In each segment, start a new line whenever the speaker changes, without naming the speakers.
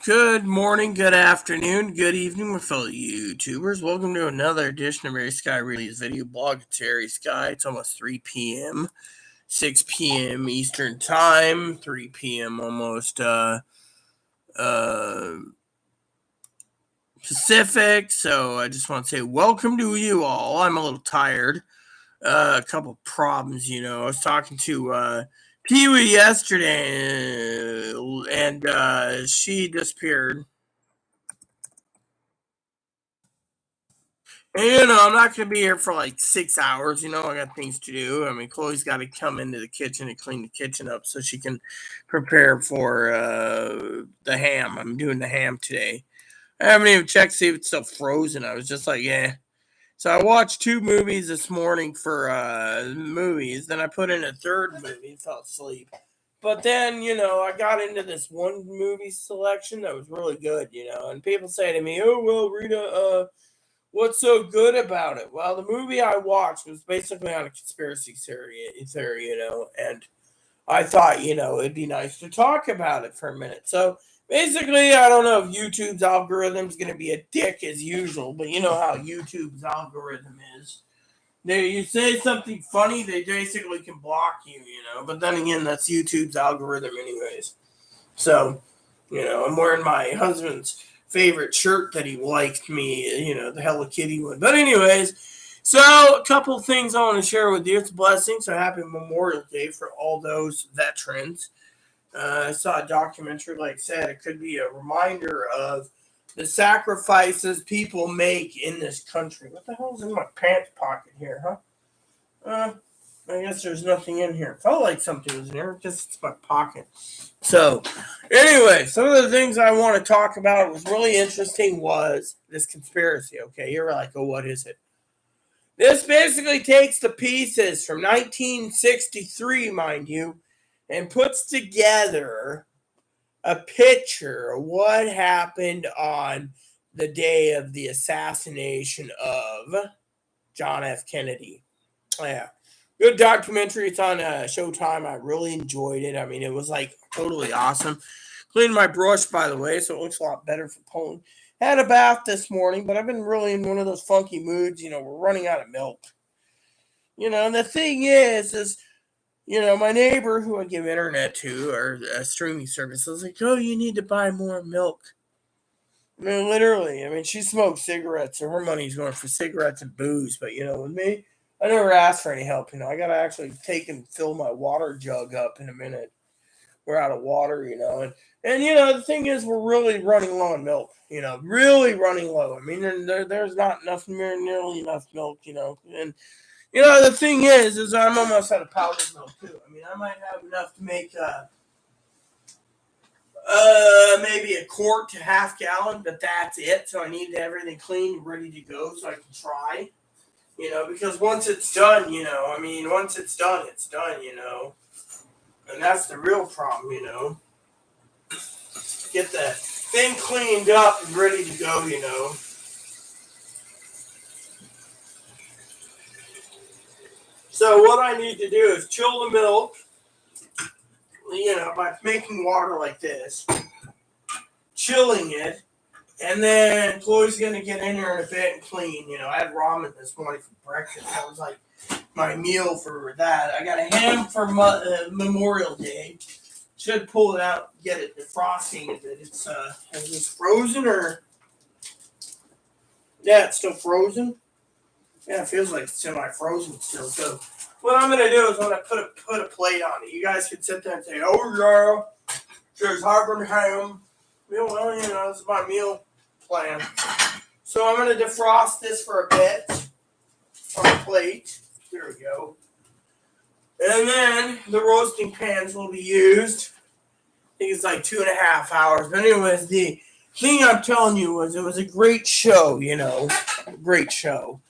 Good morning, good afternoon, good evening, my fellow YouTubers. Welcome to another edition of Harry Sky Realty's video blog. It's Harry Sky. It's almost 3 p.m., 6 p.m. Eastern Time, 3 p.m. almost uh, Pacific. So I just want to say welcome to you all. I'm a little tired. A couple problems, I was talking to Pee Wee yesterday, and she disappeared. And, I'm not going to be here for like 6 hours. I got things to do. I mean, Chloe's got to come into the kitchen and clean the kitchen up so she can prepare for the ham. I'm doing the ham today. I haven't even checked to see if it's still frozen. I was just like, yeah. So I watched two movies this morning for movies. Then I put in a third movie and fell asleep. But then, I got into this one movie selection that was really good, and people say to me, oh, well, Rita, what's so good about it? Well, the movie I watched was basically on a conspiracy theory, and I thought, it'd be nice to talk about it for a minute. So basically, I don't know if YouTube's algorithm is going to be a dick as usual, but you know how YouTube's algorithm is. You say something funny, they basically can block you. But then again, that's YouTube's algorithm, anyways. So, I'm wearing my husband's favorite shirt that he liked me, the Hello Kitty one. But anyways, so a couple things I want to share with you. It's a blessing. So happy Memorial Day for all those veterans. I saw a documentary, like I said, it could be a reminder of the sacrifices people make in this country. What the hell's in my pants pocket here, huh? I guess there's nothing in here. Felt like something was in here, just it's my pocket. So, anyway, some of the things I want to talk about was really interesting was this conspiracy. Okay, you're like, oh, what is it? This basically takes the pieces from 1963, mind you, and puts together a picture of what happened on the day of the assassination of John F. Kennedy. Yeah. Good documentary. It's on Showtime. I really enjoyed it. I mean, it was like totally awesome. Cleaned my brush, by the way, so it looks a lot better for pulling. Had a bath this morning, but I've been really in one of those funky moods. We're running out of milk. And the thing is, my neighbor who I give internet to or a streaming service was like, oh, you need to buy more milk. I mean, literally. I mean, she smokes cigarettes, so her money's going for cigarettes and booze. But, with me, I never asked for any help. I got to actually take and fill my water jug up in a minute. We're out of water, And the thing is, we're really running low on milk, really running low. I mean, there's not enough, nearly enough milk, And, the thing is I'm almost out of powdered milk, too. I mean, I might have enough to make maybe a quart to half gallon, but that's it. So I need everything clean, ready to go, so I can try. Because once it's done, once it's done, it's done. And that's the real problem. Get the thing cleaned up and ready to go. So what I need to do is chill the milk, by making water like this, chilling it. And then Chloe's going to get in there in a bit and clean. I had ramen this morning for breakfast. That was like my meal for that. I got a ham for Memorial Day. Should pull it out, get it defrosting. Is this frozen or? Yeah, it's still frozen. Yeah, it feels like it's semi-frozen still. So what I'm going to do is I'm going to put a plate on it. You guys can sit there and say, oh, yeah, there's Harvard ham. Well, this is my meal plan. So I'm going to defrost this for a bit on a plate. There we go. And then the roasting pans will be used. I think it's like 2.5 hours. But anyways, the thing I'm telling you was it was a great show, A great show.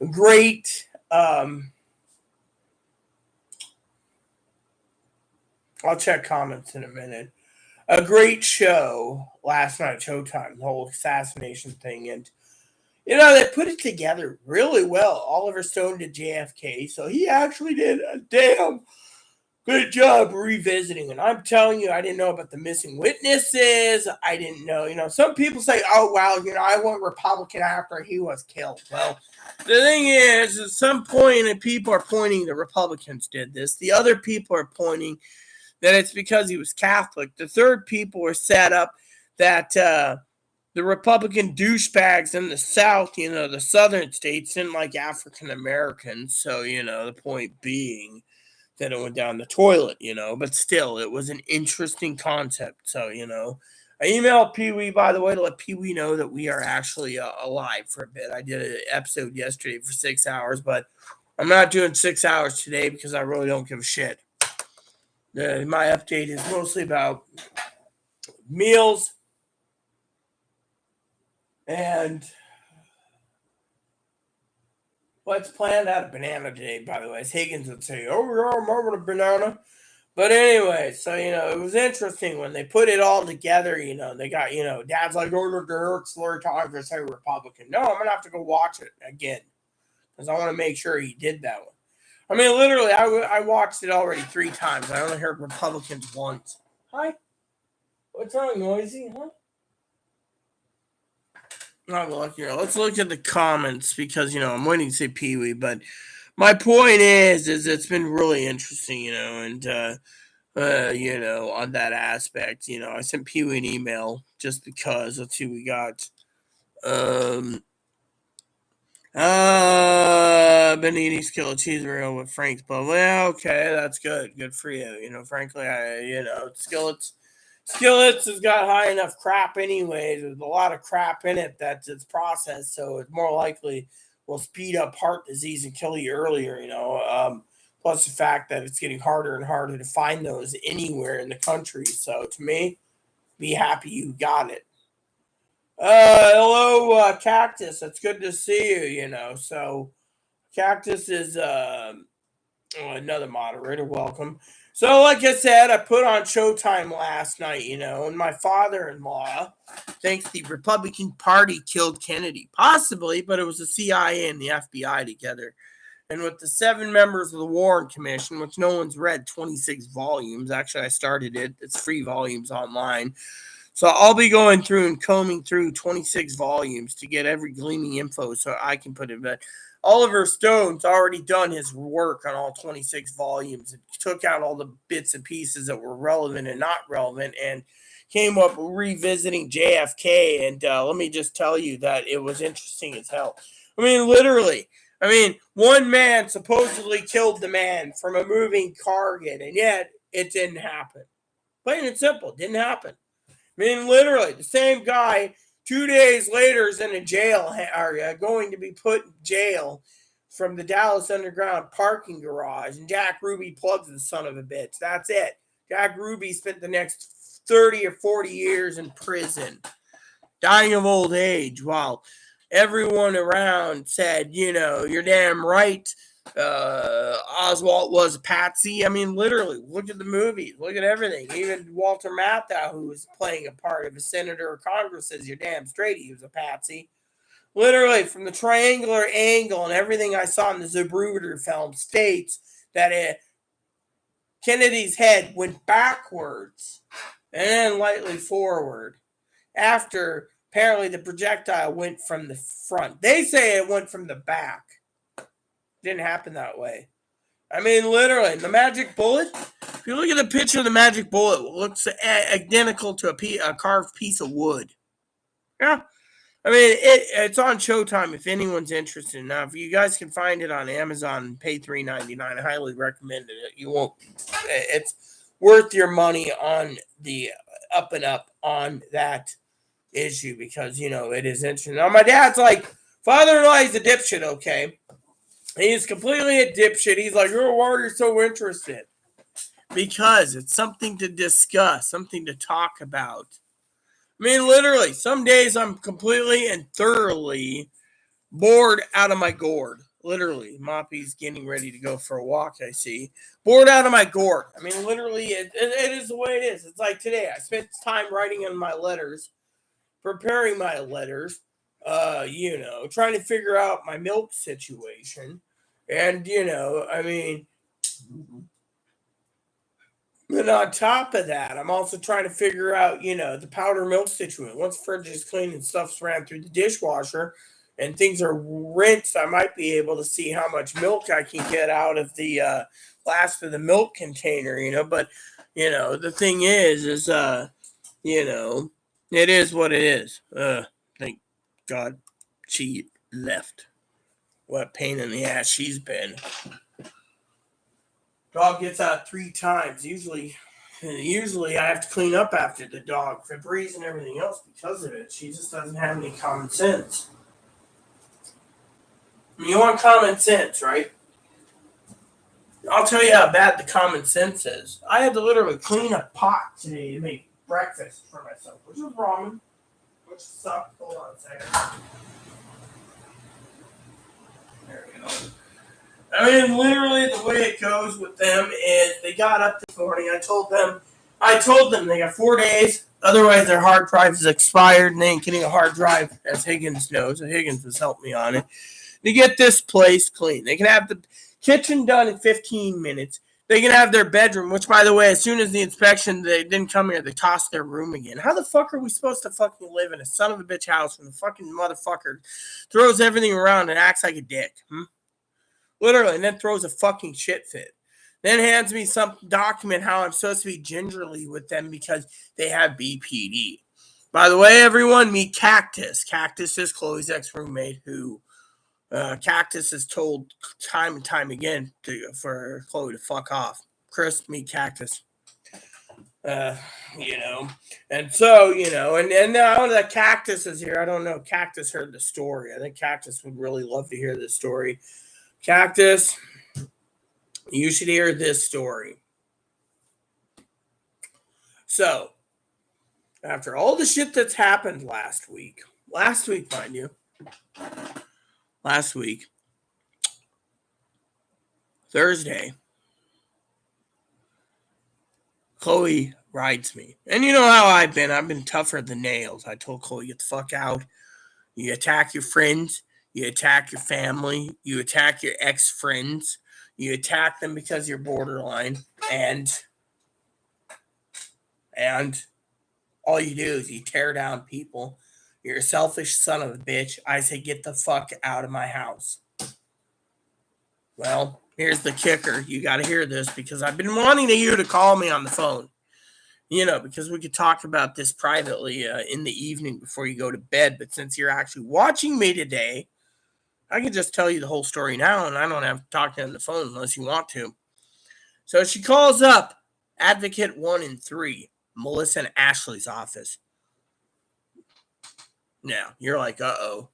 A great, I'll check comments in a minute. A great show last night, Showtime, the whole assassination thing. And, they put it together really well. Oliver Stone did JFK, so he actually did a damn good job revisiting. And I'm telling you, I didn't know about the missing witnesses. I didn't know, some people say, oh, well, I went Republican after he was killed. Well, the thing is, at some point, and people are pointing the Republicans did this. The other people are pointing that it's because he was Catholic. The third people are set up that the Republican douchebags in the South, the southern states, didn't like African Americans. So, the point being that it went down the toilet, but still, it was an interesting concept. So, I emailed Pee Wee, by the way, to let Pee Wee know that we are actually alive for a bit. I did an episode yesterday for 6 hours, but I'm not doing 6 hours today because I really don't give a shit. My update is mostly about meals and what's planned. Out of banana today, by the way. As Higgins would say, oh, yeah, I'm having a banana. But anyway, so, it was interesting when they put it all together, they got, Dad's like, oh, look, Eric Slurry talking to say Republican. No, I'm going to have to go watch it again because I want to make sure he did that one. I mean, literally, I watched it already 3 times. I only heard Republicans once. Hi? What's wrong, Noisy? Huh? Not look here. Let's look at the comments because, I'm waiting to say Pee Wee, but my point is it's been really interesting, and, on that aspect, I sent Pee Wee an email just because. Let's see, we got, Benini's Kill a Cheeseburger with Frank's Blood. Well, okay, that's good. Good for you. Frankly, Skillets has got high enough crap anyways. There's a lot of crap in it that's it's processed, so it's more likely will speed up heart disease and kill you earlier, plus the fact that it's getting harder and harder to find those anywhere in the country. So to me, be happy you got it. Hello, Cactus. It's good to see you, So Cactus is another moderator. Welcome. So, like I said, I put on Showtime last night, and my father-in-law thinks the Republican Party killed Kennedy. Possibly, but it was the CIA and the FBI together. And with the 7 members of the Warren Commission, which no one's read, 26 volumes. Actually, I started it. It's free volumes online. So I'll be going through and combing through 26 volumes to get every gleaming info so I can put it. But Oliver Stone's already done his work on all 26 volumes and took out all the bits and pieces that were relevant and not relevant and came up revisiting JFK. And let me just tell you that it was interesting as hell. I mean, literally. One man supposedly killed the man from a moving target, and yet it didn't happen. Plain and simple, didn't happen. Literally, the same guy 2 days later is in a jail area, going to be put in jail from the Dallas Underground parking garage. And Jack Ruby plugs the son of a bitch. That's it. Jack Ruby spent the next 30 or 40 years in prison, dying of old age, while everyone around said, you're damn right. Oswald was a patsy. Literally, look at the movies, look at everything. Even Walter Matthau, who was playing a part of a senator or Congress, says you're damn straight he was a patsy. Literally, from the triangular angle and everything I saw in the Zapruder film states that Kennedy's head went backwards and then lightly forward after apparently the projectile went from the front. They say it went from the back. Didn't happen that way. Literally, the magic bullet. If you look at the picture of the magic bullet, it looks identical to a carved piece of wood. Yeah. It's on Showtime if anyone's interested. Now, if you guys can find it on Amazon, pay $3.99. I highly recommend it. You won't. It's worth your money on the up and up on that issue because it is interesting. Now, my dad's like, father-in-law is a dipshit. Okay. He's completely a dipshit. He's like, oh, why are you so interested? Because it's something to discuss, something to talk about. Literally, some days I'm completely and thoroughly bored out of my gourd. Literally, Moppy's getting ready to go for a walk, I see. Bored out of my gourd. Literally, it is the way it is. It's like today. I spent time writing in my letters, preparing my letters, trying to figure out my milk situation. And, And on top of that, I'm also trying to figure out, the powder milk situation. Once the fridge is clean and stuff's ran through the dishwasher and things are rinsed, I might be able to see how much milk I can get out of the last of the milk container. But, the thing you know, it is what it is. Thank God she left. What a pain in the ass she's been. Dog gets out 3 times. Usually I have to clean up after the dog, Febreze and everything else because of it. She just doesn't have any common sense. I mean, you want common sense, right? I'll tell you how bad the common sense is. I had to literally clean a pot today to make breakfast for myself, which was ramen, which sucked. Hold on a second. There we go. I mean, literally, the way it goes with them is they got up this morning. I told them they got 4 days. Otherwise, their hard drive is expired, and they ain't getting a hard drive, as Higgins knows. Higgins has helped me on it. To get this place clean, they can have the kitchen done in 15 minutes. They can have their bedroom, which, by the way, as soon as the inspection, they didn't come here, they tossed their room again. How the fuck are we supposed to fucking live in a son of a bitch house when the fucking motherfucker throws everything around and acts like a dick? Literally, and then throws a fucking shit fit. Then hands me some document how I'm supposed to be gingerly with them because they have BPD. By the way, everyone, meet Cactus. Cactus is Chloe's ex-roommate who Cactus has told time and time again for Chloe to fuck off. Chris, meet Cactus. And so, and now that Cactus is here, I don't know. Cactus heard the story. I think Cactus would really love to hear this story. Cactus, you should hear this story. So, after all the shit that's happened last week, mind you, Thursday, Chloe rides me. And you know how I've been tougher than nails. I told Chloe, get the fuck out. You attack your friends. You attack your family. You attack your ex-friends. You attack them because you're borderline. And all you do is you tear down people. You're a selfish son of a bitch. I say, get the fuck out of my house. Well, here's the kicker. You got to hear this because I've been wanting you to call me on the phone. Because we could talk about this privately in the evening before you go to bed. But since you're actually watching me today, I can just tell you the whole story now, and I don't have to talk to you on the phone unless you want to. So she calls up Advocate 1 and 3, Melissa and Ashley's office. Now, you're like, uh-oh.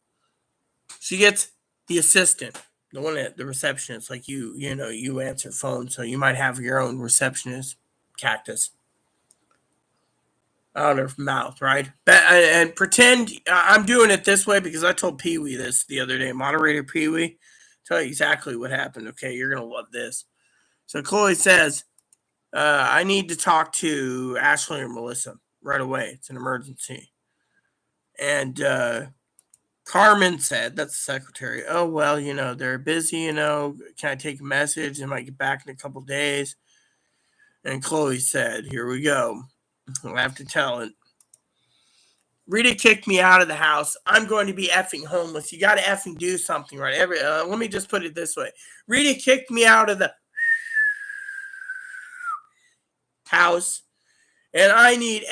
She gets the assistant, the one at the receptionist, like you answer phone, so you might have your own receptionist, Cactus. Out of her mouth, right? And pretend I'm doing it this way because I told Pee Wee this the other day. Moderator Pee Wee, tell you exactly what happened. Okay, you're gonna love this. So Chloe says, "I need to talk to Ashley or Melissa right away. It's an emergency." And Carmen said, "That's the secretary. Oh well, they're busy. Can I take a message? They might get back in a couple days." And Chloe said, "Here we go. I'll have to tell it. Rita kicked me out of the house. I'm going to be effing homeless. You got to effing do something, right? Let me just put it this way. Rita kicked me out of the house, and I need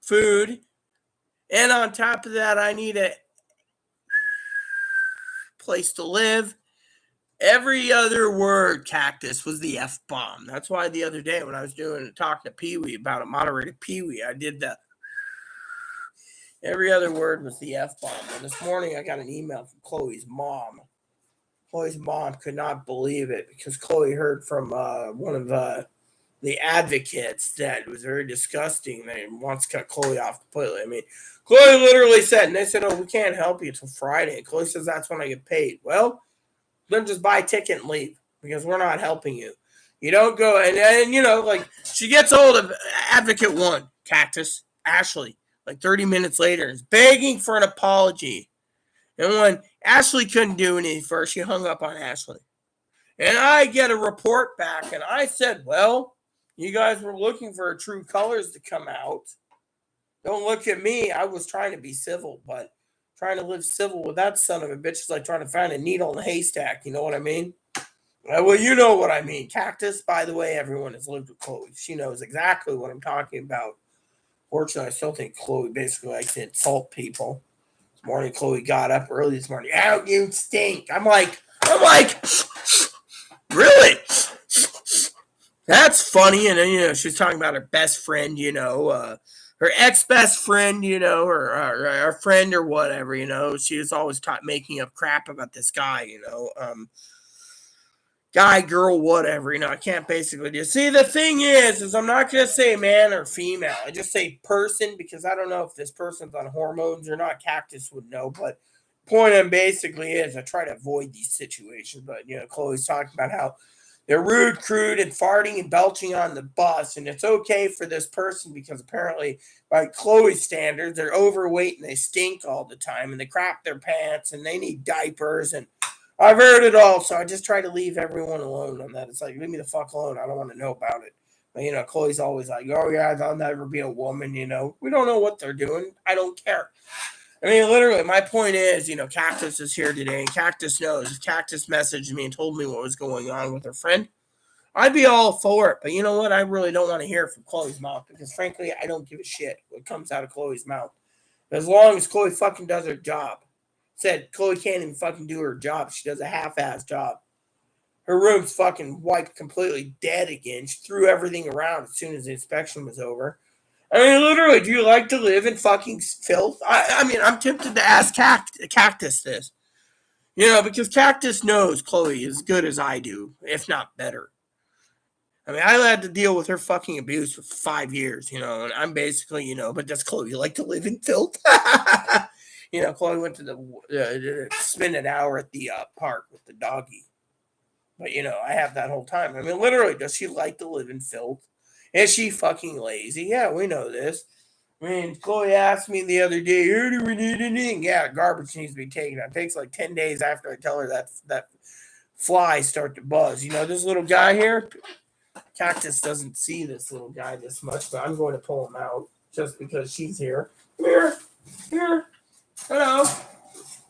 food. And on top of that, I need a place to live. Every other word, Cactus, was the F-bomb. That's why the other day when I was talking to Pee Wee about it, moderator Pee Wee, I did that. Every other word was the F-bomb. And this morning I got an email from Chloe's mom. Chloe's mom could not believe it because Chloe heard from one of the advocates that it was very disgusting. They wants to cut Chloe off completely. I mean, Chloe literally said, and they said, "Oh, we can't help you till Friday." And Chloe says, "That's when I get paid." Well, then just buy a ticket and leave because we're not helping you. You don't go and she gets hold of Advocate 1, Cactus, Ashley, like 30 minutes later, is begging for an apology. And when Ashley couldn't do anything first, she hung up on Ashley. And I get a report back, and I said, well, you guys were looking for true colors to come out. Don't look at me. I was trying to be civil, but trying to live civil with that son of a bitch is like trying to find a needle in a haystack. You know what I mean? Well, you know what I mean. Cactus, by the way, everyone has lived with Chloe. She knows exactly what I'm talking about. Fortunately, I still think Chloe basically likes to insult people. This morning, Chloe got up early this morning. Out, you stink. I'm like, really? That's funny. And then, she's talking about her best friend, her ex-best friend, her friend or whatever, she was always making up crap about this guy, guy, girl, whatever, I can't basically just see. The thing is I'm not going to say man or female. I just say person because I don't know if this person's on hormones or not. Cactus would know, but point I'm basically is I try to avoid these situations. But, Chloe's talking about how they're rude, crude, and farting and belching on the bus. And it's okay for this person because apparently, by Chloe's standards, they're overweight and they stink all the time and they crap their pants and they need diapers. And I've heard it all. So I just try to leave everyone alone on that. It's like, leave me the fuck alone. I don't want to know about it. But, Chloe's always like, oh, yeah, I'll never be a woman. We don't know what they're doing. I don't care. I mean, literally, my point is, Cactus is here today, and Cactus knows. If Cactus messaged me and told me what was going on with her friend, I'd be all for it. But you know what? I really don't want to hear it from Chloe's mouth because, frankly, I don't give a shit what comes out of Chloe's mouth. As long as Chloe fucking does her job. Said Chloe can't even fucking do her job. She does a half-ass job. Her room's fucking wiped completely dead again. She threw everything around as soon as the inspection was over. I mean, literally, do you like to live in fucking filth? I mean, I'm tempted to ask Cactus this. Because Cactus knows Chloe as good as I do, if not better. I mean, I had to deal with her fucking abuse for 5 years, and I'm basically, but does Chloe like to live in filth? Chloe went to spend an hour at the park with the doggy. But, I have that whole time. I mean, literally, does she like to live in filth? Is she fucking lazy? Yeah, we know this. I mean, Chloe asked me the other day, do we need anything? Yeah, garbage needs to be taken out. It takes like 10 days after I tell her that flies start to buzz. This little guy here, Cactus doesn't see this little guy this much, but I'm going to pull him out just because she's here. Here. Hello.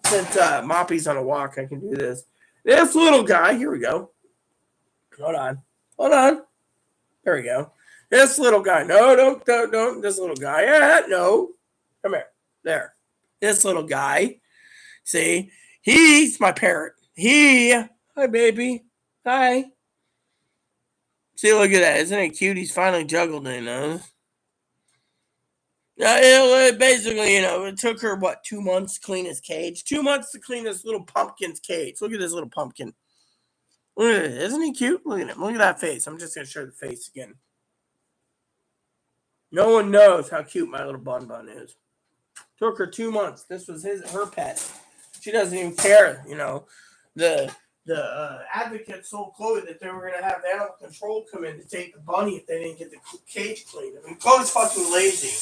Since Moppy's on a walk, I can do this. This little guy, here we go. Hold on. There we go. This little guy. No, don't. This little guy. Yeah, no. Come here. There. This little guy. See? He's my parrot. Hi, baby. Hi. See, look at that. Isn't it cute? He's finally juggled in those. Basically, it took her, 2 months to clean his cage? 2 months to clean this little pumpkin's cage. Look at this little pumpkin. Look at it. Isn't he cute? Look at him. Look at that face. I'm just going to show the face again. No one knows how cute my little Bun Bun is. Took her 2 months. This was her pet. She doesn't even care. The advocates told Chloe that they were going to have animal control come in to take the bunny if they didn't get the cage cleaned. I mean, Chloe's fucking lazy.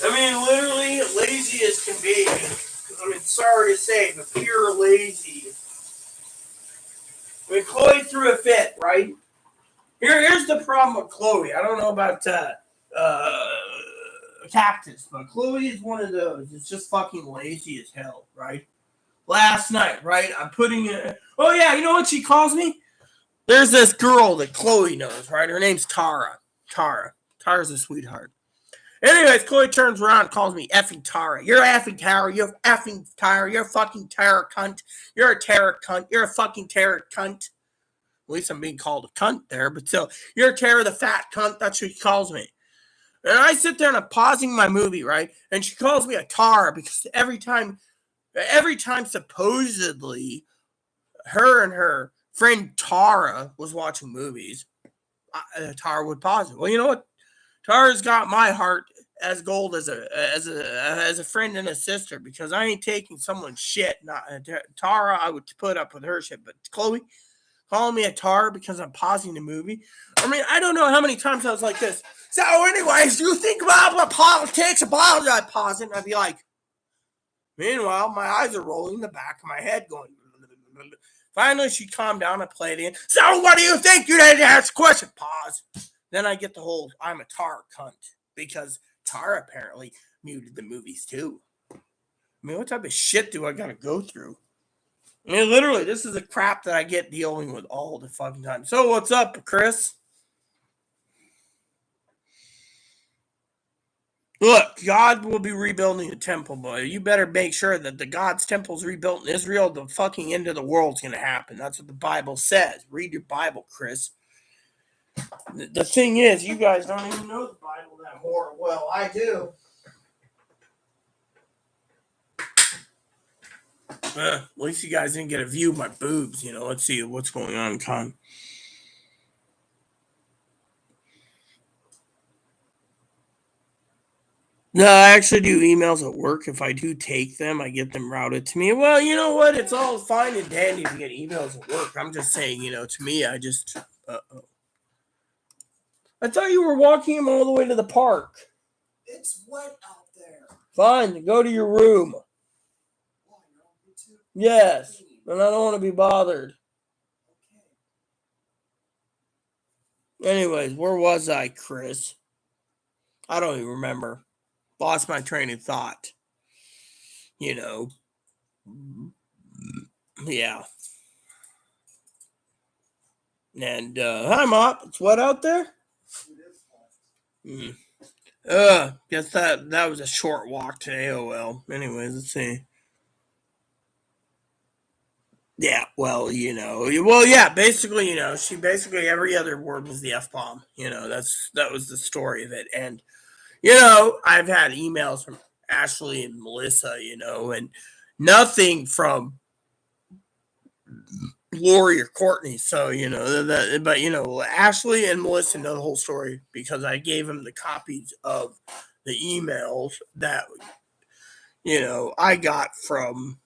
I mean, literally lazy as can be. I mean, sorry to say, but pure lazy. I mean, Chloe threw a fit, right? Here's the problem with Chloe. I don't know about Cactus, but Chloe is one of those. It's just fucking lazy as hell, right? Last night, right? I'm putting it. Oh yeah, you know what she calls me? There's this girl that Chloe knows, right? Her name's Tara. Tara's a sweetheart. Anyways, Chloe turns around and calls me effing Tara. You're effing Tara. You're effing Tara. You're a fucking Tara cunt. You're a Tara cunt. You're a fucking Tara cunt. At least I'm being called a cunt there, but still, you're a Tara the fat cunt. That's what she calls me. And I sit there and I'm pausing my movie, right? And she calls me a Tara because every time supposedly her and her friend Tara was watching movies, Tara would pause it. Well, you know what? Tara's got my heart as gold as a friend and a sister because I ain't taking someone's shit. Not Tara, I would put up with her shit, but Chloe calling me a Tara because I'm pausing the movie. I mean, I don't know how many times I was like this. So, anyways, you think about politics, about I pause it, and I'd be like, meanwhile, my eyes are rolling in the back of my head, going. Finally, she calmed down and played in. So, what do you think? You didn't ask a question. Pause. Then I get the whole I'm a Tar cunt because Tar apparently muted the movies too. I mean, what type of shit do I gotta go through? I mean, literally, this is the crap that I get dealing with all the fucking time. So, what's up, Chris? Look, God will be rebuilding the temple, boy. You better make sure that the God's temple is rebuilt in Israel. The fucking end of the world's going to happen. That's what the Bible says. Read your Bible, Chris. The thing is, you guys don't even know the Bible that more well. I do. At least you guys didn't get a view of my boobs. Let's see what's going on, Con. No, I actually do emails at work. If I do take them, I get them routed to me. Well, you know what? It's all fine and dandy to get emails at work. I'm just saying, to me, I just. I thought you were walking him all the way to the park.
It's wet out there.
Fine, go to your room.
Why, you're on YouTube?
Yes, and I don't want to be bothered.
Okay.
Anyways, where was I, Chris? I don't even remember. Lost my train of thought. Yeah. And hi, Mop. It's wet out there. Guess that was a short walk today. Oh well. Anyways, let's see. Yeah, well, basically, she basically every other word was the F bomb. That was the story of it. And I've had emails from Ashley and Melissa, and nothing from Lori or Courtney. So, but Ashley and Melissa know the whole story because I gave them the copies of the emails that I got from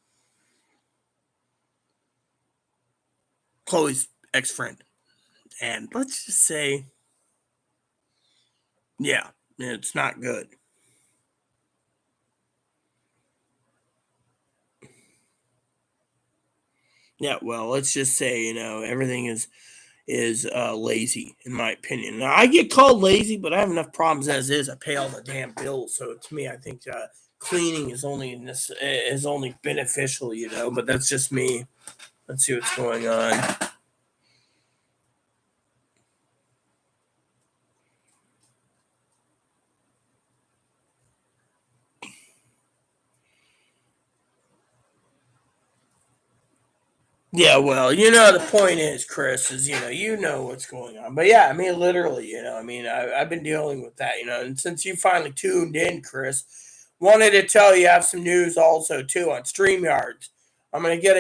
Chloe's ex-friend. And let's just say, yeah, it's not good. Yeah, well, let's just say, everything is lazy, in my opinion. Now, I get called lazy, but I have enough problems as is. I pay all the damn bills. So to me, I think cleaning is only beneficial, but that's just me. Let's see what's going on. Yeah, well, the point is, Chris, is, you know what's going on. But yeah, I mean, literally, I've been dealing with that, and since you finally tuned in, Chris, wanted to tell you I have some news also, too, on StreamYards. I'm going to get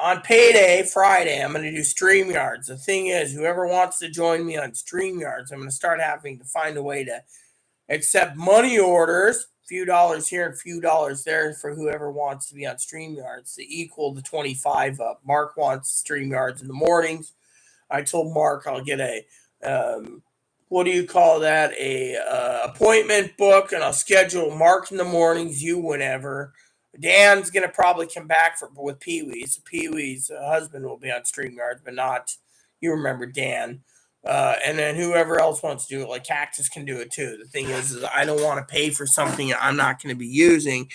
on payday Friday, I'm going to do StreamYards. The thing is, whoever wants to join me on StreamYards, I'm going to start having to find a way to accept money orders, few dollars here and few dollars there for whoever wants to be on StreamYards to equal the 25 up. Mark wants StreamYards in the mornings. I told Mark I'll get a what do you call that? A appointment book, and I'll schedule Mark in the mornings, you whenever. Dan's gonna probably come back with Pee Wee. So Pee Wee's husband will be on StreamYards, but not you remember Dan. And then whoever else wants to do it, like Cactus can do it too. The thing is I don't want to pay for something I'm not going to be using.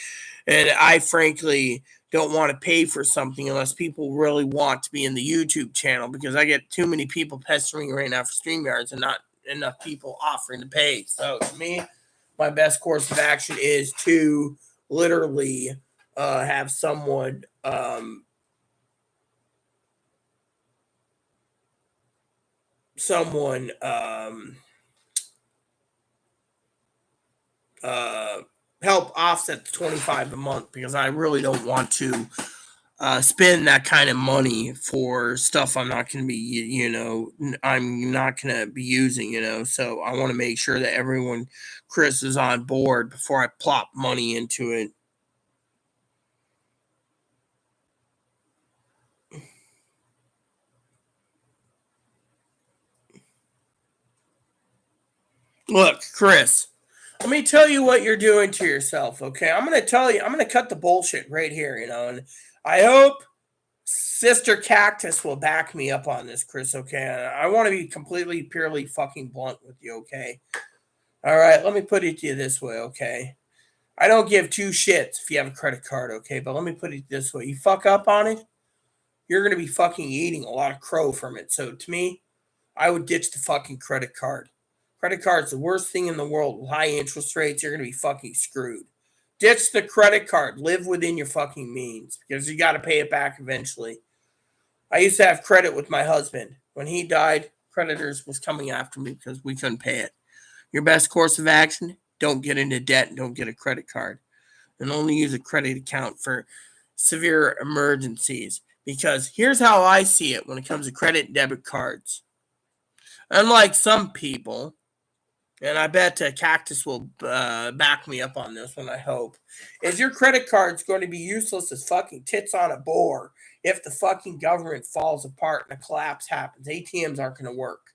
And I frankly don't want to pay for something unless people really want to be in the YouTube channel because I get too many people pestering right now for StreamYards and not enough people offering to pay. So to me, my best course of action is to literally have someone help offset the 25 a month because I really don't want to spend that kind of money for stuff I'm not going to be, I'm not going to be using, so I want to make sure that everyone, Chris, is on board before I plop money into it. Look, Chris, Let me tell you what you're doing to yourself, okay? I'm going to tell you, I'm going to cut the bullshit right here, and I hope Sister Cactus will back me up on this, Chris, okay? I want to be completely, purely fucking blunt with you, okay? All right, let me put it to you this way, okay? I don't give two shits if you have a credit card, okay? But let me put it this way. You fuck up on it, you're going to be fucking eating a lot of crow from it. So to me, I would ditch the fucking credit card. Credit card's the worst thing in the world. With high interest rates, you're going to be fucking screwed. Ditch the credit card. Live within your fucking means because you got to pay it back eventually. I used to have credit with my husband. When he died, creditors was coming after me because we couldn't pay it. Your best course of action, don't get into debt and don't get a credit card. And only use a credit account for severe emergencies. Because here's how I see it when it comes to credit and debit cards. Unlike some people, and I bet Cactus will back me up on this one, I hope, is your credit card's going to be useless as fucking tits on a board if the fucking government falls apart and a collapse happens. ATMs aren't going to work.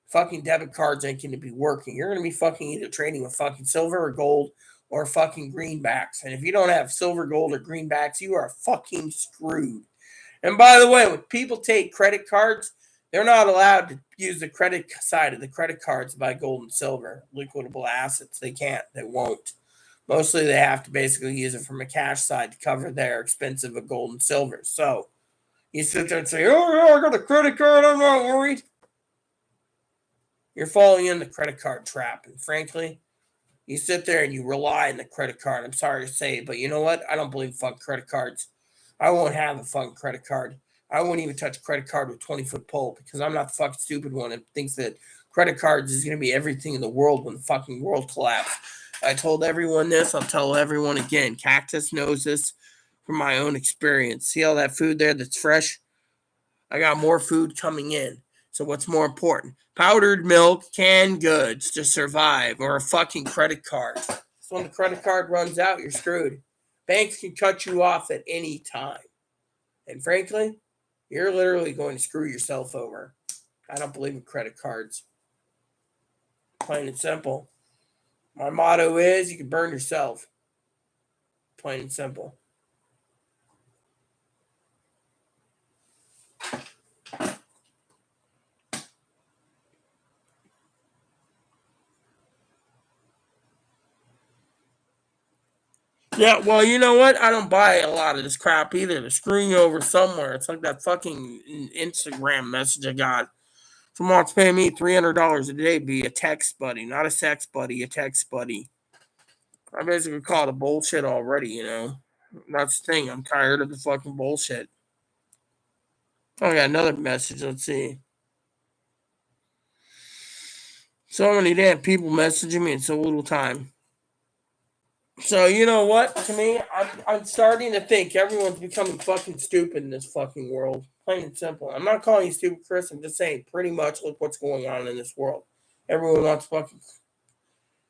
Fucking debit cards ain't going to be working. You're going to be fucking either trading with fucking silver or gold or fucking greenbacks. And if you don't have silver, gold, or greenbacks, you are fucking screwed. And by the way, when people take credit cards, they're not allowed to use the credit side of the credit cards to buy gold and silver, liquidable assets. They can't. They won't. Mostly they have to basically use it from a cash side to cover their expensive of gold and silver. So you sit there and say, oh, yeah, I got a credit card. I'm not worried. You're falling in the credit card trap. And frankly, you sit there and you rely on the credit card. I'm sorry to say, but you know what? I don't believe fucking credit cards. I won't have a fucking credit card. I won't even touch a credit card with 20-foot pole because I'm not the fucking stupid one that thinks that credit cards is going to be everything in the world when the fucking world collapses. I told everyone this. I'll tell everyone again. Cactus knows this from my own experience. See all that food there that's fresh? I got more food coming in. So what's more important? Powdered milk, canned goods to survive, or a fucking credit card. So when the credit card runs out, you're screwed. Banks can cut you off at any time. And frankly, you're literally going to screw yourself over. I don't believe in credit cards. Plain and simple. My motto is you can burn yourself. Plain and simple. Yeah, well, you know what? I don't buy a lot of this crap either. They're screwing you over somewhere. It's like that fucking Instagram message I got. Someone's paying me $300 a day to be a text buddy, not a sex buddy, a text buddy. I basically call it bullshit already. That's the thing. I'm tired of the fucking bullshit. Oh, I got another message. Let's see. So many damn people messaging me in so little time. So you know what? To me, I'm starting to think everyone's becoming fucking stupid in this fucking world. Plain and simple. I'm not calling you stupid, Chris. I'm just saying pretty much look what's going on in this world. Everyone wants fucking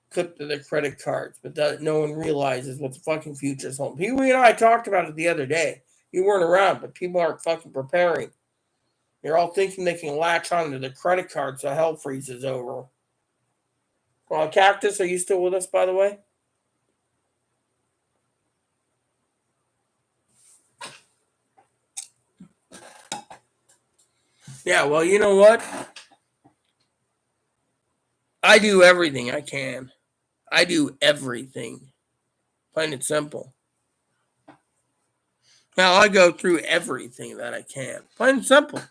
clip to their credit cards, but no one realizes what the fucking future's holding. People, I talked about it the other day. You weren't around, but people aren't fucking preparing. They're all thinking they can latch onto the credit card so hell freezes over. Well, Cactus, are you still with us, by the way? Yeah, well, you know what? I do everything I can. I do everything. Plain and simple. Now, I go through everything that I can. Plain and simple.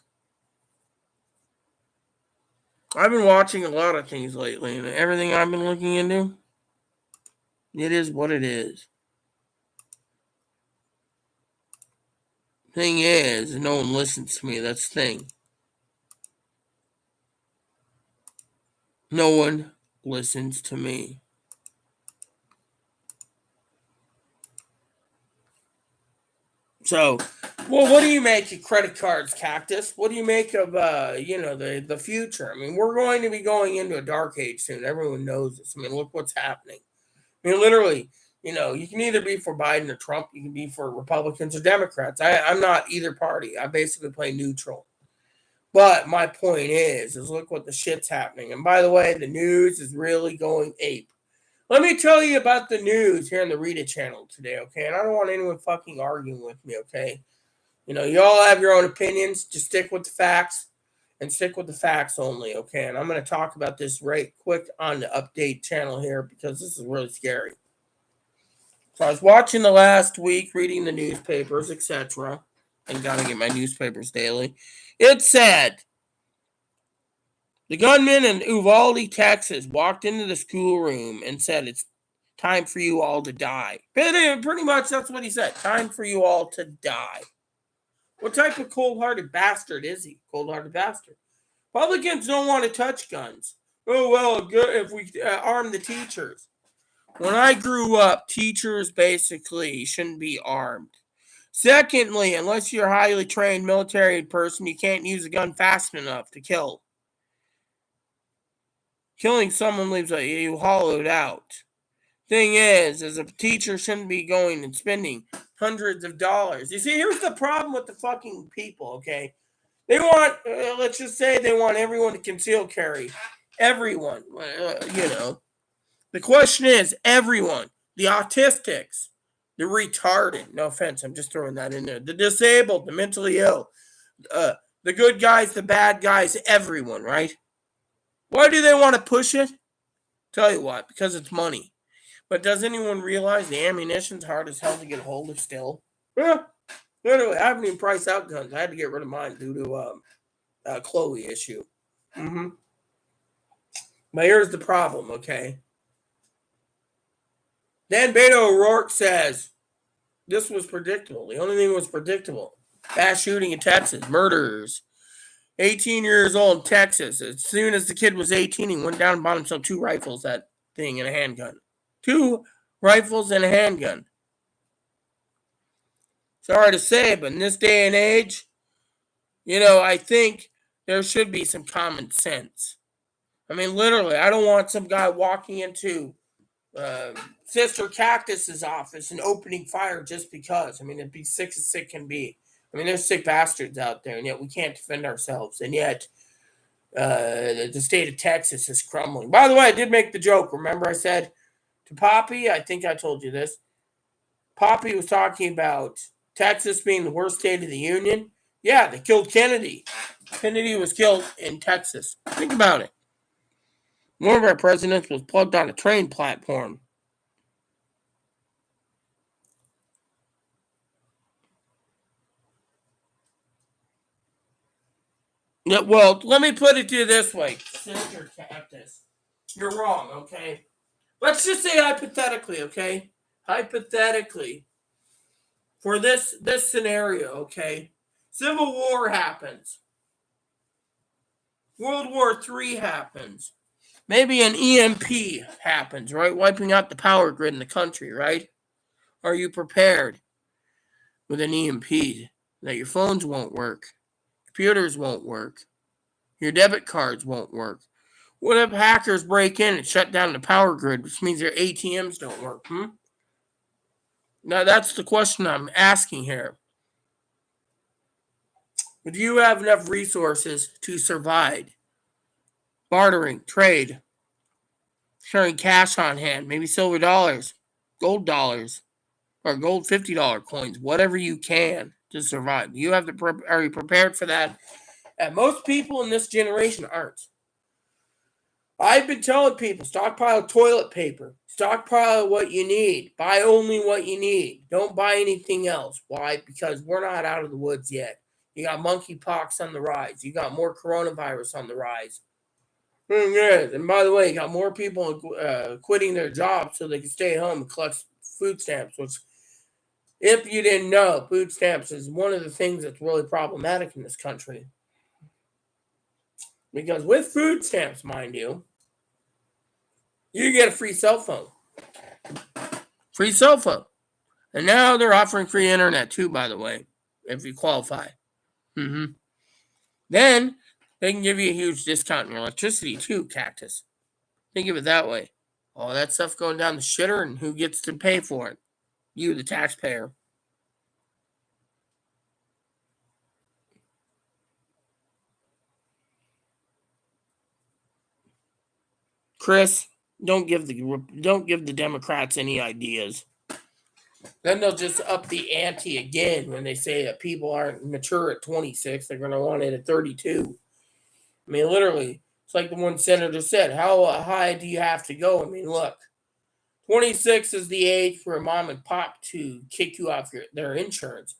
I've been watching a lot of things lately, and everything I've been looking into, it is what it is. Thing is, no one listens to me. That's the thing. No one listens to me. So, well, what do you make of credit cards, Cactus? What do you make of the future? I mean, we're going to be going into a dark age soon. Everyone knows this. I mean, look what's happening. I mean, literally, you can either be for Biden or Trump. You can be for Republicans or Democrats. I'm not either party. I basically play neutral. But my point is look what the shit's happening. And by the way, the news is really going ape. Let me tell you about the news here on the Rita channel today, okay? And I don't want anyone fucking arguing with me, okay? You know, you all have your own opinions. Just stick with the facts and stick with the facts only, okay? And I'm going to talk about this right quick on the update channel here because this is really scary. So I was watching the last week, reading the newspapers, etc. And got to get my newspapers daily. It said the gunman in Uvalde, Texas, walked into the schoolroom and said, "It's time for you all to die." Pretty much that's what he said. Time for you all to die. What type of cold-hearted bastard is he? Cold-hearted bastard. Republicans don't want to touch guns. Oh, well, good if we arm the teachers. When I grew up, teachers basically shouldn't be armed. Secondly, unless you're a highly trained military person, you can't use a gun fast enough to kill. Killing someone leaves you hollowed out. Thing is a teacher shouldn't be going and spending hundreds of dollars. You see, here's the problem with the fucking people, okay? They want, let's just say they want everyone to conceal carry. Everyone, you know. The question is, everyone, the autistics, the retarded, no offense, I'm just throwing that in there, the disabled, the mentally ill, the good guys, the bad guys, everyone, right? Why do they want to push it? Tell you what, because it's money. But does anyone realize the ammunition's hard as hell to get a hold of still? Yeah. Anyway, I haven't even priced out guns. I had to get rid of mine due to a Chloe issue. But here's the problem, okay? Dan Beto O'Rourke says this was predictable. The only thing was predictable. Mass shooting in Texas, murderers. 18 years old in Texas. As soon as the kid was 18, he went down and bought himself 2 rifles, that thing, and a handgun. 2 rifles and a handgun. Sorry to say, but in this day and age, you know, I think there should be some common sense. I mean, literally, I don't want some guy walking into Sister Cactus's office and opening fire just because. I mean, it'd be sick as sick can be. I mean, there's sick bastards out there, and yet we can't defend ourselves. And yet, the state of Texas is crumbling. By the way, I did make the joke. Remember I said to Poppy, I think I told you this. Poppy was talking about Texas being the worst state of the union. Yeah, they killed Kennedy. Kennedy was killed in Texas. Think about it. One of our presidents was plugged on a train platform. Yeah, well, let me put it to you this way, Sister Cactus. You're wrong, okay? Let's just say hypothetically, okay? Hypothetically, for this scenario, okay? Civil War happens. World War III happens. Maybe an EMP happens, right? Wiping out the power grid in the country, right? Are you prepared with an EMP that your phones won't work, computers won't work, your debit cards won't work? What if hackers break in and shut down the power grid, which means your ATMs don't work? Now, that's the question I'm asking here. Do you have enough resources to survive? Bartering, trade, sharing cash on hand, maybe silver dollars, gold dollars, or gold $50 coins, whatever you can to survive. You have to are you prepared for that? And most people in this generation aren't. I've been telling people, stockpile toilet paper, stockpile what you need, buy only what you need, don't buy anything else. Why? Because we're not out of the woods yet. You got monkeypox on the rise. You got more coronavirus on the rise. And by the way, you got more people quitting their jobs so they can stay home and collect food stamps, which, if you didn't know, food stamps is one of the things that's really problematic in this country. Because with food stamps, mind you, you get a free cell phone. Free cell phone. And now they're offering free internet too, by the way, if you qualify. Then they can give you a huge discount on your electricity too, Cactus. Think of it that way. All that stuff going down the shitter, and who gets to pay for it? You, the taxpayer. Chris, Don't give the Democrats any ideas. Then they'll just up the ante again when they say that people aren't mature at 26. They're going to want it at 32. I mean, literally, it's like the one senator said, how high do you have to go? I mean, look, 26 is the age for a mom and pop to kick you off their insurance.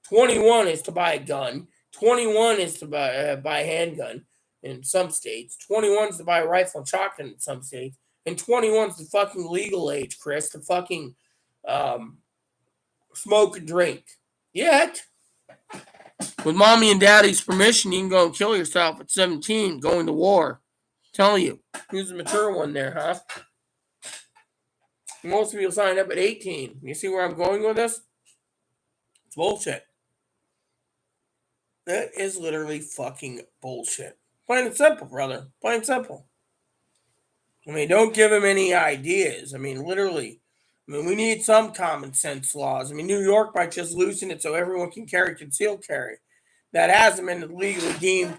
21 is to buy a gun. 21 is to buy a handgun in some states. 21 is to buy a rifle and shotgun in some states. And 21 is the fucking legal age, Chris, to fucking smoke and drink. Yet, with mommy and daddy's permission, you can go and kill yourself at 17 going to war. Tell you. Who's the mature one there, huh? Most people sign up at 18. You see where I'm going with this? It's bullshit. That is literally fucking bullshit. Plain and simple, brother. Plain and simple. I mean, don't give them any ideas. I mean, literally. I mean, we need some common sense laws. I mean, New York might just loosen it so everyone can carry concealed carry. That hasn't been legally deemed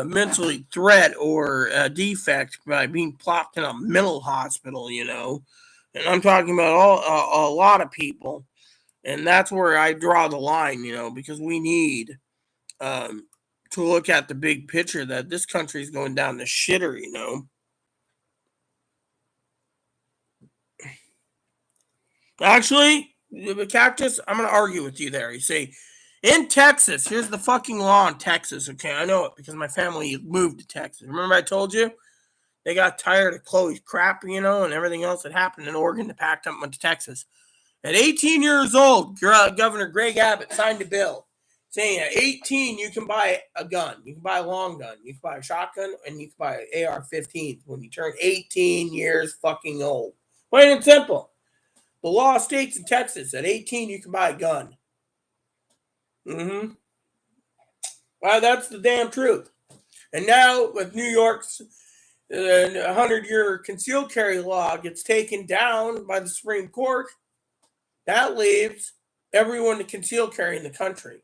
mentally threat or a defect by being plopped in a mental hospital, you know. And I'm talking about a lot of people. And that's where I draw the line, you know, because we need to look at the big picture that this country is going down the shitter, you know. Actually, Cactus, I'm going to argue with you there. You see, in Texas, here's the fucking law in Texas, okay? I know it because my family moved to Texas. Remember I told you? They got tired of Chloe's crap, you know, and everything else that happened in Oregon. They packed up and went to Texas. At 18 years old, Governor Greg Abbott signed a bill saying at 18 you can buy a gun. You can buy a long gun. You can buy a shotgun, and you can buy an AR-15 when you turn 18 years fucking old. Plain and simple. The law states in Texas at 18 you can buy a gun. Well, that's the damn truth. And now with New York's 100-year concealed carry law gets taken down by the Supreme Court, that leaves everyone to conceal carry in the country,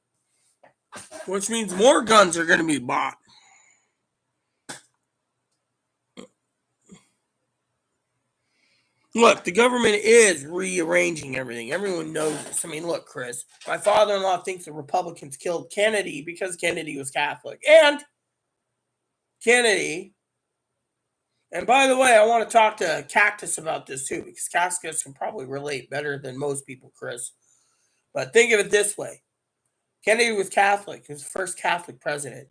which means more guns are going to be bought. Look, the government is rearranging everything. Everyone knows this. I mean, look, Chris, my father-in-law thinks the Republicans killed Kennedy because Kennedy was Catholic. And Kennedy, and by the way, I want to talk to Cactus about this too, because Cactus can probably relate better than most people, Chris. But think of it this way. Kennedy was Catholic. He was the first Catholic president.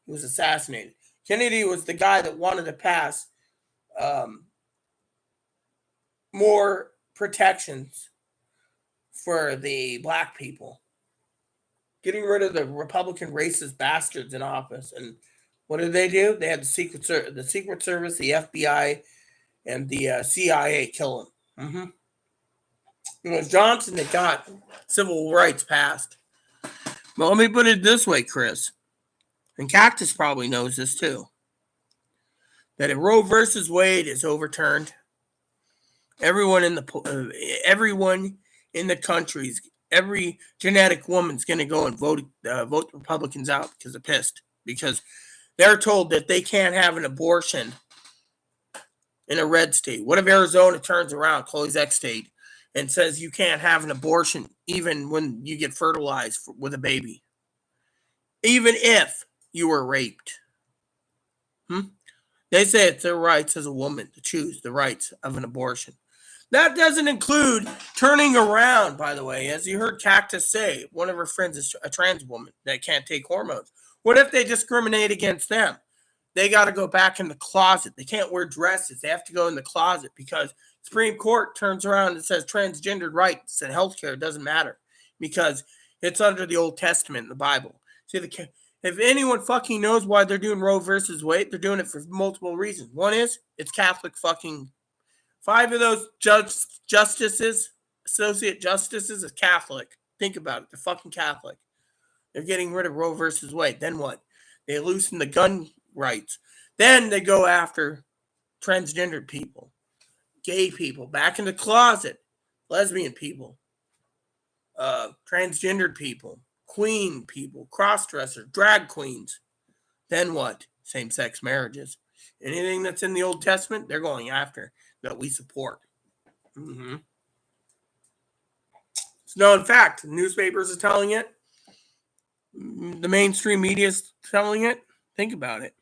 He was assassinated. Kennedy was the guy that wanted to pass more protections for the black people, getting rid of the Republican racist bastards in office. And what did they do? They had the Secret Service, the FBI, and the CIA kill him. It was Johnson that got civil rights passed. But let me put it this way, Chris, and Cactus probably knows this too, that if Roe versus Wade is overturned, everyone in the country's every genetic woman's going to go and vote the Republicans out because they're pissed, because they're told that they can't have an abortion in a red state. What if Arizona turns around, Chloe's ex state, and says you can't have an abortion even when you get fertilized with a baby, even if you were raped? They say it's their rights as a woman to choose the rights of an abortion. That doesn't include turning around, by the way. As you heard Cactus say, one of her friends is a trans woman that can't take hormones. What if they discriminate against them? They got to go back in the closet. They can't wear dresses. They have to go in the closet because Supreme Court turns around and says transgendered rights and healthcare doesn't matter because it's under the Old Testament in the Bible. See, if anyone fucking knows why they're doing Roe versus Wade, they're doing it for multiple reasons. One is it's Catholic fucking. 5 of those associate justices, is Catholic. Think about it. They're fucking Catholic. They're getting rid of Roe versus Wade. Then what? They loosen the gun rights. Then they go after transgendered people, gay people, back in the closet, lesbian people, transgendered people, queen people, cross-dressers, drag queens. Then what? Same-sex marriages. Anything that's in the Old Testament, they're going after that we support. Mm-hmm. No, in fact, newspapers are telling it. The mainstream media is telling it. Think about it.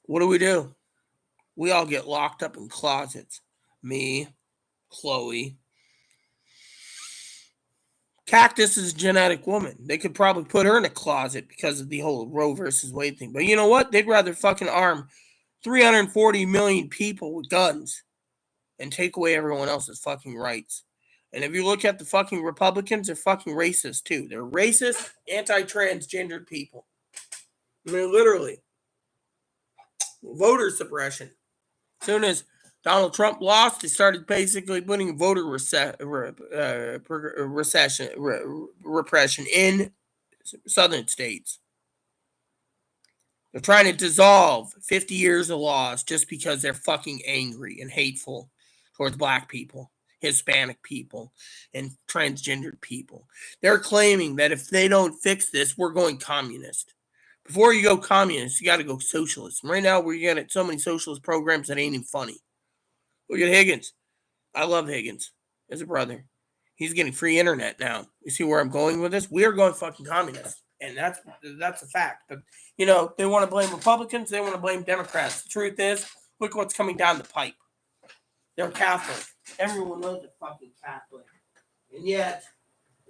What do? We all get locked up in closets. Me, Chloe. Cactus is a genetic woman. They could probably put her in a closet because of the whole Roe versus Wade thing. But you know what? They'd rather fucking arm 340 million people with guns and take away everyone else's fucking rights. And if you look at the fucking Republicans, they're fucking racist too. They're racist, anti-transgendered people. I mean, literally. Voter suppression. As soon as Donald Trump lost, they started basically putting voter repression in southern states. They're trying to dissolve 50 years of laws just because they're fucking angry and hateful towards black people, Hispanic people, and transgendered people. They're claiming that if they don't fix this, we're going communist. Before you go communist, you got to go socialist. And right now, we're getting so many socialist programs that ain't even funny. Look at Higgins. I love Higgins as a brother. He's getting free internet now. You see where I'm going with this? We are going fucking communist. And that's a fact. But, you know, they want to blame Republicans. They want to blame Democrats. The truth is, look what's coming down the pipe. They're Catholic. Everyone knows they're fucking Catholic. And yet,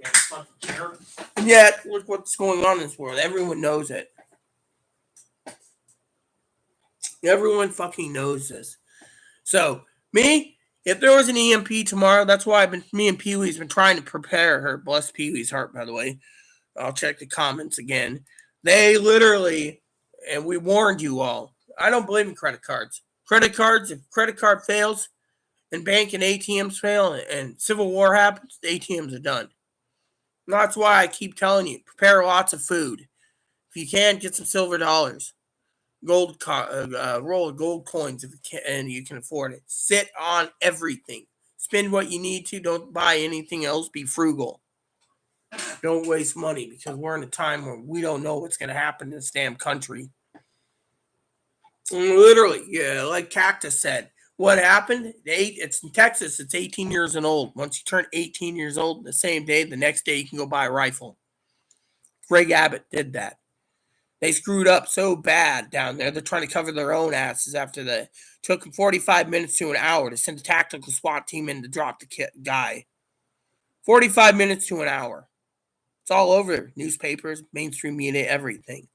fucking jerk. And yet, look what's going on in this world. Everyone knows it. Everyone fucking knows this. So, me, if there was an EMP tomorrow, that's why me and Pee Wee's been trying to prepare her. Bless Pee Wee's heart, by the way. I'll check the comments again. They literally, and we warned you all, I don't believe in credit cards. Credit cards, if credit card fails and bank and ATMs fail and civil war happens, the ATMs are done. And that's why I keep telling you, prepare lots of food. If you can, get some silver dollars. Roll of gold coins if you can, and you can afford it. Sit on everything. Spend what you need to. Don't buy anything else. Be frugal. Don't waste money because we're in a time where we don't know what's going to happen in this damn country. And literally, yeah, like Cactus said, what happened? It's in Texas. It's 18 years and old. Once you turn 18 years old, the same day, the next day you can go buy a rifle. Greg Abbott did that. They screwed up so bad down there. They're trying to cover their own asses after that. Took them 45 minutes to an hour to send a tactical SWAT team in to drop the guy. 45 minutes to an hour. It's all over newspapers, mainstream media, everything.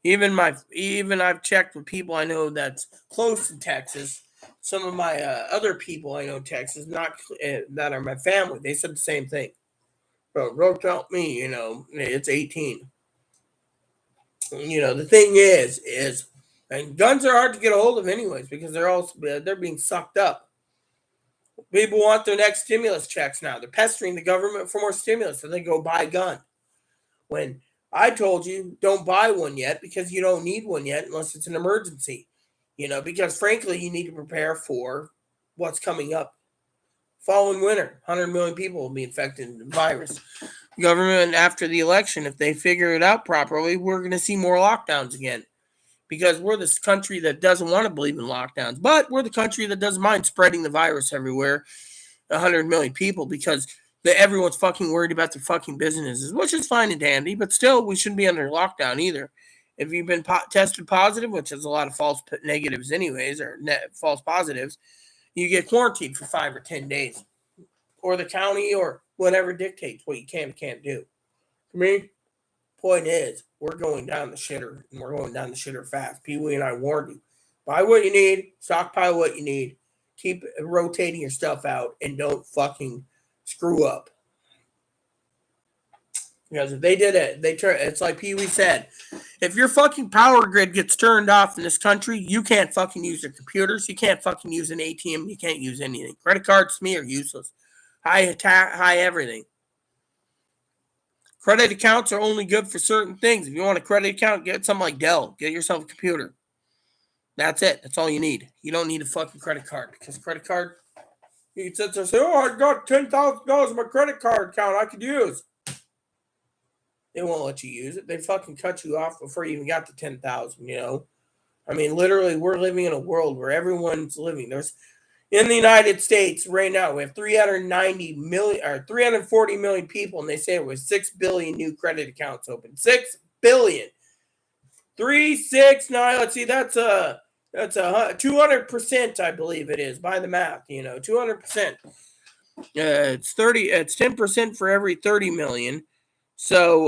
Even I've checked with people I know that's close to Texas. Some of my other people I know in Texas, not that are my family, they said the same thing. Bro, don't tell me, it's 18. The thing is, and guns are hard to get a hold of anyways because they're being sucked up. People want their next stimulus checks now. They're pestering the government for more stimulus, so they go buy a gun. When I told you, don't buy one yet because you don't need one yet unless it's an emergency. Because frankly, you need to prepare for what's coming up. Following winter, 100 million people will be infected with the virus. Government after the election, if they figure it out properly, we're going to see more lockdowns again because we're this country that doesn't want to believe in lockdowns, but we're the country that doesn't mind spreading the virus everywhere, 100 million people, because everyone's fucking worried about their fucking businesses, which is fine and dandy, but still, we shouldn't be under lockdown either. If you've been tested positive, which is a lot of false negatives anyways, or false positives, you get quarantined for 5 or 10 days, or the county or whatever dictates what you can and can't do. For me, point is, we're going down the shitter, and we're going down the shitter fast. Pee Wee and I warned you. Buy what you need, stockpile what you need, keep rotating your stuff out, and don't fucking screw up. Because if they did it, it's like Pee Wee said, if your fucking power grid gets turned off in this country, you can't fucking use your computers, you can't fucking use an ATM, you can't use anything. Credit cards to me are useless. High everything. Credit accounts are only good for certain things. If you want a credit account, get something like Dell. Get yourself a computer. That's it. That's all you need. You don't need a fucking credit card because credit card, you can sit there and say, I got $10,000 in my credit card account I could use. They won't let you use it. They fucking cut you off before you even got to 10,000, I mean, literally, we're living in a world where everyone's living. There's in the United States right now, we have 390 million or 340 million people, and they say it was 6 billion new credit accounts open. 6 billion. 369. Let's see, that's a 200%, I believe it is by the math. 200%. It's 30. It's 10% for every 30 million. So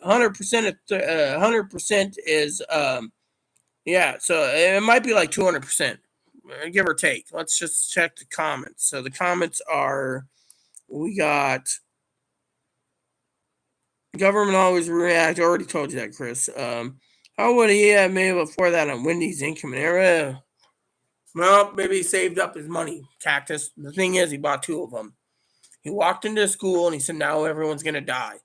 100%. 100% is yeah. So it might be like 200%, give or take. Let's just check the comments. So the comments are, we got government always react. I already told you that, Chris. How would he have been able to afford that on Wendy's income era? Well, maybe he saved up his money, Cactus. The thing is, he bought 2 of them. He walked into school and he said, now everyone's going to die.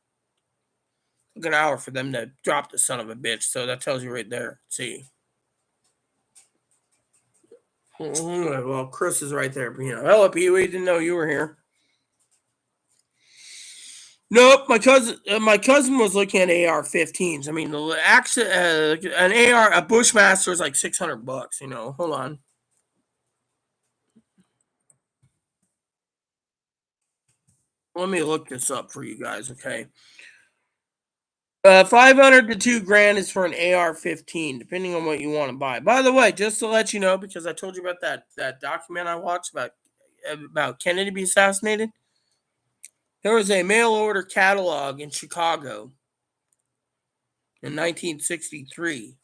Took an hour for them to drop the son of a bitch. So that tells you right there. See. Well, Chris is right there. Hello, Pee Wee. Didn't know you were here. Nope, my cousin was looking at AR-15s. I mean, a Bushmaster is like $600. Hold on. Let me look this up for you guys, okay? 500 to $2,000 is for an AR-15, depending on what you want to buy. By the way, just to let you know, because I told you about that document I watched about Kennedy being assassinated. There was a mail order catalog in Chicago in 1963.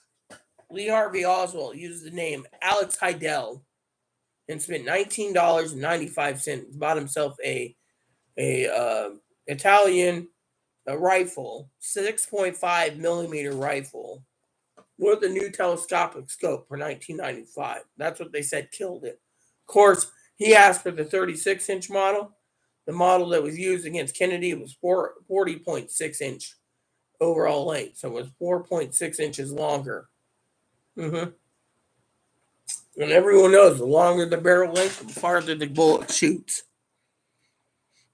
Lee Harvey Oswald used the name Alex Heidel and spent $19.95. Bought himself a Italian rifle, 6.5 millimeter rifle with a new telescopic scope for $19.95. That's what they said killed it. Of course, he asked for the 36-inch model. The model that was used against Kennedy was 40.6 inch overall length. So it was 4.6 inches longer. And everyone knows the longer the barrel length, the farther the bullet shoots.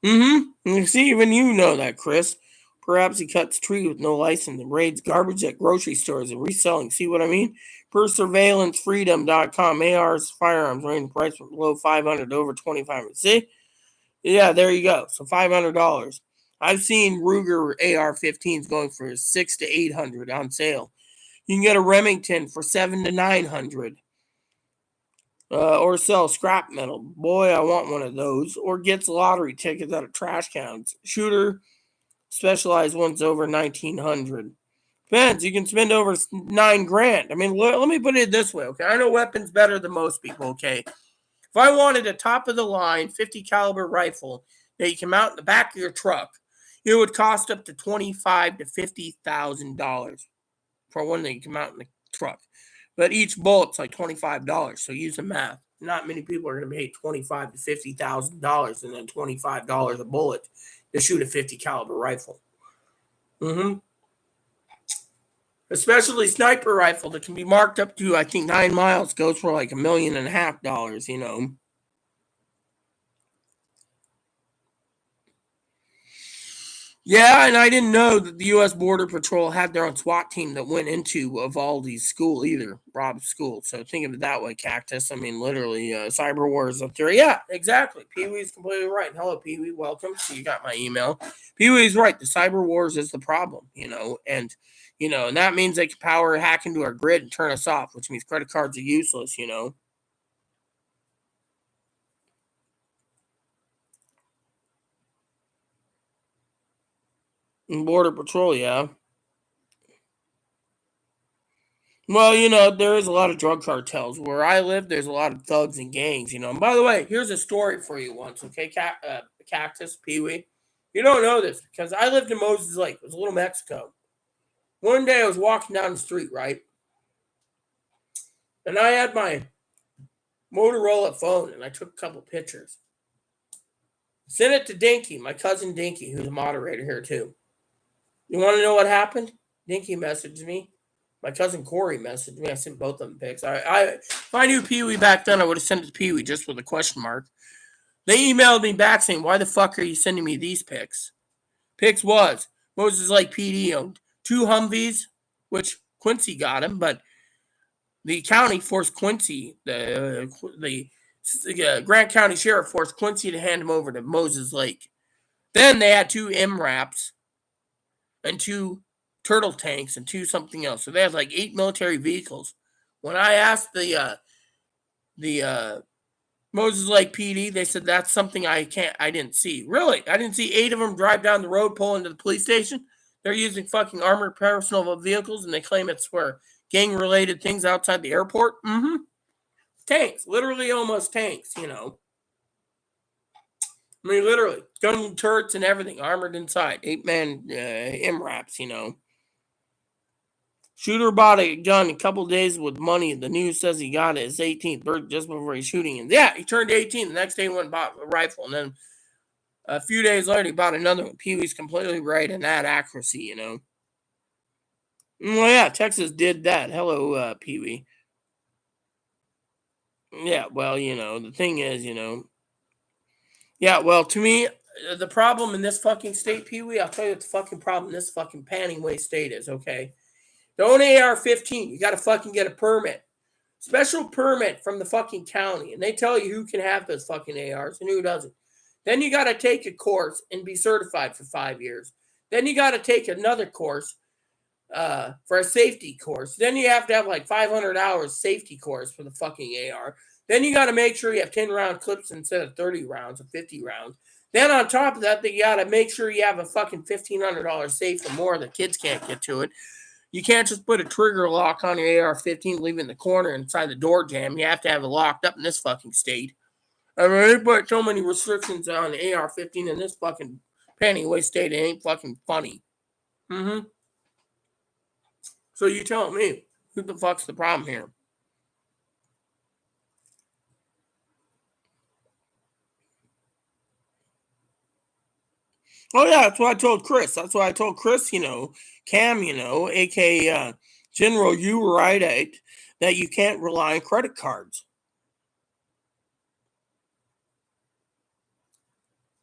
You see, even you know that, Chris. Perhaps he cuts trees with no license and raids garbage at grocery stores and reselling. See what I mean? Per surveillancefreedom.com, AR's firearms range price from below $500 to over $2,500. See? Yeah, there you go. So $500. I've seen Ruger AR-15s going for $600 to $800 on sale. You can get a Remington for $700 to $900. Or sell scrap metal. Boy, I want one of those. Or gets lottery tickets out of trash cans. Shooter, specialized ones over $1,900. Depends. You can spend over $9,000. I mean, let me put it this way, okay? I know weapons better than most people, okay? If I wanted a top of the line 50 caliber rifle that you can mount in the back of your truck, it would cost up to $25,000 to $50,000 for one that you can mount in the truck. But each bullet's like $25. So use the math. Not many people are going to pay $25,000 to $50,000 and then $25 a bullet to shoot a 50 caliber rifle. Especially sniper rifle that can be marked up to, I think, 9 miles goes for like $1.5 million, Yeah, and I didn't know that the U.S. Border Patrol had their own SWAT team that went into Uvalde's school either, Rob's school. So think of it that way, Cactus. I mean, literally, cyber wars up there. Yeah, exactly. Pee-wee's completely right. Hello, Pee-wee. Welcome. So you got my email. Pee-wee's right. The cyber wars is the problem, and that means they can hack into our grid and turn us off, which means credit cards are useless, And Border Patrol, yeah. Well, there is a lot of drug cartels. Where I live, there's a lot of thugs and gangs, And by the way, here's a story for you once, okay, Cactus, Pee-wee? You don't know this because I lived in Moses Lake. It was Little Mexico. One day I was walking down the street, right? And I had my Motorola phone, and I took a couple pictures. Sent it to Dinky, my cousin Dinky, who's a moderator here too. You want to know what happened? Dinky messaged me. My cousin Corey messaged me. I sent both of them pics. If I knew Pee-wee back then, I would have sent it to Pee-wee just with a question mark. They emailed me back saying, why the fuck are you sending me these pics? Pics was Moses Lake PD owned 2 Humvees, which Quincy got him, but the county forced Quincy, the Grant County Sheriff forced Quincy to hand him over to Moses Lake. Then they had 2 MRAPs and 2 turtle tanks and 2 something else. So they had like 8 military vehicles. When I asked the Moses Lake PD, they said that's something I didn't see. Really? I didn't see 8 of them drive down the road, pull into the police station. They're using fucking armored personal vehicles, and they claim it's for gang-related things outside the airport. Tanks. Literally almost tanks, I mean, literally. Gun turrets and everything, armored inside. 8-man MRAPs, Shooter bought a gun a couple days with money. The news says he got it his 18th birthday just before he's shooting. And yeah, he turned 18. The next day he went and bought a rifle. And then a few days later, he bought another one. Pee-wee's completely right in that accuracy, Well, yeah, Texas did that. Hello, Pee-wee. Yeah, well, the thing is, Yeah, well, to me, the problem in this fucking state, Pee-wee, I'll tell you what the fucking problem in this fucking panning way state is, okay? Don't AR-15. You got to fucking get a permit. Special permit from the fucking county. And they tell you who can have those fucking ARs and who doesn't. Then you got to take a course and be certified for 5 years. Then you got to take another course for a safety course. Then you have to have like 500 hours safety course for the fucking AR. Then you got to make sure you have 10-round clips instead of 30 rounds or 50 rounds. Then on top of that, you got to make sure you have a fucking $1,500 safe or more. The kids can't get to it. You can't just put a trigger lock on your AR-15, leave it in the corner inside the door jamb. You have to have it locked up in this fucking state. I mean, they put so many restrictions on the AR-15 in this fucking pennyway state. It ain't fucking funny. So you tell me, who the fuck's the problem here? Oh, yeah, that's what I told Chris. Cam, a.k.a. General, you were right that you can't rely on credit cards.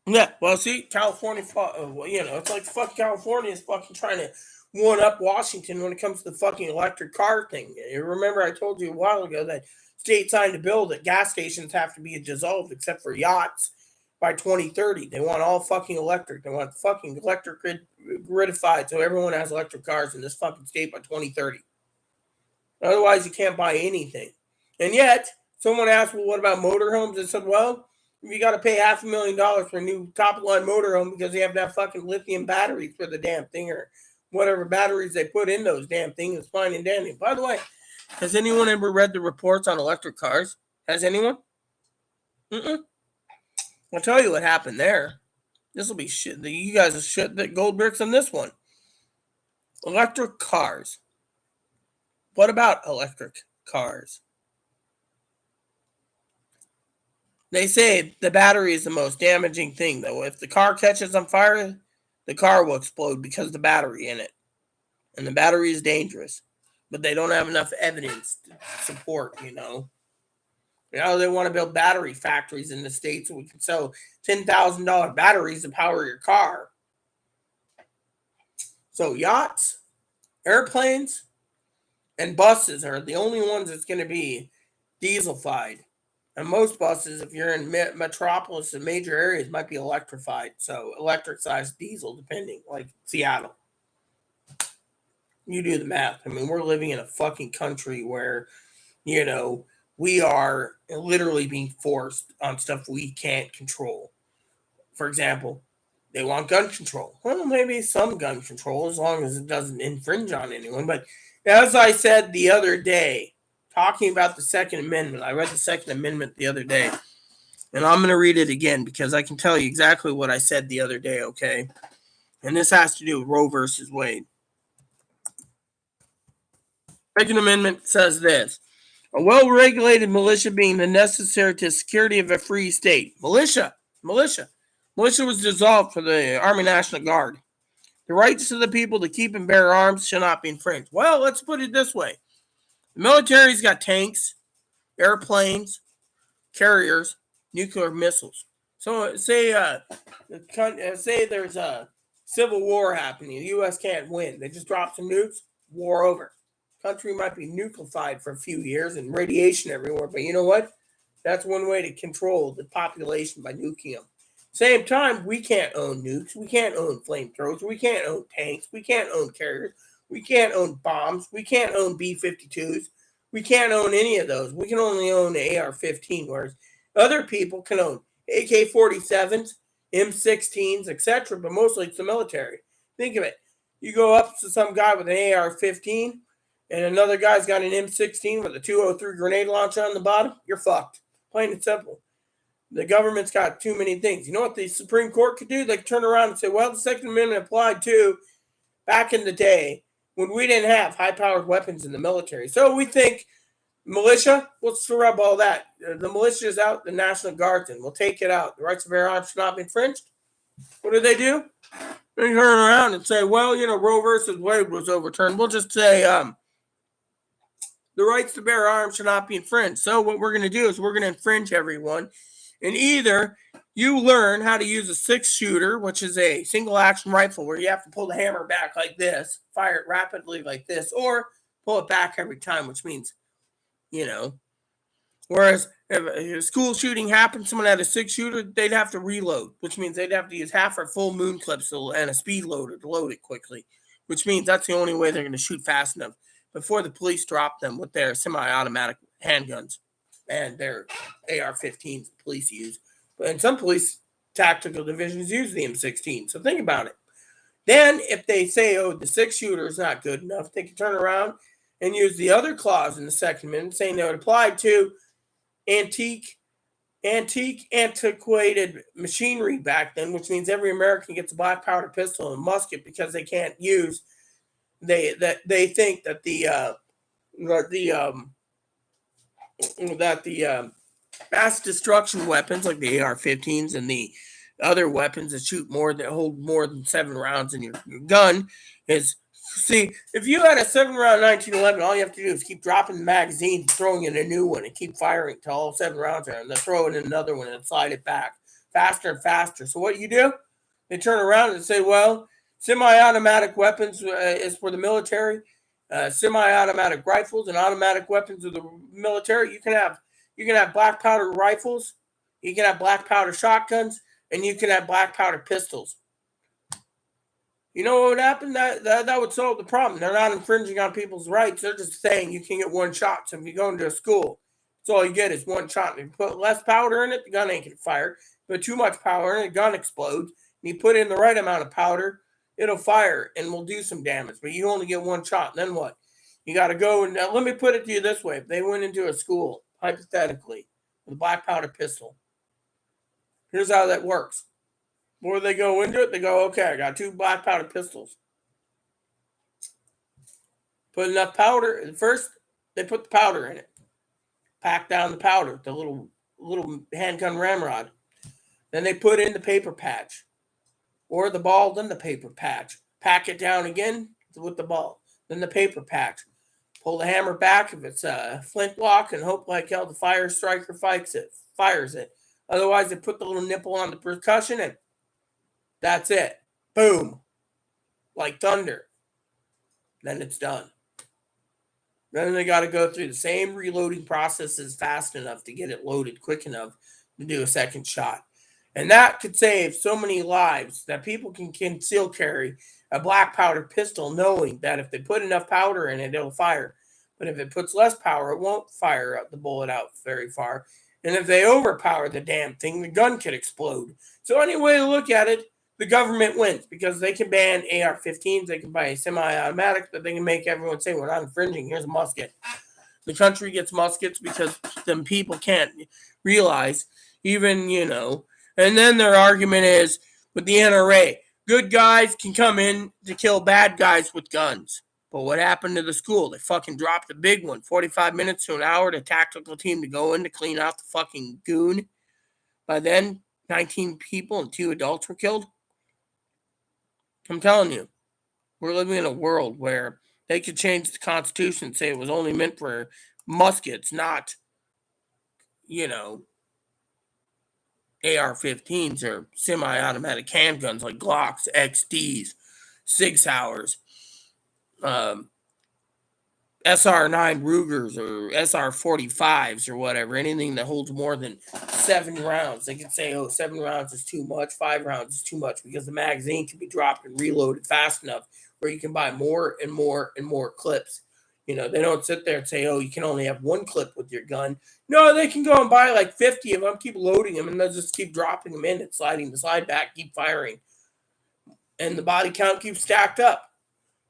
Yeah, well, see, California, it's like fucking California is fucking trying to one up Washington when it comes to the fucking electric car thing. You remember I told you a while ago that state signed a bill that gas stations have to be dissolved except for yachts by 2030. They want all fucking electric. They want fucking electric gridified so everyone has electric cars in this fucking state by 2030. Otherwise, you can't buy anything. And yet, someone asked, well, what about motorhomes? I said, well, you got to pay $500,000 for a new top-line motorhome because you have to have fucking lithium batteries for the damn thing or whatever batteries they put in those damn things is fine and dandy. By the way, has anyone ever read the reports on electric cars? Has anyone? I'll tell you what happened there. This will be shit. You guys will shit that gold bricks on this one. Electric cars. What about electric cars? They say the battery is the most damaging thing, though. If the car catches on fire, the car will explode because of the battery in it. And the battery is dangerous. But they don't have enough evidence to support, Now they want to build battery factories in the States so we can sell $10,000 batteries to power your car. So yachts, airplanes, and buses are the only ones that's going to be diesel-fied. And most buses, if you're in metropolis and major areas, might be electrified. So electric-sized diesel, depending, like Seattle. You do the math. I mean, we're living in a fucking country where, we are literally being forced on stuff we can't control. For example, they want gun control. Well, maybe some gun control as long as it doesn't infringe on anyone. But as I said the other day, talking about the Second Amendment, I read the Second Amendment the other day. And I'm going to read it again because I can tell you exactly what I said the other day, okay? And this has to do with Roe versus Wade. Second Amendment says this. A well-regulated militia being the necessary to security of a free state. Militia was dissolved for the Army National Guard. The rights of the people to keep and bear arms shall not be infringed. Well, let's put it this way. The military's got tanks, airplanes, carriers, nuclear missiles. So say there's a civil war happening. The U.S. can't win. They just drop some nukes, war over. country might be nuclearized for a few years and radiation everywhere, but you know what? That's one way to control the population by nuking them. Same time, we can't own nukes. We can't own flamethrowers. We can't own tanks. We can't own carriers. We can't own bombs. We can't own B-52s. We can't own any of those. We can only own the AR-15, whereas other people can own AK-47s, M16s, etc., but mostly it's the military. Think of it. You go up to some guy with an AR-15 and another guy's got an M16 with a 203 grenade launcher on the bottom, you're fucked. Plain and simple. The government's got too many things. You know what the Supreme Court could do? They could turn around and say, well, the Second Amendment applied to back in the day when we didn't have high-powered weapons in the military. So we think militia, let's scrub all that. The militia is out, the National Guard's in. We'll take it out. The rights of bear arms should not be infringed. What do? They turn around and say, well, Roe versus Wade was overturned. We'll just say the rights to bear arms should not be infringed. So what we're going to do is we're going to infringe everyone. And either you learn how to use a 6-shooter, which is a single-action rifle where you have to pull the hammer back like this, fire it rapidly like this, or pull it back every time, which means, whereas if a school shooting happened, someone had a 6-shooter, they'd have to reload, which means they'd have to use half or full moon clips and a speed loader to load it quickly, which means that's the only way they're going to shoot fast enough before the police drop them with their semi-automatic handguns and their AR-15s the police use. And some police tactical divisions use the M16. So think about it. Then if they say, the 6-shooter is not good enough, they can turn around and use the other clause in the Second Amendment saying that it applied to antiquated machinery back then, which means every American gets a black powder pistol and a musket because they can't use. They think that the mass destruction weapons like the AR-15s and the other weapons that hold more than 7 rounds in your gun is. See, if you had a 7-round 1911, all you have to do is keep dropping the magazine, throwing in a new one, and keep firing till all 7 rounds are, and then throw in another one and slide it back faster and faster. So what you do? They turn around and say, well, semi-automatic weapons is for the military. Semi-automatic rifles and automatic weapons of the military. You can have black powder rifles, you can have black powder shotguns, and you can have black powder pistols. You know what would happen? That would solve the problem. They're not infringing on people's rights. They're just saying you can get one shot. So if you go into a school, that's all you get is one shot. If you put less powder in it, the gun ain't going to fire. Put too much powder in it, the gun explodes. And you put in the right amount of powder, it'll fire and will do some damage. But you only get one shot. Then what? You got to go and let me put it to you this way. If they went into a school, hypothetically, with a black powder pistol, here's how that works. Before they go into it, they go, okay, I got 2 black powder pistols. Put enough powder. First, they put the powder in it. Pack down the powder, the little handgun ramrod. Then they put in the paper patch. Or the ball, then the paper patch. Pack it down again with the ball. Then the paper patch. Pull the hammer back if it's a flintlock and hope like hell the fire striker fires it. Otherwise, they put the little nipple on the percussion and that's it. Boom. Like thunder. Then it's done. Then they got to go through the same reloading processes fast enough to get it loaded quick enough to do a second shot. And that could save so many lives that people can conceal carry a black powder pistol knowing that if they put enough powder in it, it'll fire. But if it puts less power, it won't fire the bullet out very far. And if they overpower the damn thing, the gun could explode. So any way to look at it, the government wins because they can ban AR-15s, they can buy semi-automatics, but they can make everyone say, we're not infringing, here's a musket. The country gets muskets because them people can't realize even, And then their argument is with the NRA, good guys can come in to kill bad guys with guns. But what happened to the school? They fucking dropped the big one, 45 minutes to an hour, the tactical team to go in to clean out the fucking goon. By then, 19 people and 2 adults were killed. I'm telling you, we're living in a world where they could change the Constitution and say it was only meant for muskets, not, AR-15s or semi-automatic handguns like Glocks, XDs, Sig Sauers, SR9 Rugers or SR45s or whatever, anything that holds more than 7 rounds. They can say, oh, 7 rounds is too much, 5 rounds is too much, because the magazine can be dropped and reloaded fast enough where you can buy more and more and more clips. You know, they don't sit there and say, oh, you can only have 1 clip with your gun. No, they can go and buy like 50 of them, keep loading them, and they'll just keep dropping them in and sliding the slide back, keep firing. And the body count keeps stacked up.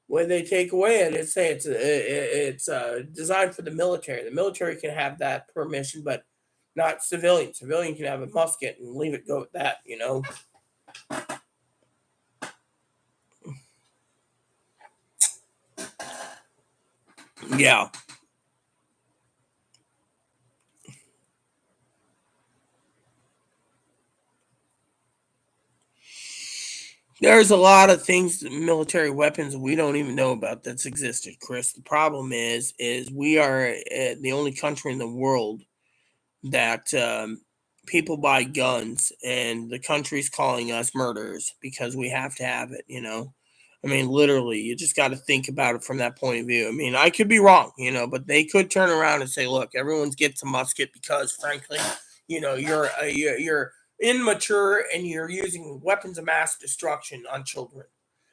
When they take away it, it's say it's designed for the military. The military can have that permission, but not civilian. Civilian can have a musket and leave it go at that. You know. Yeah. There's a lot of things, military weapons we don't even know about that's existed, Chris. The problem is we are the only country in the world that people buy guns, and the country's calling us murderers because we have to have it. You know, I mean, literally, you just got to think about it from that point of view. I mean, I could be wrong, you know, but they could turn around and say, "Look, everyone's gets a musket because, frankly, you know, you're immature and you're using weapons of mass destruction on children."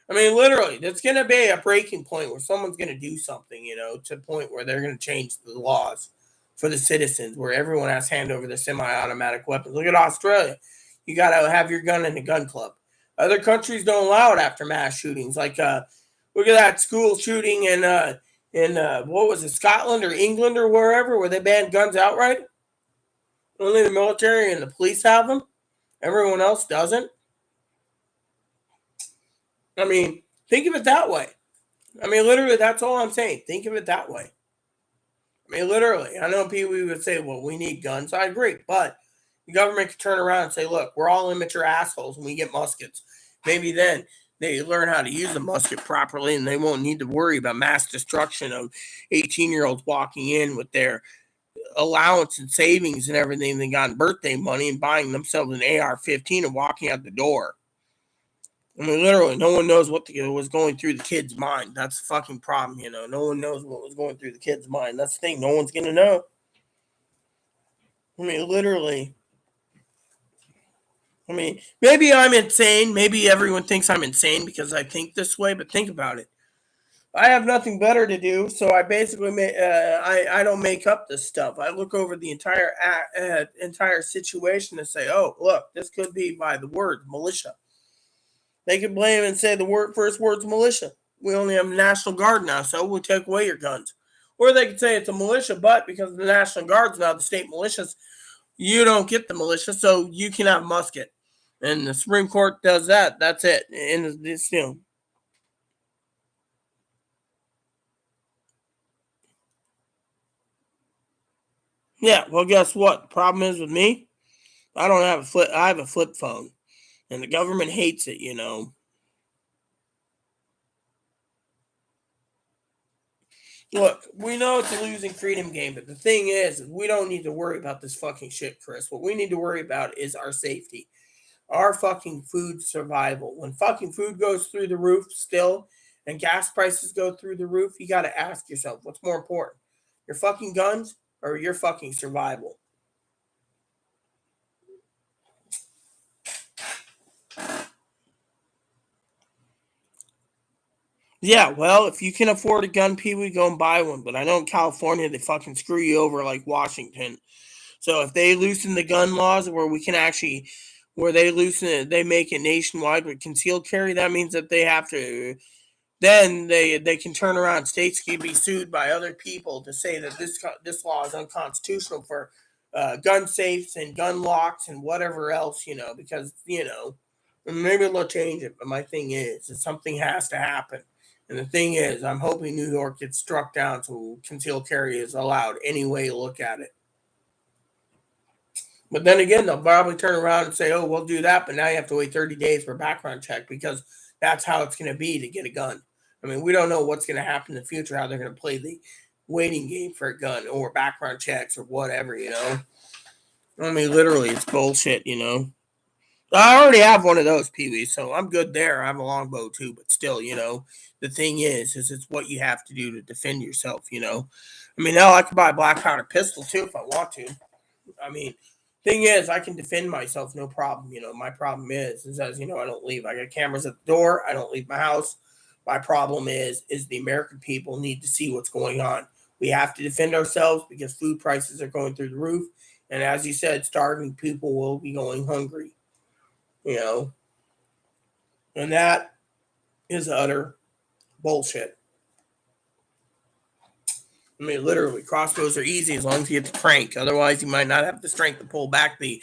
I mean, literally, that's going to be a breaking point where someone's going to do something, you know, to the point where they're going to change the laws for the citizens, where everyone has hand over the semi-automatic weapons. Look at Australia. You got to have your gun in a gun club. Other countries don't allow it after mass shootings. Like, look at that school shooting in what was it, Scotland or England or wherever, where they banned guns outright. Only the military and the police have them. Everyone else doesn't. I mean, think of it that way. I mean, literally, that's all I'm saying. Think of it that way. I mean, literally, I know people would say, well, we need guns. I agree. But the government could turn around and say, look, we're all immature assholes and we get muskets. Maybe then they learn how to use the musket properly and they won't need to worry about mass destruction of 18-year-olds walking in with their allowance and savings and everything they got in birthday money and buying themselves an AR-15 and walking out the door. I mean, literally, no one knows what was going through the kid's mind. That's the fucking problem, you know. No one knows what was going through the kid's mind. That's the thing. No one's going to know. I mean, literally. I mean, maybe I'm insane. Maybe everyone thinks I'm insane because I think this way, but think about it. I have nothing better to do, so I basically I don't make up this stuff. I look over the entire situation and say, oh, look, this could be by the word militia. They could blame and say the first word's militia. We only have National Guard now, so we'll take away your guns. Or they could say it's a militia, but because of the National Guard's now the state militias, you don't get the militia, so you can have musket. And the Supreme Court does that. That's it. And it's, you know. Yeah, well, guess what? The problem is with me, I don't have a flip. I have a flip phone, and the government hates it. You know. Look, we know it's a losing freedom game, but the thing is we don't need to worry about this fucking shit, Chris. What we need to worry about is our safety, our fucking food survival. When fucking food goes through the roof still, and gas prices go through the roof, you got to ask yourself, what's more important, your fucking guns or your fucking survival? Yeah, well, if you can afford a gun, Pee Wee, go and buy one. But I know in California they fucking screw you over like Washington. So if they loosen the gun laws where we can actually, where they loosen it, they make it nationwide with concealed carry, that means that they have to, then they can turn around. States can be sued by other people to say that this law is unconstitutional for gun safes and gun locks and whatever else, you know, because, you know, maybe they'll change it. But my thing is that something has to happen. And the thing is, I'm hoping New York gets struck down so concealed carry is allowed any way you look at it. But then again, they'll probably turn around and say, oh, we'll do that, but now you have to wait 30 days for a background check because that's how it's going to be to get a gun. I mean, we don't know what's going to happen in the future, how they're going to play the waiting game for a gun or background checks or whatever, you know? I mean, literally, it's bullshit, you know? I already have one of those, Pee Wee, so I'm good there. I have a longbow too, but still, the thing is it's what you have to do to defend yourself. I mean, hell, I could buy a black powder pistol too if I want to. I mean, thing is, I can defend myself no problem. My problem is as I don't leave. I got cameras at the door. I don't leave my house. My problem is the American people need to see what's going on. We have to defend ourselves because food prices are going through the roof, and as you said, starving people will be going hungry. You know, and that is utter bullshit. I mean, literally, crossbows are easy as long as you get the crank. Otherwise, you might not have the strength to pull back the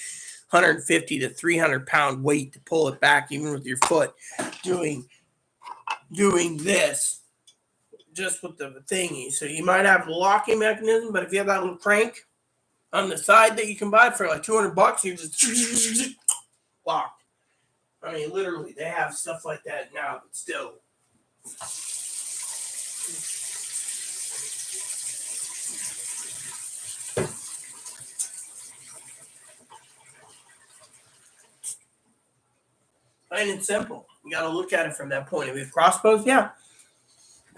150 to 300-pound weight to pull it back, even with your foot doing this just with the thingy. So you might have the locking mechanism, but if you have that little crank on the side that you can buy for like $200, you just locked. I mean, literally, they have stuff like that now, but still. Plain and simple. You got to look at it from that point of view. Crossbows, yeah.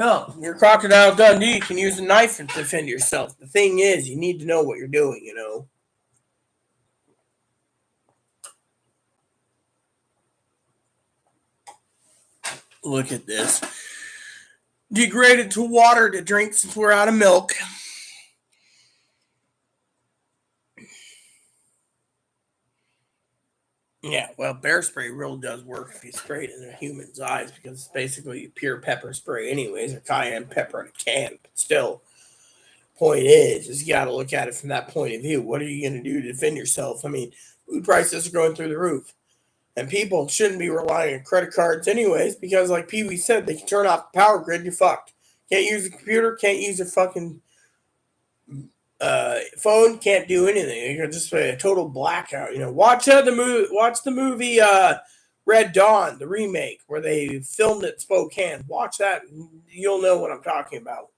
No, your Crocodile Dundee can use a knife to defend yourself. The thing is, you need to know what you're doing. Look at this. Degraded to water to drink since we're out of milk. Yeah, well, bear spray really does work if you spray it in a human's eyes because it's basically pure pepper spray anyways, or cayenne pepper in a can. But still, point is you got to look at it from that point of view. What are you going to do to defend yourself? I mean, food prices are going through the roof. And people shouldn't be relying on credit cards anyways because, like Pee Wee said, they can turn off the power grid, you're fucked. Can't use a computer, can't use a fucking phone, can't do anything. You're just a total blackout. Watch the movie Red Dawn, the remake, where they filmed it in Spokane. Watch that, you'll know what I'm talking about.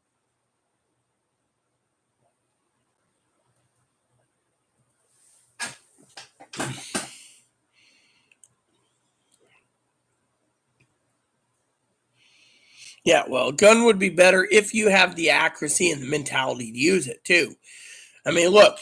Yeah, well, a gun would be better if you have the accuracy and the mentality to use it too. I mean, look,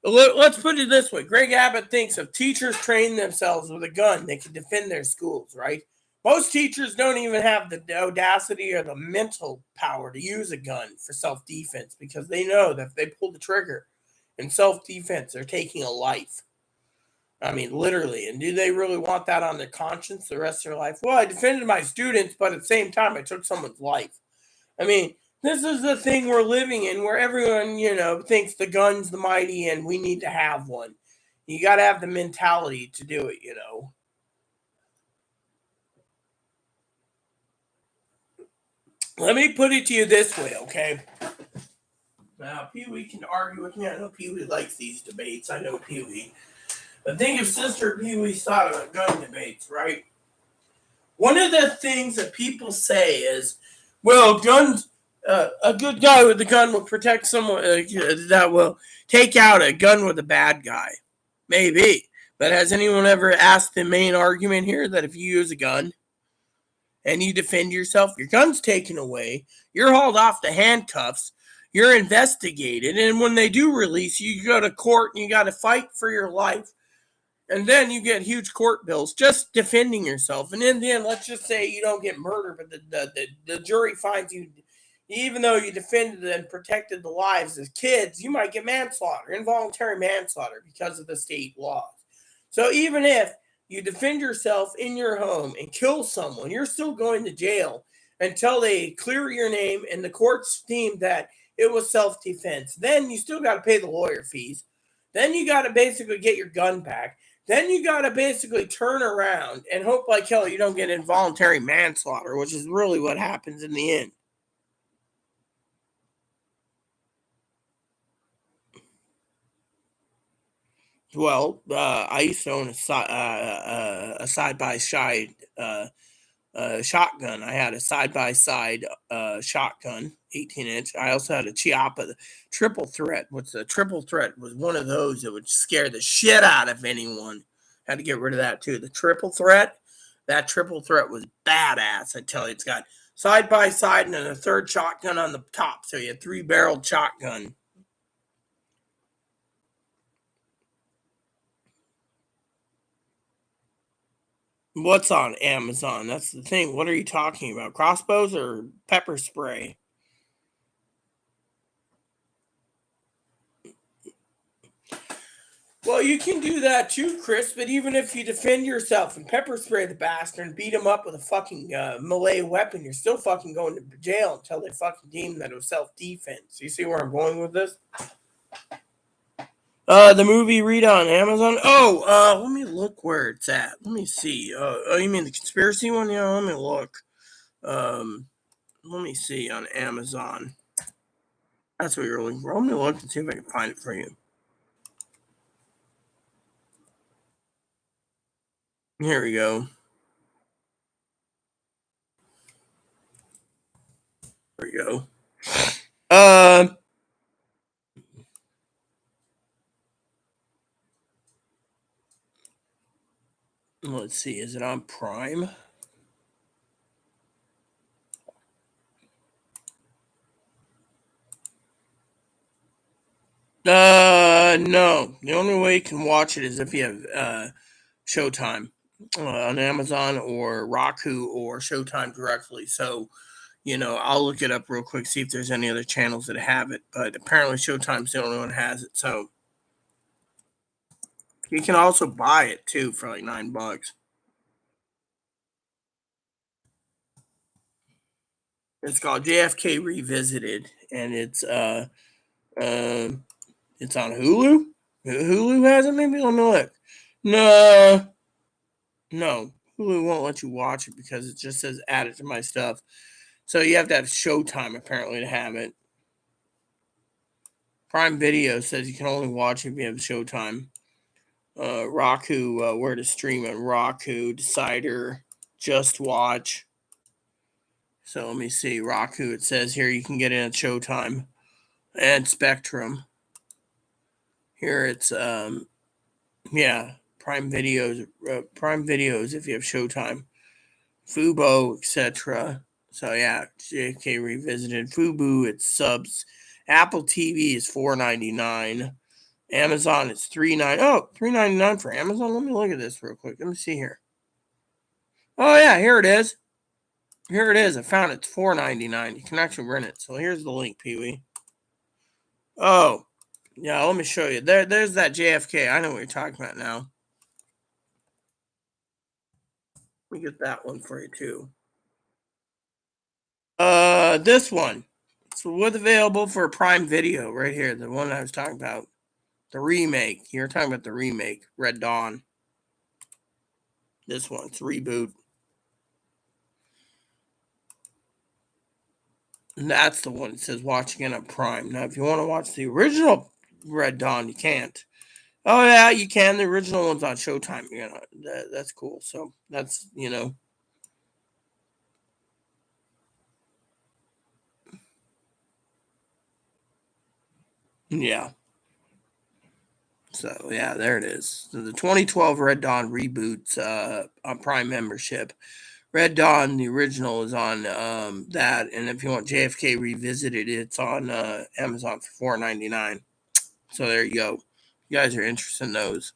let's put it this way. Greg Abbott thinks if teachers train themselves with a gun, they can defend their schools, right? Most teachers don't even have the audacity or the mental power to use a gun for self-defense because they know that if they pull the trigger in self-defense, they're taking a life. I mean, literally. And do they really want that on their conscience the rest of their life? Well, I defended my students, but at the same time, I took someone's life. I mean, this is the thing we're living in where everyone, thinks the gun's the mighty and we need to have one. You got to have the mentality to do it. Let me put it to you this way, okay? Now, Pee Wee can argue with me. I know Pee Wee likes these debates. I know Pee Wee. But think of Sister Pee Wee's thought about gun debates, right? One of the things that people say is, well, guns, a good guy with a gun will protect someone that will take out a gun with a bad guy. Maybe. But has anyone ever asked the main argument here that if you use a gun and you defend yourself, your gun's taken away, you're hauled off the handcuffs, you're investigated, and when they do release you, you go to court and you got to fight for your life. And then you get huge court bills just defending yourself. And in the end, let's just say you don't get murdered, but the jury finds you, even though you defended and protected the lives of kids, you might get manslaughter, involuntary manslaughter because of the state laws. So even if you defend yourself in your home and kill someone, you're still going to jail until they clear your name and the courts deem that it was self-defense. Then you still got to pay the lawyer fees. Then you got to basically get your gun back. Then you got to basically turn around and hope like hell you don't get involuntary manslaughter, which is really what happens in the end. Well, I used to own a side-by-side shotgun. I had a side-by-side shotgun, 18-inch. I also had a Chiappa triple threat. The triple threat was one of those that would scare the shit out of anyone. Had to get rid of that too. The triple threat, that triple threat was badass. I tell you, it's got side by side and then a third shotgun on the top. So you had 3-barreled shotgun. What's on Amazon? That's the thing. What are you talking about? Crossbows or pepper spray? Well, you can do that too, Chris, but even if you defend yourself and pepper spray the bastard and beat him up with a fucking melee weapon, you're still fucking going to jail until they fucking deem that it was self-defense. You see where I'm going with this? The movie read on Amazon. Oh, let me look where it's at. Let me see. Oh, you mean the conspiracy one? Yeah, let me look. Let me see on Amazon. That's what you're looking for. Let me look and see if I can find it for you. Here we go. There we go. Let's see. Is it on Prime? No. The only way you can watch it is if you have Showtime on Amazon or Roku or Showtime directly. So, I'll look it up real quick, see if there's any other channels that have it. But apparently Showtime's the only one that has it. So you can also buy it too for like $9. It's called JFK Revisited, and it's on Hulu. Hulu has it. Maybe let me look. No, Hulu won't let you watch it because it just says add it to my stuff. So you have to have Showtime apparently to have it. Prime Video says you can only watch it if you have Showtime. Roku, where to stream it? Roku, Decider, Just Watch. So let me see. Roku, it says here you can get it at Showtime and Spectrum. Here it's Prime Videos if you have Showtime, Fubo, etc. So yeah, JFK Revisited. Fubo, it's subs. Apple TV is $4.99. Amazon is $3.99 for Amazon. Let me look at this real quick. Let me see here. Oh yeah, here it is. Here it is. I found it. It's $4.99. You can actually rent it. So here's the link, Pee-wee. Oh, yeah. Let me show you. There's that JFK. I know what you're talking about now. Let me get that one for you too. This one. It's what's available for Prime Video right here. The one I was talking about. The remake. You're talking about the remake, Red Dawn. This one. It's a reboot. And that's the one that says watching it on Prime. Now, if you want to watch the original Red Dawn, you can't. Oh yeah, you can. The original one's on Showtime. That's cool. So that's yeah. So yeah, there it is. So the 2012 Red Dawn reboots on Prime membership. Red Dawn, the original, is on that, and if you want JFK Revisited, it's on Amazon for $4.99. So there you go. You guys are interested in those.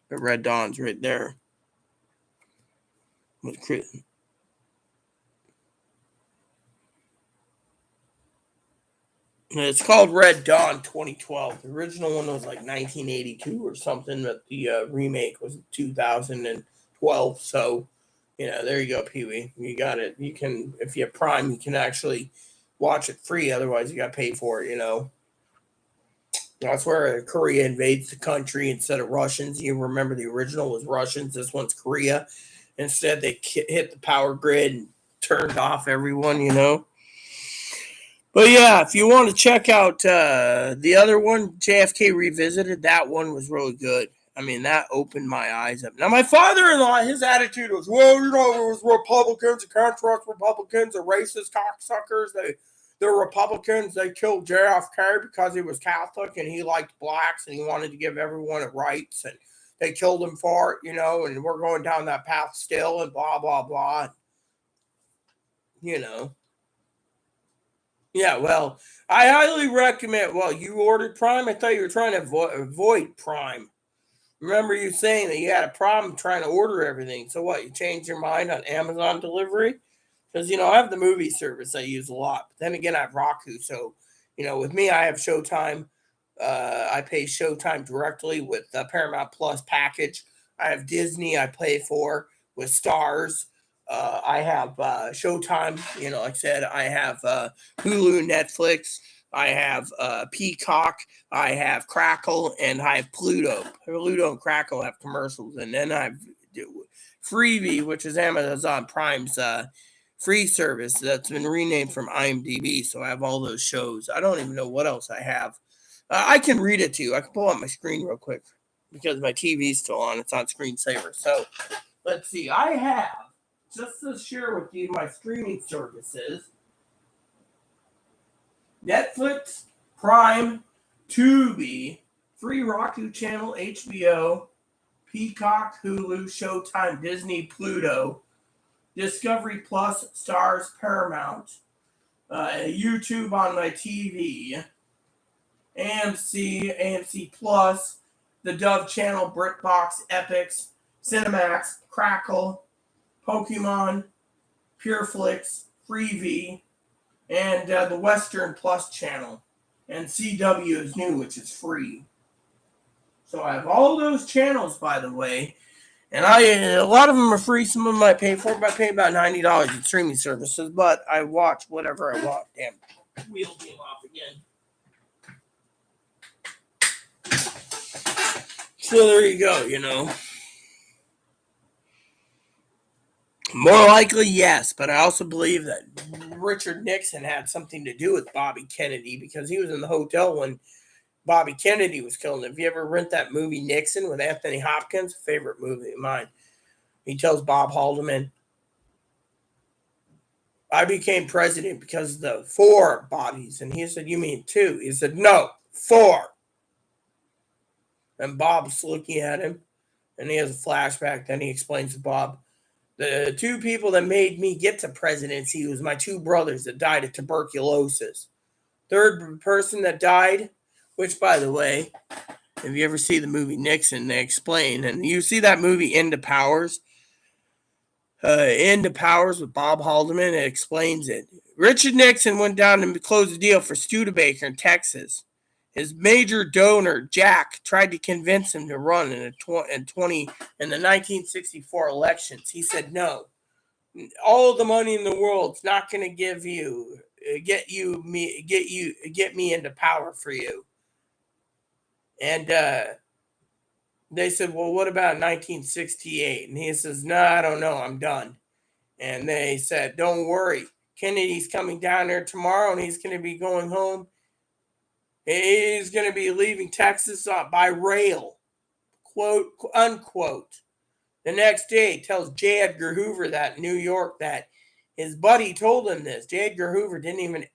The Red Dawn's right there. With Chris. It's called Red Dawn 2012. The original one was like 1982 or something, but the remake was 2012. So, there you go, Pee-wee. You got it. You can, if you have Prime, you can actually watch it free. Otherwise, you got to pay for it, That's where Korea invades the country instead of Russians. You remember the original was Russians. This one's Korea. Instead, they hit the power grid and turned off everyone. But yeah, if you want to check out the other one, JFK Revisited, that one was really good. I mean, that opened my eyes up. Now, my father-in-law, his attitude was, well, it was Republicans, the contract Republicans, the racist cocksuckers. They're Republicans. They killed JFK because he was Catholic and he liked blacks and he wanted to give everyone rights. And they killed him for it, and we're going down that path still and blah, blah, blah. Yeah, well, I highly recommend. Well, you ordered Prime? I thought you were trying to avoid Prime. Remember you saying that you had a problem trying to order everything. So what, you changed your mind on Amazon delivery? Because, I have the movie service I use a lot. But then again, I have Roku. So, with me, I have Showtime. I pay Showtime directly with the Paramount Plus package. I have Disney I pay for with Stars. I have Showtime. Like I said, I have Hulu, Netflix. I have Peacock. I have Crackle, and I have Pluto. Pluto and Crackle have commercials, and then I have Freevee, which is Amazon Prime's free service that's been renamed from IMDb. So I have all those shows. I don't even know what else I have. I can read it to you. I can pull up my screen real quick because my TV's still on. It's on screensaver. So let's see. I have, just to share with you my streaming services, Netflix, Prime, Tubi, free Roku channel, HBO, Peacock, Hulu, Showtime, Disney, Pluto, Discovery Plus, Stars, Paramount, YouTube on my TV, AMC Plus, the Dove Channel, BritBox, Epix, Cinemax, Crackle, Pokemon, PureFlix, Freevee, and the Western Plus channel. And CW is new, which is free. So I have all those channels, by the way. And a lot of them are free. Some of them I pay for, but I pay about $90 in streaming services. But I watch whatever I want. Damn, wheel came off again. So there you go, More likely, yes. But I also believe that Richard Nixon had something to do with Bobby Kennedy because he was in the hotel when Bobby Kennedy was killed. If you ever rent that movie Nixon with Anthony Hopkins, favorite movie of mine, he tells Bob Haldeman, I became president because of the 4 bodies. And he said, you mean 2? He said, no, 4. And Bob's looking at him, and he has a flashback. Then he explains to Bob, the 2 people that made me get to presidency was my 2 brothers that died of tuberculosis. Third person that died, which, by the way, if you ever see the movie Nixon, they explain, and you see that movie Into Powers with Bob Haldeman, it explains it. Richard Nixon went down and closed a deal for Studebaker in Texas. His major donor, Jack, tried to convince him to run in the 1964 elections. He said no. All the money in the world's not going to get me into power for you. And they said, well, what about 1968? And he says, no, I don't know. I'm done. And they said, don't worry. Kennedy's coming down there tomorrow, and he's going to be going home. He's going to be leaving Texas by rail, quote, unquote. The next day, he tells J. Edgar Hoover that in New York that his buddy told him this. J. Edgar Hoover didn't even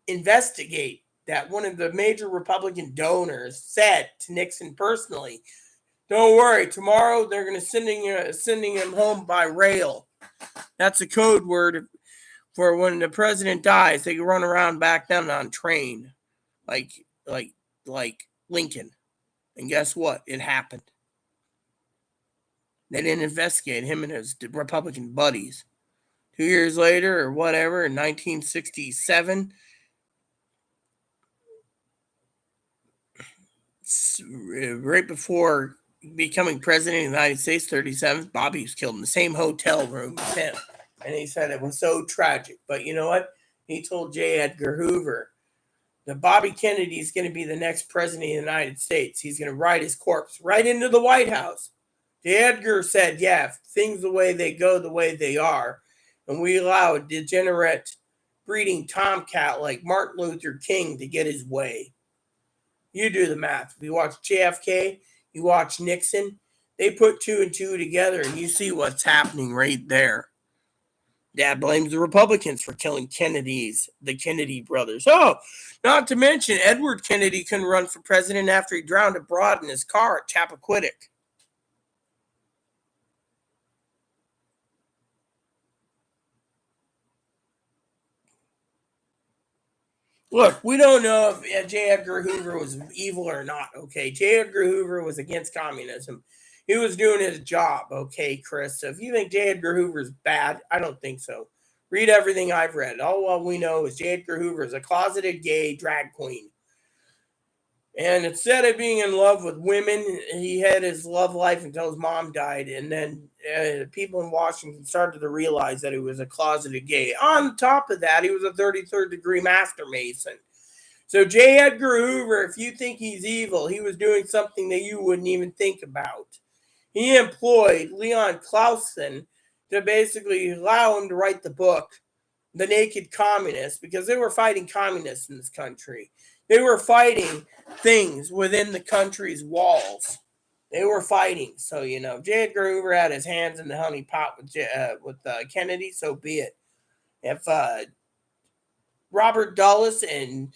investigate that one of the major Republican donors said to Nixon personally, don't worry, tomorrow they're going to sending him home by rail. That's a code word for when the president dies, they can run around back down on train. Like Lincoln. And guess what? It happened. They didn't investigate him and his Republican buddies. 2 years later or whatever, in 1967, right before becoming president of the United States, 37th, Bobby was killed in the same hotel room as him. And he said it was so tragic. But you know what? He told J. Edgar Hoover that Bobby Kennedy is going to be the next president of the United States. He's going to ride his corpse right into the White House. J. Edgar said, yeah, if things the way they go, the way they are, and we allow a degenerate breeding tomcat like Martin Luther King to get his way. You do the math. If you watch JFK, you watch Nixon, they put 2 and 2 together, and you see what's happening right there. Dad blames the Republicans for killing the Kennedy brothers. Oh, not to mention Edward Kennedy couldn't run for president after he drowned abroad in his car at Chappaquiddick. Look, we don't know if J. Edgar Hoover was evil or not, okay? J. Edgar Hoover was against communism. He was doing his job, okay, Chris? So if you think J. Edgar Hoover is bad, I don't think so. Read everything I've read. All what we know is J. Edgar Hoover is a closeted gay drag queen. And instead of being in love with women, he had his love life until his mom died. And then people in Washington started to realize that he was a closeted gay. On top of that, he was a 33rd degree Master Mason. So J. Edgar Hoover, if you think he's evil, he was doing something that you wouldn't even think about. He employed Leon Clausen to basically allow him to write the book, The Naked Communists, because they were fighting communists in this country. They were fighting things within the country's walls. They were fighting. So, J. Edgar Hoover had his hands in the honey pot with Kennedy, so be it. If Robert Dulles and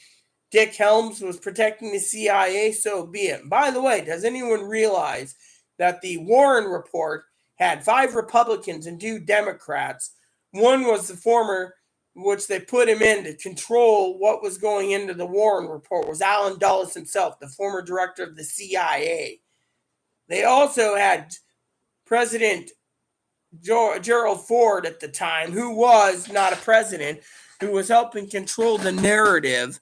Dick Helms was protecting the CIA, so be it. By the way, does anyone realize that the Warren report had 5 Republicans and 2 Democrats? One was the former, which they put him in to control what was going into the Warren report, was Allen Dulles himself, the former director of the CIA. They also had President Gerald Ford at the time, who was not a president, who was helping control the narrative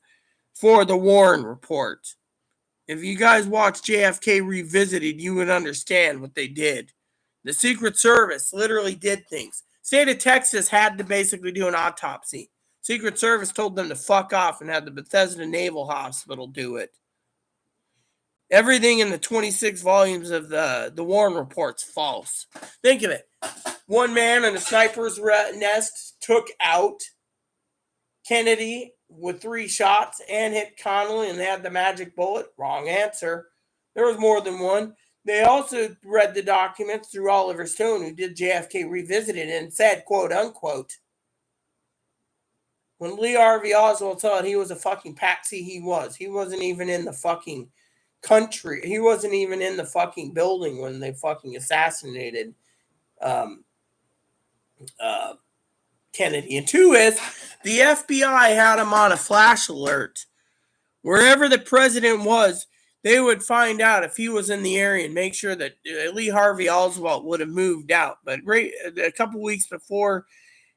for the Warren report. If you guys watch JFK Revisited, you would understand what they did. The Secret Service literally did things. State of Texas had to basically do an autopsy. Secret Service told them to fuck off and had the Bethesda Naval Hospital do it. Everything in the 26 volumes of the Warren report's false. Think of it. One man in a sniper's nest took out Kennedy with 3 shots and hit Connally and they had the magic bullet. Wrong answer. There was more than one. They also read the documents through Oliver Stone, who did JFK Revisited, and said, quote unquote, when Lee Harvey Oswald thought he was a fucking patsy, he was. He wasn't even in the fucking country. He wasn't even in the fucking building when they fucking assassinated Kennedy. And 2 is the FBI had him on a flash alert. Wherever the president was, they would find out if he was in the area and make sure that Lee Harvey Oswald would have moved out. But right a couple weeks before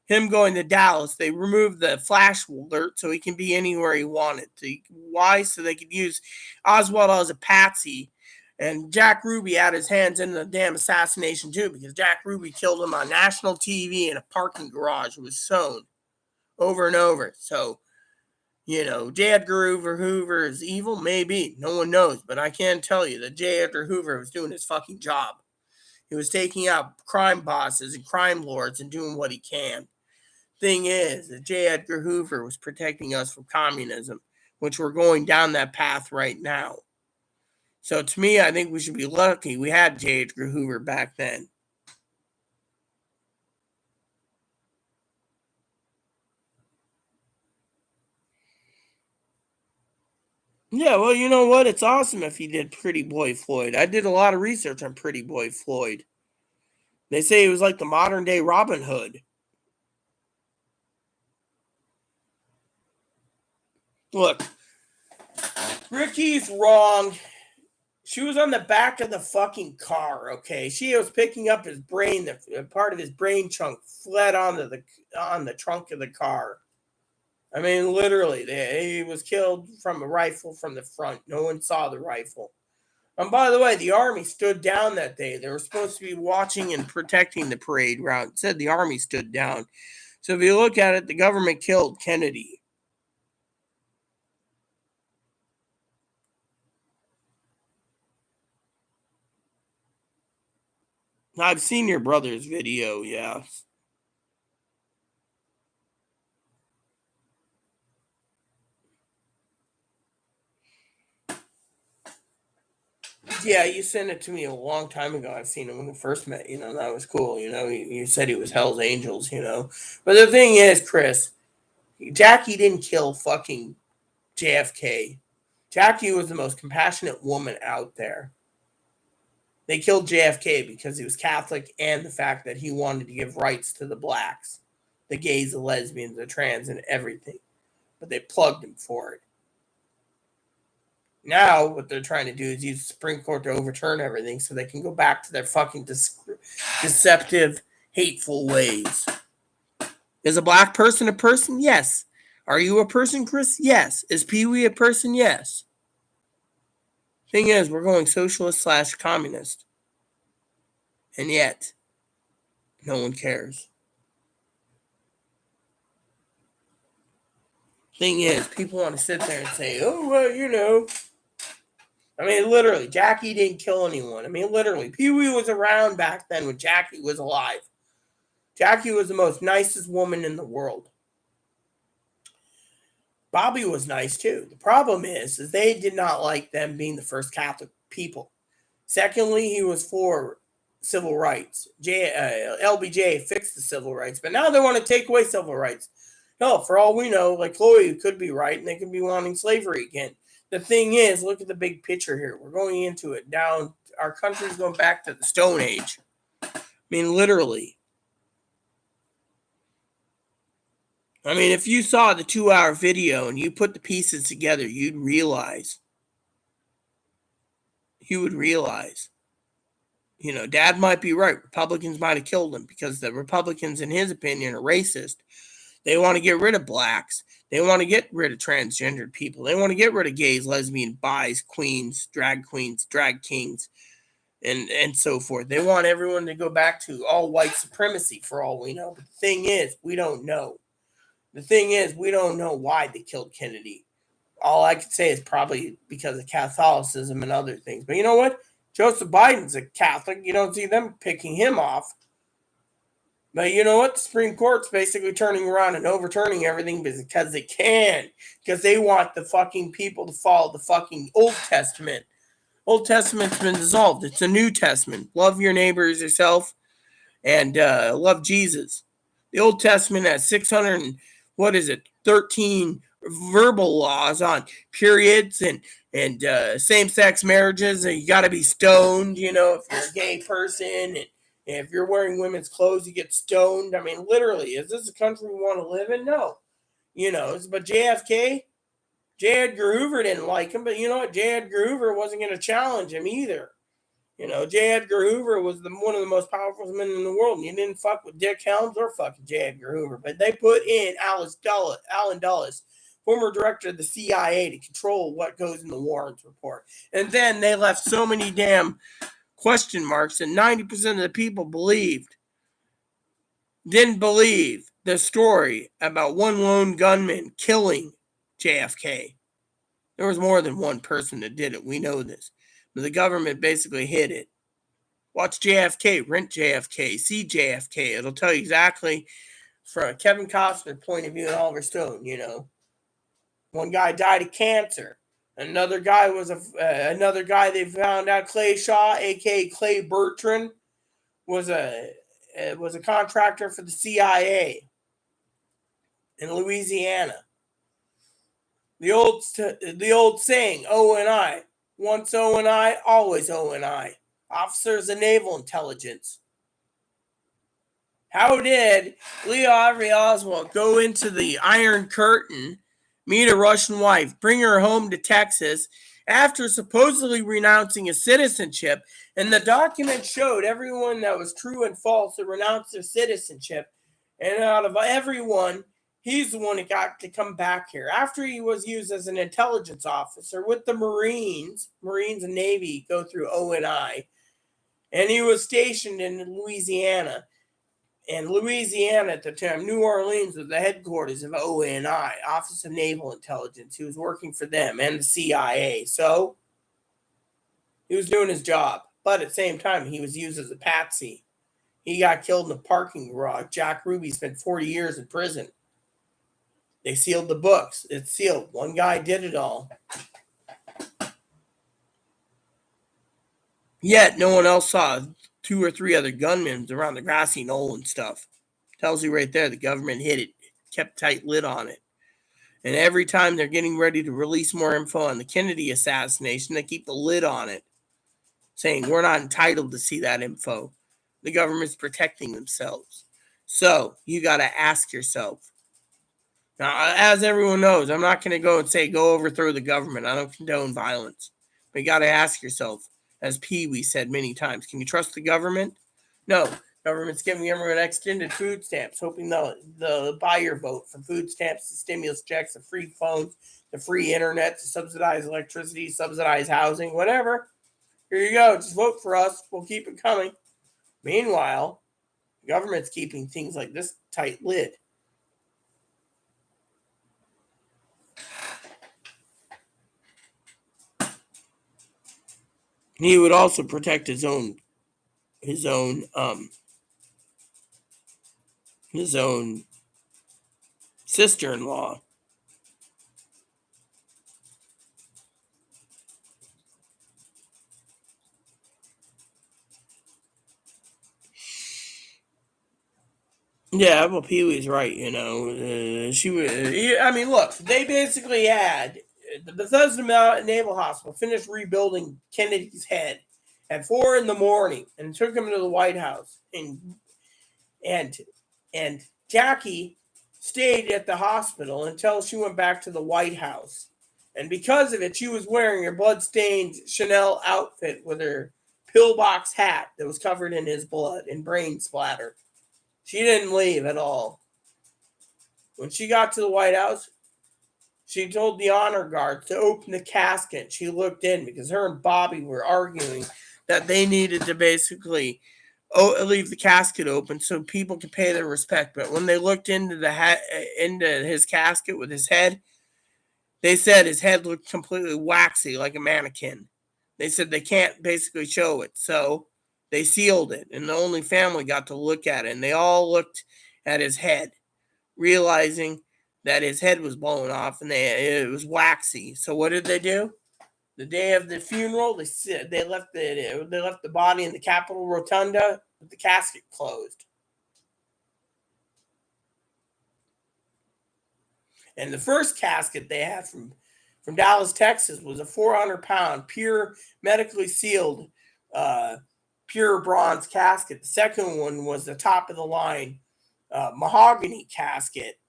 him going to Dallas, they removed the flash alert so he can be anywhere he wanted. Why? So they could use Oswald as a patsy. And Jack Ruby had his hands in the damn assassination too, because Jack Ruby killed him on national TV in a parking garage. It was shown over and over. So, J. Edgar Hoover is evil? Maybe. No one knows. But I can tell you that J. Edgar Hoover was doing his fucking job. He was taking out crime bosses and crime lords and doing what he can. Thing is that J. Edgar Hoover was protecting us from communism, which we're going down that path right now. So to me, I think we should be lucky we had J. Edgar Hoover back then. Yeah, well, you know what? It's awesome if he did Pretty Boy Floyd. I did a lot of research on Pretty Boy Floyd. They say he was like the modern day Robin Hood. Look, Ricky's wrong. She was on the back of the fucking car, okay? She was picking up his brain, the part of his brain chunk fled on the trunk of the car. I mean, literally, he was killed from a rifle from the front. No one saw the rifle. And by the way, the Army stood down that day. They were supposed to be watching and protecting the parade route. It said the Army stood down. So if you look at it, the government killed Kennedy. I've seen your brother's video, yeah. Yeah, you sent it to me a long time ago. I've seen him when we first met. That was cool. You said he was Hell's Angels. But the thing is, Chris, Jackie didn't kill fucking JFK. Jackie was the most compassionate woman out there. They killed JFK because he was Catholic and the fact that he wanted to give rights to the blacks, the gays, the lesbians, the trans, and everything. but they plugged him for it. Now, what they're trying to do is use the Supreme Court to overturn everything so they can go back to their fucking deceptive, hateful ways. Is a black person a person? Yes. Are you a person, Chris? Yes. Is Pee-wee a person? Yes. Thing is, we're going socialist / communist. And yet, no one cares. Thing is, people want to sit there and say, oh, well, you know. I mean, literally, Jackie didn't kill anyone. I mean, literally, Pee-wee was around back then when Jackie was alive. Jackie was the most nicest woman in the world. Bobby was nice too. The problem is they did not like them being the first Catholic people. Secondly, he was for civil rights. LBJ fixed the civil rights, but now they want to take away civil rights. No, for all we know, like Chloe could be right, and they could be wanting slavery again. The thing is, look at the big picture here. We're going into it down. Our country's going back to the Stone Age. I mean, literally. I mean, if you saw the 2-hour video and you put the pieces together, you'd realize. You would realize. You know, Dad might be right. Republicans might have killed him because the Republicans, in his opinion, are racist. They want to get rid of blacks. They want to get rid of transgendered people. They want to get rid of gays, lesbians, bis, queens, drag kings, and so forth. They want everyone to go back to all white supremacy for all we know. But the thing is, we don't know. The thing is, we don't know why they killed Kennedy. All I could say is probably because of Catholicism and other things. But you know what? Joseph Biden's a Catholic. You don't see them picking him off. But you know what? The Supreme Court's basically turning around and overturning everything because they can. Because they want the fucking people to follow the fucking Old Testament. Old Testament's been dissolved. It's a New Testament. Love your neighbor as yourself and love Jesus. The Old Testament has 13 verbal laws on periods and same-sex marriages. And you got to be stoned, you know, if you're a gay person. And if you're wearing women's clothes, you get stoned. I mean, literally, is this a country we want to live in? No. You know, but JFK, J. Edgar Hoover didn't like him. But you know what? J. Edgar Hoover wasn't going to challenge him either. You know, J. Edgar Hoover was one of the most powerful men in the world. And you didn't fuck with Dick Helms or fucking J. Edgar Hoover. But they put in Allen Dulles, former director of the CIA, to control what goes in the Warren report. And then they left so many damn question marks that 90% of the people didn't believe the story about one lone gunman killing JFK. There was more than one person that did it. We know this. But the government basically hid it. Watch JFK, rent JFK, see JFK. It'll tell you exactly from Kevin Costner's point of view and Oliver Stone, you know. One guy died of cancer. Another guy they found out, Clay Shaw, a.k.a. Clay Bertrand, was a contractor for the CIA in Louisiana. The old saying, O&I. Once O&I, always O&I. Officers of Naval Intelligence. How did Lee Harvey Oswald go into the Iron Curtain, meet a Russian wife, bring her home to Texas after supposedly renouncing his citizenship? And the document showed everyone that was true and false that renounced their citizenship. And out of everyone, he's the one that got to come back here. After he was used as an intelligence officer with the Marines and Navy go through O&I. And he was stationed in Louisiana. And Louisiana at the time, New Orleans was the headquarters of O&I, Office of Naval Intelligence. He was working for them and the CIA. So he was doing his job. But at the same time, he was used as a patsy. He got killed in a parking garage. Jack Ruby spent 40 years in prison. They sealed the books. It's sealed. One guy did it all. Yet no one else saw 2 or 3 other gunmen around the grassy knoll and stuff. Tells you right there the government hid it, kept tight lid on it. And every time they're getting ready to release more info on the Kennedy assassination, they keep the lid on it, saying we're not entitled to see that info. The government's protecting themselves. So you got to ask yourself, Now, as everyone knows, I'm not going to go and say go overthrow the government. I don't condone violence. But you got to ask yourself, as Pee Wee said many times, can you trust the government? No. Government's giving everyone extended food stamps, hoping they'll buy your vote, from food stamps to stimulus checks to free phones to free internet to subsidized electricity, subsidized housing, whatever. Here you go. Just vote for us. We'll keep it coming. Meanwhile, the government's keeping things like this tight lid. He would also protect his own sister-in-law. Yeah, well, Pee Wee's right. She was. I mean, look, they basically had the Bethesda Naval Hospital finished rebuilding Kennedy's head at 4 a.m. and took him to the White House, and Jackie stayed at the hospital until she went back to the White House, and because of it, she was wearing her blood-stained Chanel outfit with her pillbox hat that was covered in his blood and brain splatter. She didn't leave at all. When she got to the White House, she told the honor guards to open the casket. She looked in because her and Bobby were arguing that they needed to basically leave the casket open so people could pay their respect. But when they looked into into his casket with his head, they said his head looked completely waxy like a mannequin. They said they can't basically show it, so they sealed it, and the only family got to look at it, and they all looked at his head, realizing that his head was blown off and it was waxy. So what did they do? The day of the funeral, they left the body in the Capitol Rotunda with the casket closed. And the first casket they had from Dallas, Texas, was a 400-pound, pure, medically sealed, pure bronze casket. The second one was the top of the line mahogany casket.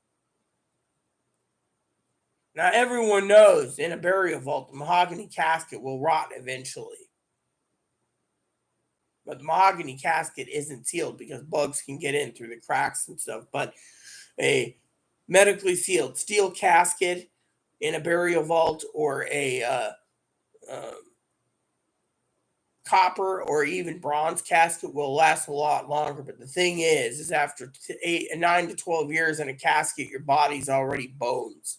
Now, everyone knows in a burial vault, the mahogany casket will rot eventually. But the mahogany casket isn't sealed because bugs can get in through the cracks and stuff. But a medically sealed steel casket in a burial vault, or a copper or even bronze casket will last a lot longer. But the thing is after 9 to 12 years in a casket, your body's already bones.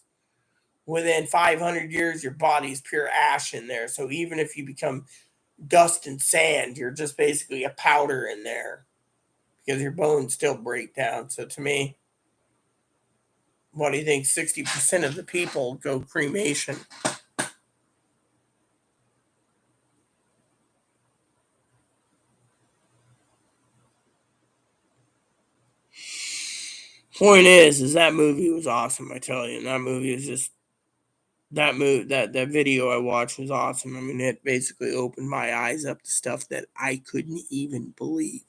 Within 500 years, your body's pure ash in there. So even if you become dust and sand, you're just basically a powder in there because your bones still break down. So to me, what do you think? 60% of the people go cremation. Point is that movie was awesome. I tell you, and that movie is just that video I watched was awesome. I mean, it basically opened my eyes up to stuff that I couldn't even believe.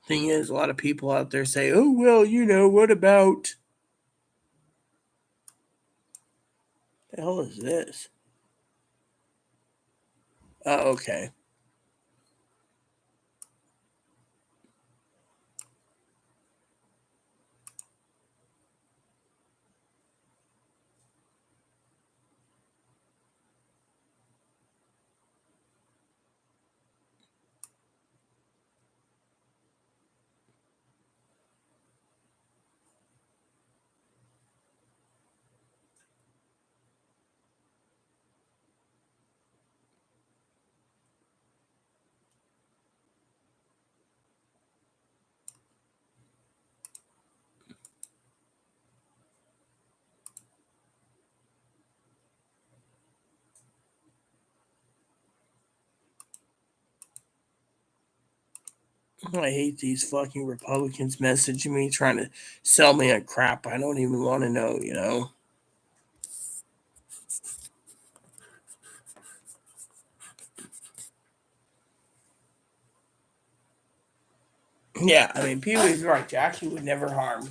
Thing is, a lot of people out there say, "Oh well, what about?" The hell is this? Oh, okay. I hate these fucking Republicans messaging me, trying to sell me on crap I don't even want to know. Yeah, I mean, Pee Wee's right. Jackie would never harm,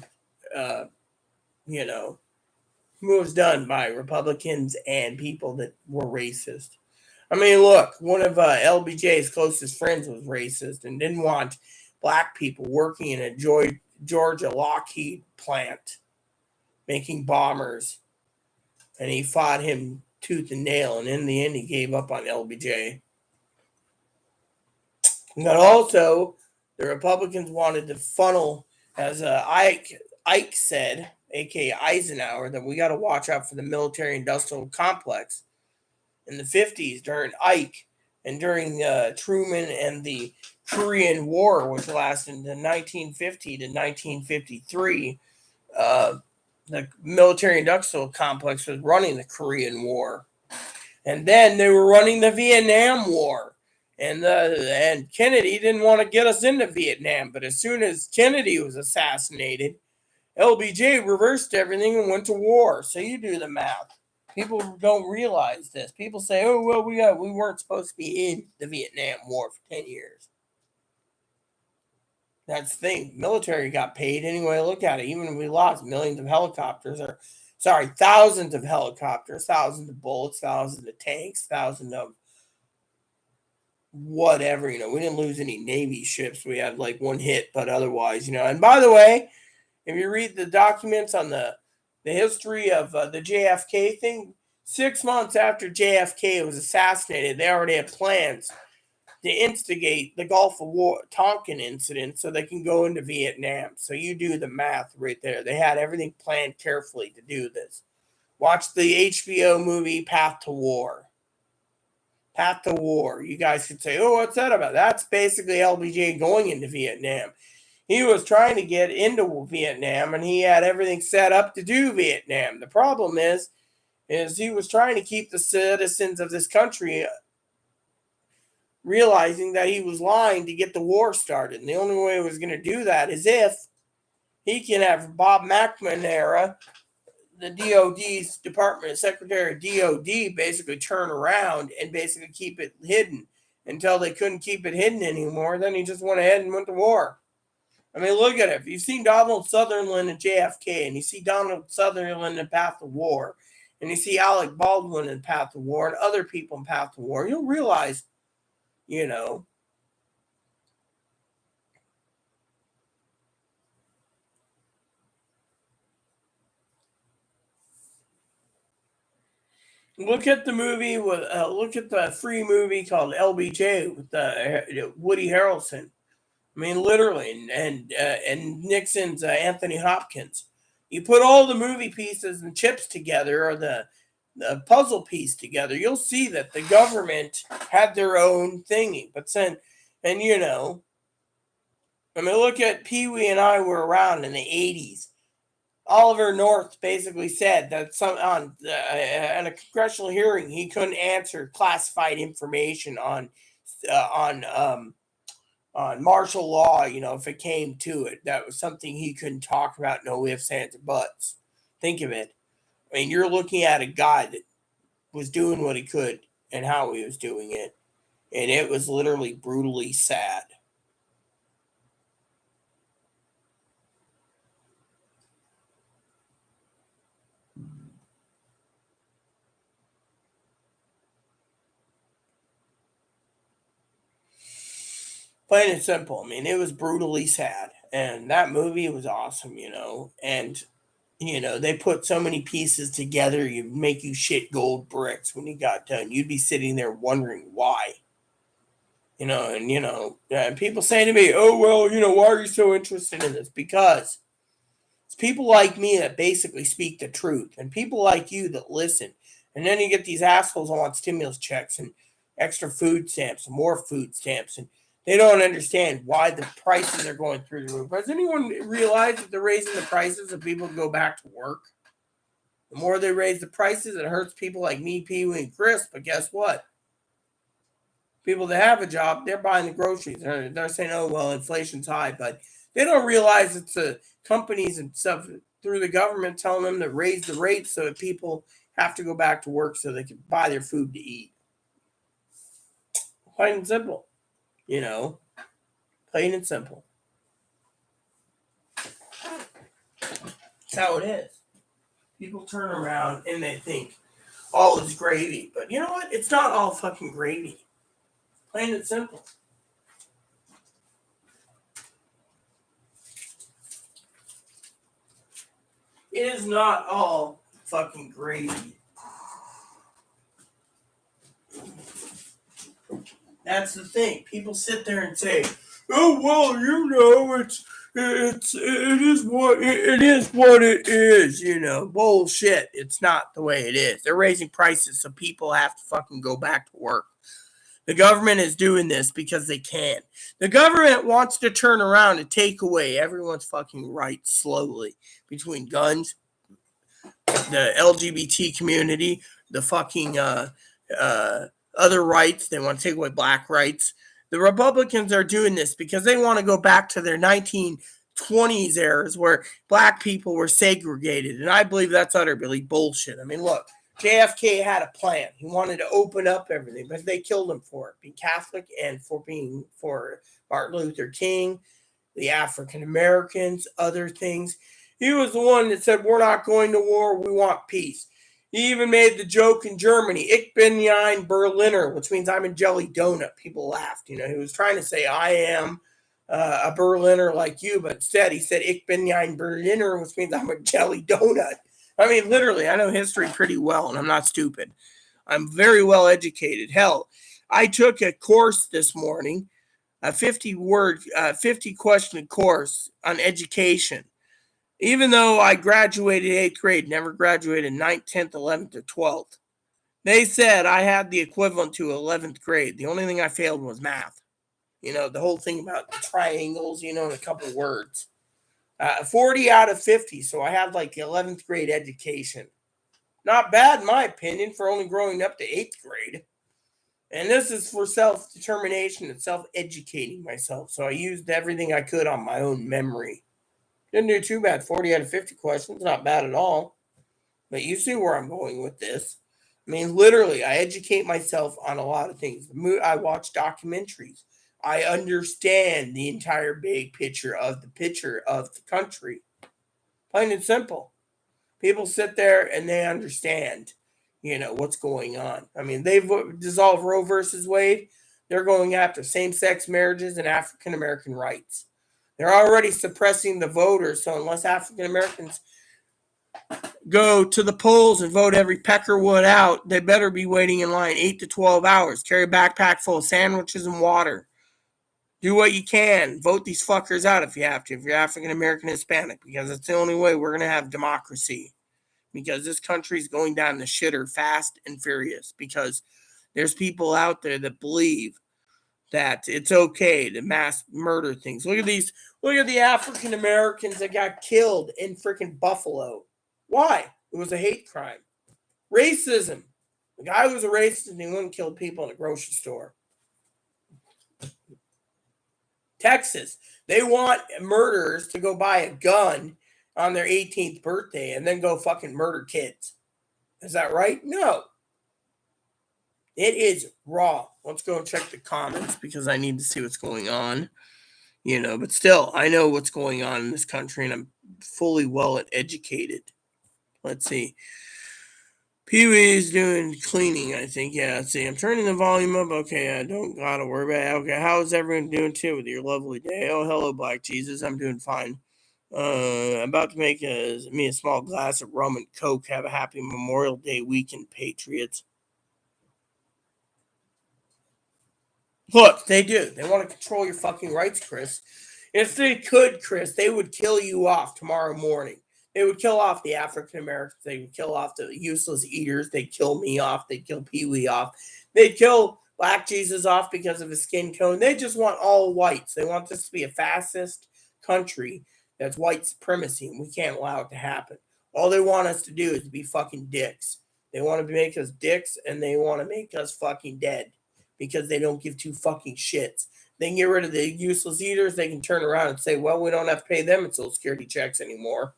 uh, you know, who was done by Republicans and people that were racist. I mean, look, one of LBJ's closest friends was racist and didn't want black people working in a Georgia Lockheed plant making bombers, and he fought him tooth and nail, and in the end, he gave up on LBJ. But also, the Republicans wanted to funnel, as Ike said, aka Eisenhower, that we got to watch out for the military-industrial complex in the 50s during Ike and during Truman and the Korean War, which lasted in 1950 to 1953. Uh, the military industrial complex was running the Korean War. And then they were running the Vietnam War. And Kennedy didn't want to get us into Vietnam. But as soon as Kennedy was assassinated, LBJ reversed everything and went to war. So you do the math. People don't realize this. People say, "Oh well, we weren't supposed to be in the Vietnam War for 10 years." That's the thing. Military got paid anyway. Look at it. Even if we lost millions of helicopters, or sorry, thousands of helicopters, thousands of bullets, thousands of tanks, thousands of whatever. We didn't lose any Navy ships. We had like one hit, but otherwise. And by the way, if you read the documents on the history of the JFK thing, 6 months after JFK was assassinated, they already had plans to instigate the Gulf of War Tonkin incident so they can go into Vietnam. So you do the math right there. They had everything planned carefully to do this. Watch the HBO movie Path to War. Path to War. You guys could say, "Oh, what's that about?" That's basically LBJ going into Vietnam. He was trying to get into Vietnam, and he had everything set up to do Vietnam. The problem is he was trying to keep the citizens of this country realizing that he was lying to get the war started. And the only way he was going to do that is if he can have Bob McNamara, the DOD's Department Secretary of DOD, basically turn around and basically keep it hidden until they couldn't keep it hidden anymore. Then he just went ahead and went to war. I mean, look at it. If you've seen Donald Sutherland and JFK, and you see Donald Sutherland in Path to War, and you see Alec Baldwin in Path to War, and other people in Path to War, you'll realize, you know, look at the movie with look at the free movie called LBJ with Woody Harrelson. I mean, literally, and Nixon's Anthony Hopkins. You put all the movie pieces and chips together, or the puzzle piece together, you'll see that the government had their own thingy. But then, and I mean, look at Pee Wee and I were around in the '80s. Oliver North basically said that in a congressional hearing he couldn't answer classified information uh, on um, on martial law. If it came to it, that was something he couldn't talk about. No ifs, ands, or buts. Think of it. I mean, you're looking at a guy that was doing what he could and how he was doing it, and it was literally brutally sad. Plain and simple. I mean, it was brutally sad, and that movie was awesome. And they put so many pieces together, you make you shit gold bricks when you got done. You'd be sitting there wondering why. And people say to me, "Oh well, why are you so interested in this?" Because it's people like me that basically speak the truth, and people like you that listen. And then you get these assholes who want stimulus checks and extra food stamps and more food stamps, and they don't understand why the prices are going through the roof. Has anyone realized that they're raising the prices so people can go back to work? The more they raise the prices, it hurts people like me, Pee Wee, and Chris. But guess what? People that have a job, they're buying the groceries. They're saying, "Oh well, inflation's high," but they don't realize it's the companies and stuff through the government telling them to raise the rates so that people have to go back to work so they can buy their food to eat. Plain and simple, you know, plain and simple. That's how it is. People turn around and they think all is gravy. But you know what? It's not all fucking gravy. Plain and simple. It is not all fucking gravy. That's the thing. People sit there and say, "Oh well, you know, it is what it is." You know, bullshit. It's not the way it is. They're raising prices, so people have to fucking go back to work. The government is doing this because they can. The government wants to turn around and take away everyone's fucking rights slowly between guns, the LGBT community, the fucking other rights. They want to take away black rights. The Republicans are doing this because they want to go back to their 1920s eras where black people were segregated. And I believe that's utterly bullshit. I mean, look, JFK had a plan. He wanted to open up everything, but they killed him for it, being Catholic and for Martin Luther King, the African Americans, other things. He was the one that said, we're not going to war, we want peace. He even made the joke in Germany, Ich bin ein Berliner, which means I'm a jelly donut. People laughed. You know, he was trying to say, I am a Berliner like you, but instead he said, Ich bin ein Berliner, which means I'm a jelly donut. I mean, literally, I know history pretty well, and I'm not stupid. I'm very well educated. Hell, I took a course this morning, a 50 question course on education. Even though I graduated 8th grade, never graduated 9th, 10th, 11th, or 12th. They said I had the equivalent to 11th grade. The only thing I failed was math. You know, the whole thing about the triangles, you know, in a couple of words. 40 out of 50, so I had like 11th grade education. Not bad, in my opinion, for only growing up to 8th grade. And this is for self-determination and self-educating myself. So I used everything I could on my own memory. Didn't do too bad. 40 out of 50 questions, not bad at all. But you see where I'm going with this. I mean, literally, I educate myself on a lot of things. I watch documentaries. I understand the entire big picture of the country. Plain and simple. People sit there and they understand, you know, what's going on. I mean, they've dissolved Roe versus Wade. They're going after same-sex marriages and African American rights. They're already suppressing the voters, so unless African Americans go to the polls and vote every Peckerwood out, they better be waiting in line 8 to 12 hours. Carry a backpack full of sandwiches and water. Do what you can. Vote these fuckers out if you have to, if you're African American Hispanic, because it's the only way we're going to have democracy. Because this country is going down the shitter fast and furious, because there's people out there that believe that it's okay to mass murder things. Look at the African Americans that got killed in freaking Buffalo. Why? It was a hate crime. Racism. The guy was a racist and he wouldn't kill people in a grocery store. Texas. They want murderers to go buy a gun on their 18th birthday and then go fucking murder kids. Is that right? No. It is raw. Let's go and check the comments because I need to see what's going on. You know, but still, I know what's going on in this country and I'm fully well educated. Let's see. Pee-wee is doing cleaning, I think. Yeah, let's see. I'm turning the volume up. Okay, I don't gotta worry about it. Okay, how is everyone doing too with your lovely day? Oh, hello, Black Jesus. I'm doing fine. About to make me a small glass of rum and Coke. Have a happy Memorial Day weekend, Patriots. Look, they do. They want to control your fucking rights, Chris. If they could, Chris, they would kill you off tomorrow morning. They would kill off the African Americans. They would kill off the useless eaters. They'd kill me off. They'd kill Pee-wee off. They'd kill Black Jesus off because of his skin tone. They just want all whites. They want this to be a fascist country that's white supremacy, and we can't allow it to happen. All they want us to do is be fucking dicks. They want to make us dicks, and they want to make us fucking dead because they don't give two fucking shits. They can get rid of the useless eaters. They can turn around and say, well, we don't have to pay them in Social Security checks anymore.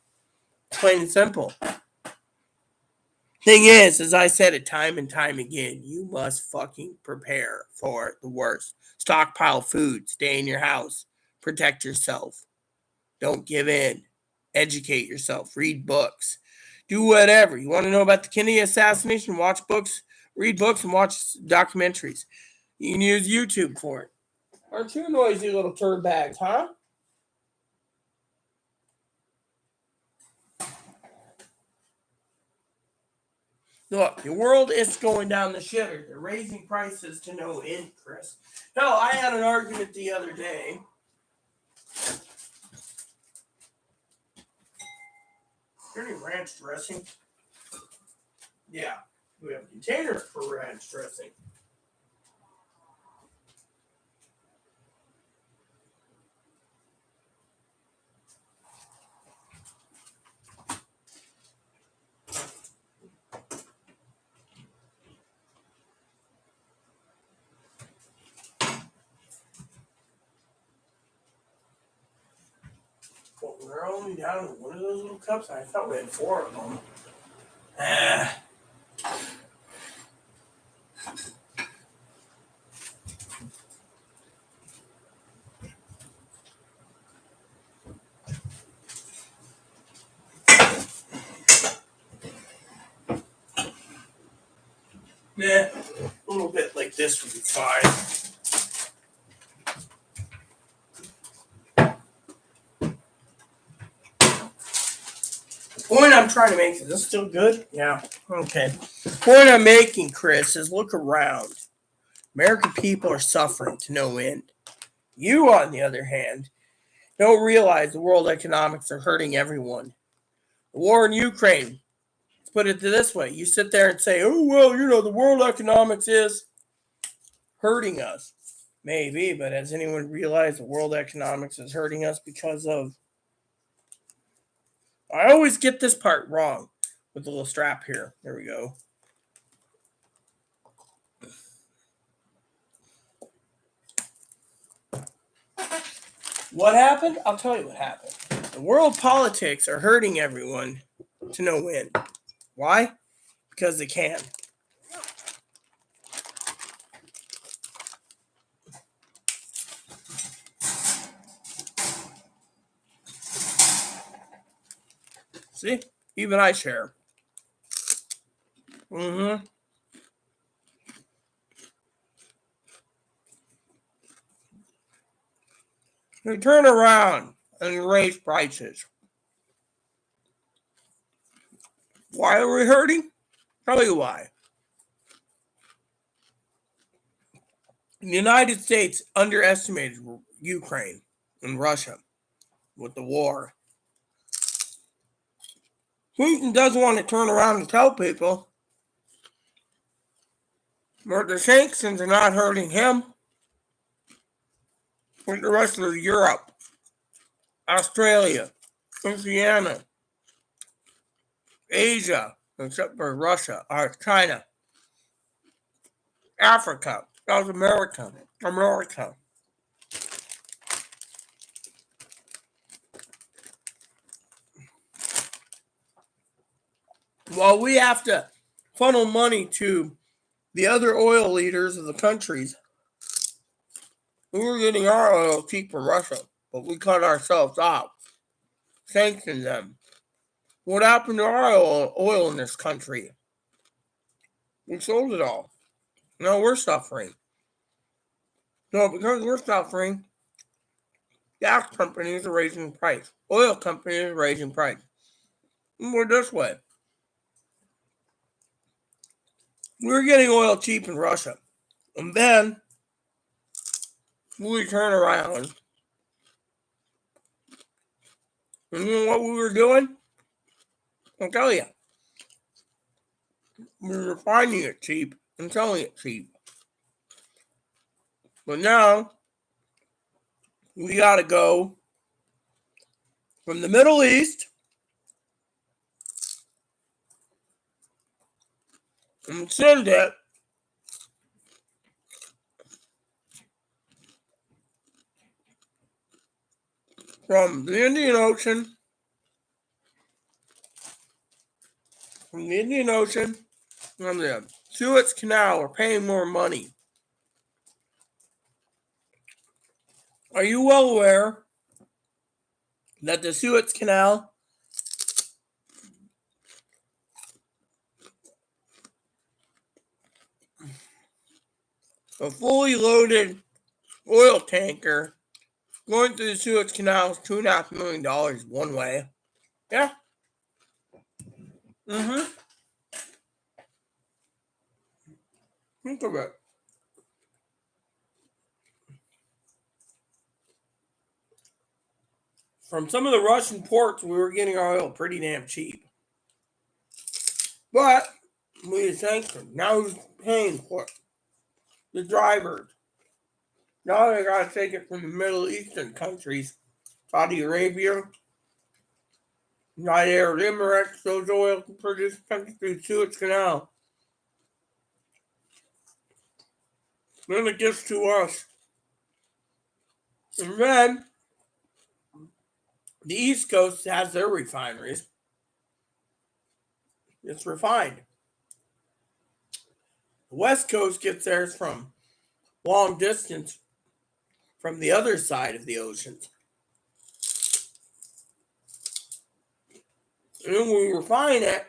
Plain and simple. Thing is, as I said it time and time again, you must fucking prepare for the worst. Stockpile food. Stay in your house. Protect yourself. Don't give in. educate yourself, read books, do whatever. You want to know about the Kennedy assassination? Watch books, read books, and watch documentaries. You can use YouTube for it. Aren't you noisy little turd bags, huh? Look, the world is going down the shitter. They're raising prices to no end, Chris. Hell, I had an argument the other day. Is there any ranch dressing? Yeah, we have containers for ranch dressing. Well, we're only down to one of those little cups. I thought we had 4 of them. A little bit like this would be fine. The point I'm trying to make, is this still good? Yeah, okay. The point I'm making, Chris, is look around. American people are suffering to no end. You, on the other hand, don't realize the world economics are hurting everyone. The war in Ukraine, let's put it this way. You sit there and say, oh, well, the world economics is hurting us. Maybe, but has anyone realized the world economics is hurting us because of... I always get this part wrong with the little strap here. There we go. What happened? I'll tell you what happened. The world politics are hurting everyone to no end. Why? Because they can. See? Even I share. They turn around and raise prices. Why are we hurting? Tell you why. The United States underestimated Ukraine and Russia with the war. Putin doesn't want to turn around and tell people that the sanctions are not hurting him, but the rest of Europe, Australia, Oceania, Asia, except for Russia, or China, Africa, South America. Well, we have to funnel money to the other oil leaders of the countries. We were getting our oil cheap from Russia, but we cut ourselves off, sanctioned them. What happened to our oil in this country? We sold it all. Now we're suffering. So because we're suffering, gas companies are raising price. Oil companies are raising price. And we're this way. We were getting oil cheap in Russia. And then we turn around. And you know what we were doing? I'll tell you. We were finding it cheap and selling it cheap. But now, we got to go from the Middle East and send it from the Indian Ocean, from the Suez Canal. We're paying more money. Are you well aware that the Suez Canal A fully loaded oil tanker going through the Suez Canal is $2.5 million one way. Yeah. Mm-hmm. Think of it. From some of the Russian ports, we were getting our oil pretty damn cheap. But we sanctioned. Now who's paying for it? The drivers. Now they gotta take it from the Middle Eastern countries. Saudi Arabia, United Arab Emirates, those oil producing countries through Suez Canal. Then it gets to us. And then the East Coast has their refineries. It's refined. The West Coast gets theirs from long distance from the other side of the ocean. And when we refine it,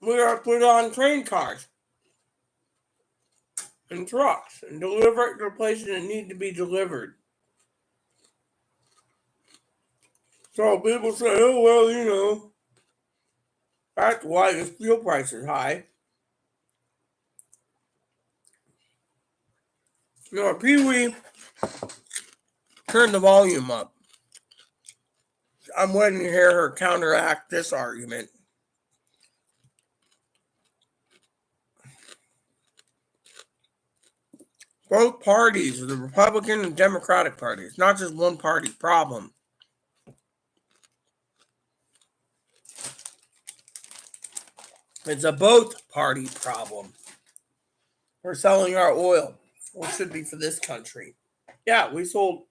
we are put on train cars and trucks and deliver it to places that need to be delivered. So people say, oh, well, you know, that's why the fuel price is high. You know, Pee-wee, turn the volume up. I'm waiting to hear her counteract this argument. Both parties, the Republican and Democratic Party, it's not just one party problem. It's a both party problem. We're selling our oil. What should be for this country? Yeah, we sold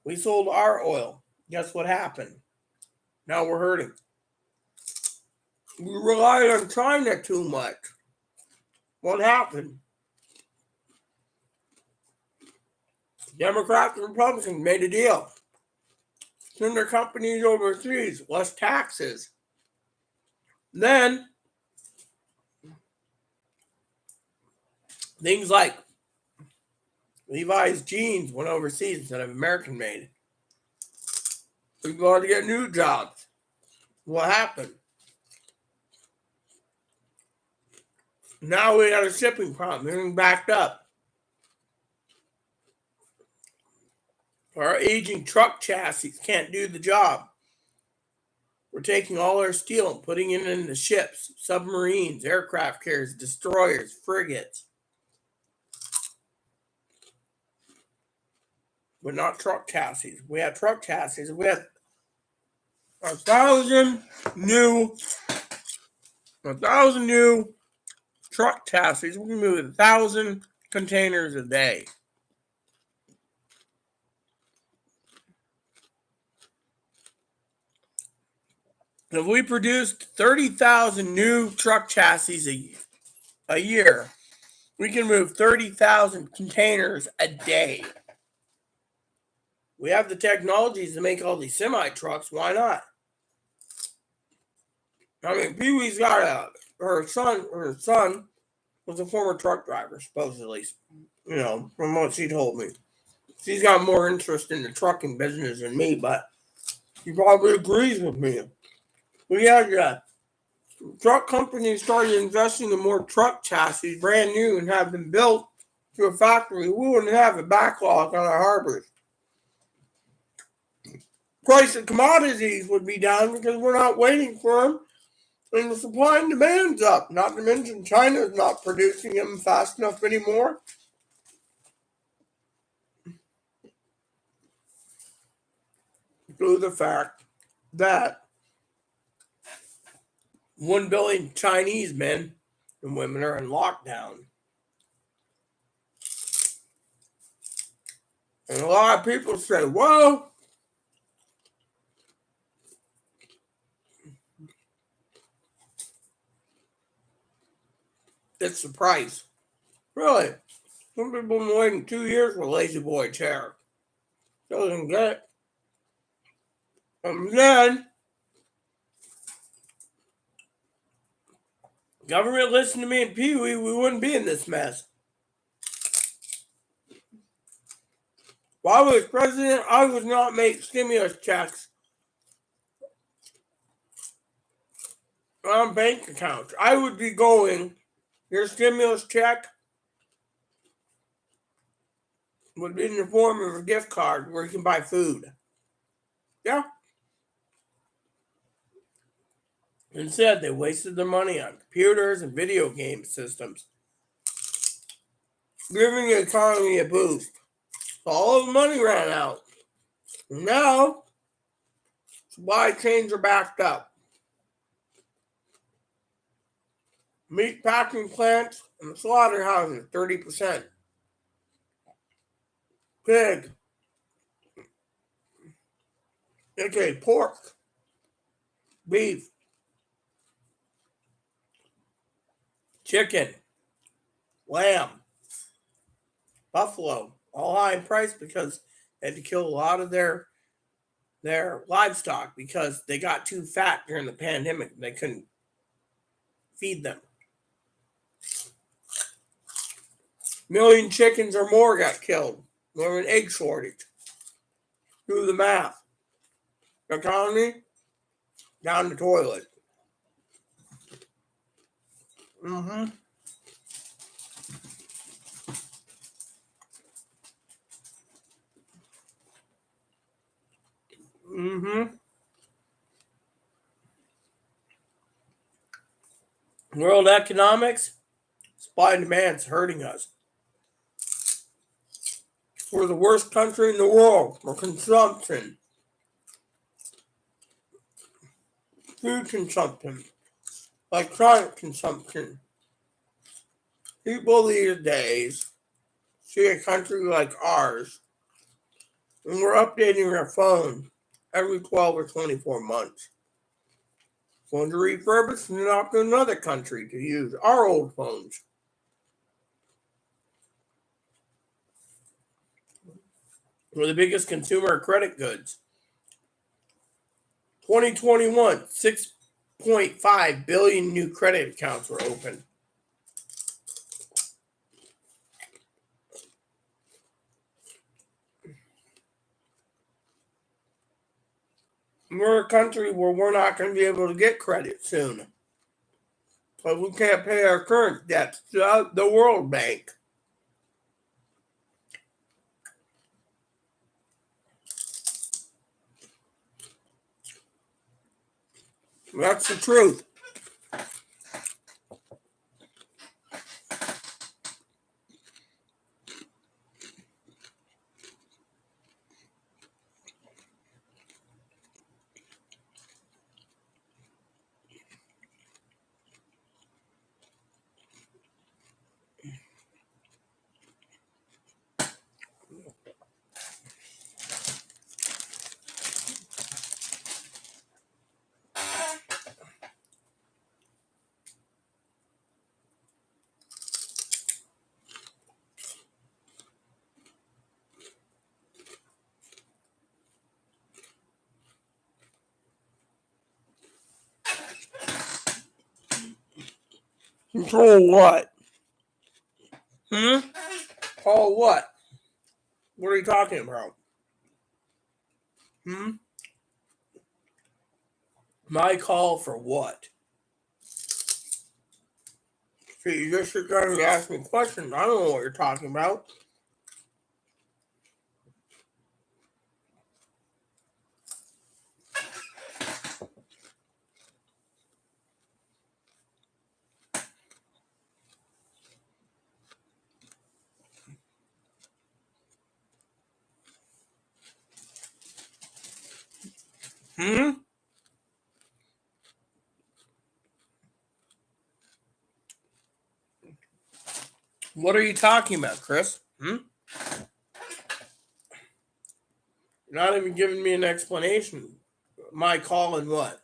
our oil. Guess what happened? Now we're hurting. We relied on China too much. What happened? Democrats and Republicans made a deal. Send their companies overseas, less taxes. Then things like Levi's jeans went overseas instead of American made. People had to get new jobs. What happened? Now we got a shipping problem. Everything backed up. Our aging truck chassis can't do the job. We're taking all our steel and putting it into ships, submarines, aircraft carriers, destroyers, frigates. But not truck chassis. We had truck chassis. We had 1,000 new truck chassis. We can move 1,000 containers a day. If we produced 30,000 new truck chassis a year, we can move 30,000 containers a day. We have the technologies to make all these semi-trucks. Why not? I mean, Pee-wee's got her son was a former truck driver, supposedly. You know, from what she told me. She's got more interest in the trucking business than me, but she probably agrees with me. We had truck companies started investing in more truck chassis, brand new, and have them built to a factory. We wouldn't have a backlog on our harbors. Price of commodities would be down because we're not waiting for them, and the supply and demand's up. Not to mention China's not producing them fast enough anymore. Due to the fact that 1 billion Chinese men and women are in lockdown. And a lot of people say, well, it's the price. Really? Some people have been waiting 2 years for Lazy Boy chair. Doesn't get it. And then Government listened to me and Pee Wee, we wouldn't be in this mess. If I was president, I would not make stimulus checks on bank accounts. I would be going, your stimulus check would be in the form of a gift card where you can buy food. Yeah. Instead, they wasted their money on computers and video game systems, giving the economy a boost. So all the money ran out. Now, supply chains are backed up. Meat packing plants and slaughterhouses, 30%. Pig. Okay, pork. Beef. Chicken. Lamb. Buffalo. All high in price because they had to kill a lot of their livestock because they got too fat during the pandemic. They couldn't feed them. Million chickens or more got killed. More of an egg shortage. Do the math. The economy, down the toilet. Mm-hmm. Mm-hmm. World economics, supply and demand's hurting us. We're the worst country in the world for consumption. Food consumption. Electronic consumption. People these days see a country like ours and we're updating our phone every 12 or 24 months. Going to refurbish and off to another country to use our old phones. We're the biggest consumer of credit goods. 2021, 6.5 billion new credit accounts were opened. We're a country where we're not going to be able to get credit soon. But we can't pay our current debts to the World Bank. That's the truth. Control what? Control what? What are you talking about? My call for what? See, you just trying to ask me questions. I don't know what you're talking about. What are you talking about, Chris? You're not even giving me an explanation. My call and what?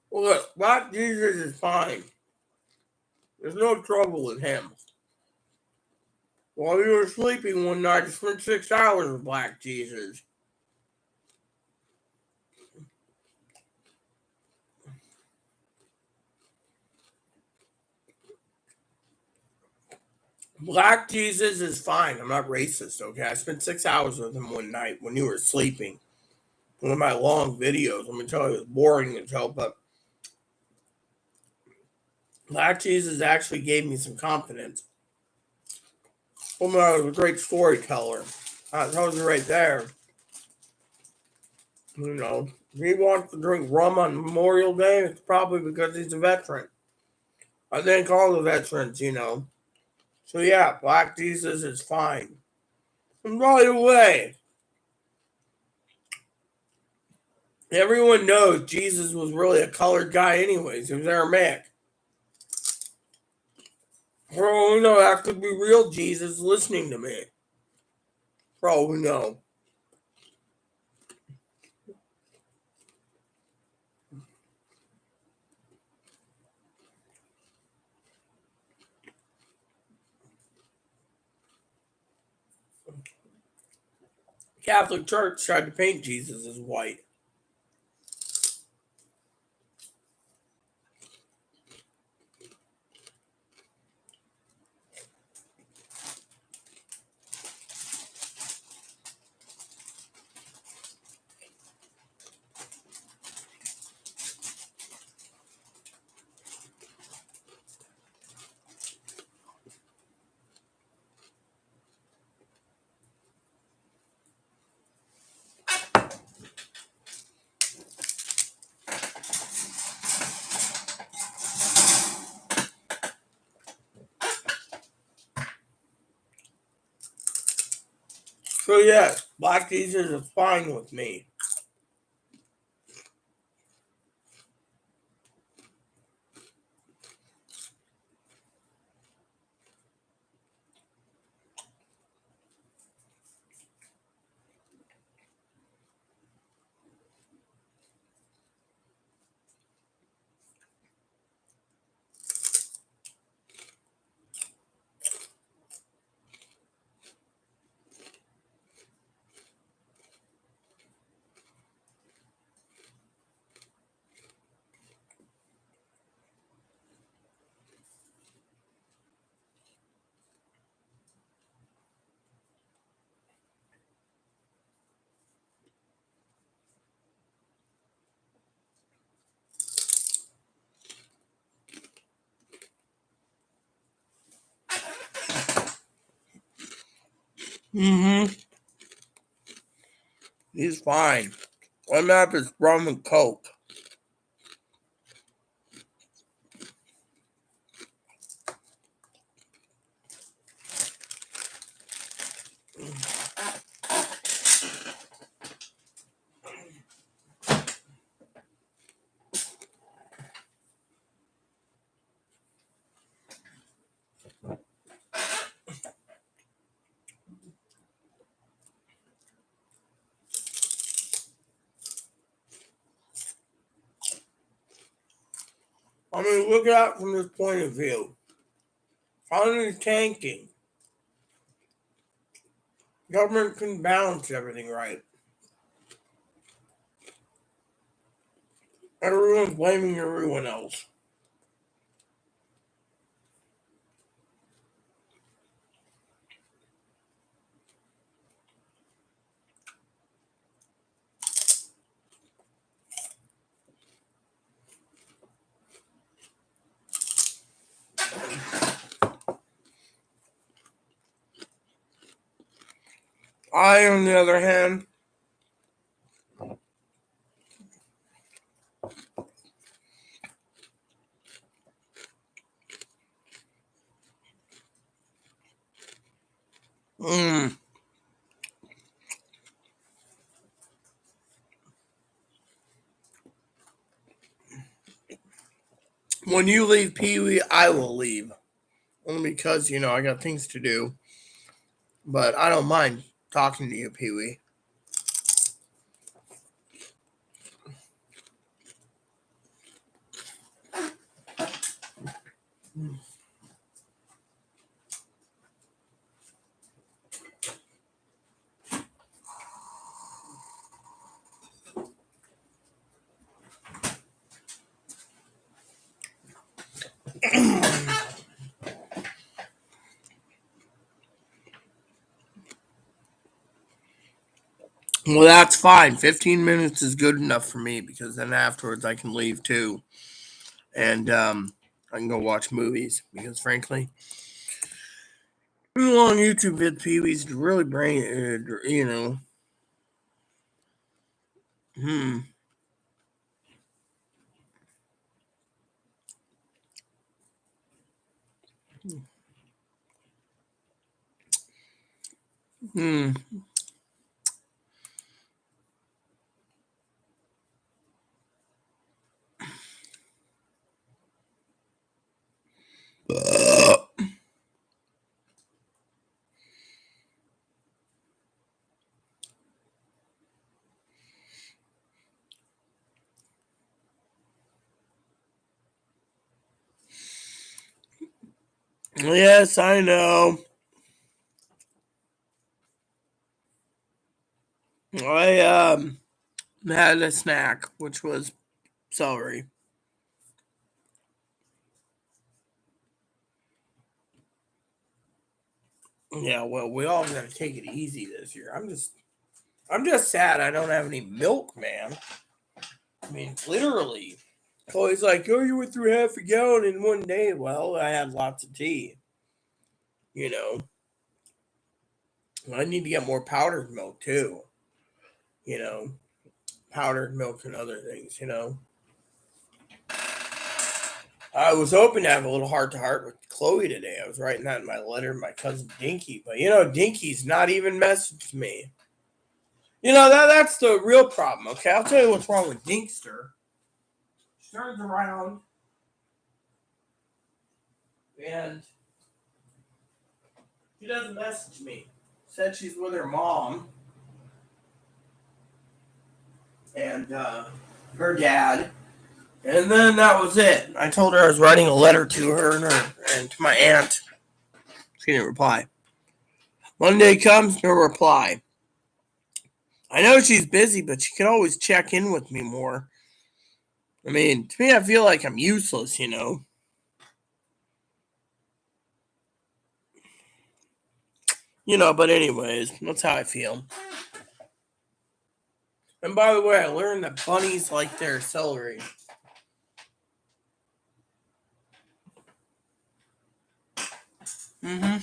Well, look, Black Jesus is fine. There's no trouble with him. While you were sleeping one night, I spent 6 hours with Black Jesus. Black Jesus is fine. I'm not racist, okay? I spent 6 hours with him one night when you were sleeping. One of my long videos. Let me tell you, it was boring as hell, but Black Jesus actually gave me some confidence. Told me I was a great storyteller. That tells you right there. You know, if he wants to drink rum on Memorial Day, it's probably because he's a veteran. I thank all the veterans, you know. So yeah, Black Jesus is fine. And by the way, everyone knows Jesus was really a colored guy anyways. He was Aramaic. For all we know, that could be real Jesus listening to me. For all we know. Catholic Church tried to paint Jesus as white. So yes, Black Jesus is fine with me. Mm-hmm. He's fine. One map is rum and coke. I mean, look at it from this point of view. Economy tanking. Government can balance everything right. Everyone's blaming everyone else. I, on the other hand, mm, when you leave Pee Wee, I will leave. Only because, you know, I got things to do. But I don't mind talking to you, Pee Wee. Well, that's fine. 15 minutes is good enough for me because then afterwards I can leave too. And I can go watch movies because, frankly, too long YouTube vid Pee Wee's to really bring it, you know. Hmm. Hmm. Yes, I know. I had a snack, which was celery. Yeah, well, we all gotta take it easy this year. I'm just sad I don't have any milk, man. I mean, literally. Chloe's like, oh, you went through half a gallon in one day. Well, I had lots of tea. You know, I need to get more powdered milk too. You know, powdered milk and other things. I was hoping to have a little heart to heart with Chloe today. I was writing that in my letter to my cousin Dinky, but Dinky's not even messaged me. That's the real problem. Okay, I'll tell you what's wrong with Dinkster. She turns around and she doesn't message me. Said she's with her mom and her dad, and then that was it. I told her I was writing a letter to her and to my aunt. She didn't reply. Monday comes, no reply. I know she's busy, but she could always check in with me more. I mean, to me, I feel like I'm useless. But anyways, that's how I feel. And by the way, I learned that bunnies like their celery. Mm-hmm.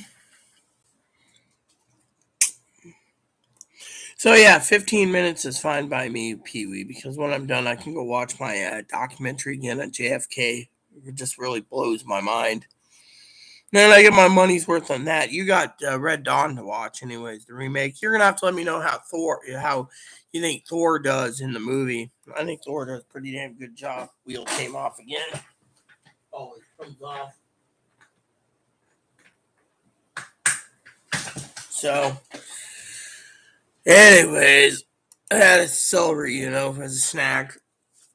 So yeah, 15 minutes is fine by me, Pee Wee, because when I'm done, I can go watch my documentary again at JFK. It just really blows my mind. Then I get my money's worth on that. You got Red Dawn to watch, anyways, the remake. You're gonna have to let me know how you think Thor does in the movie. I think Thor does a pretty damn good job. Wheel came off again. Oh, it comes off. So, anyways, I had a celery, as a snack.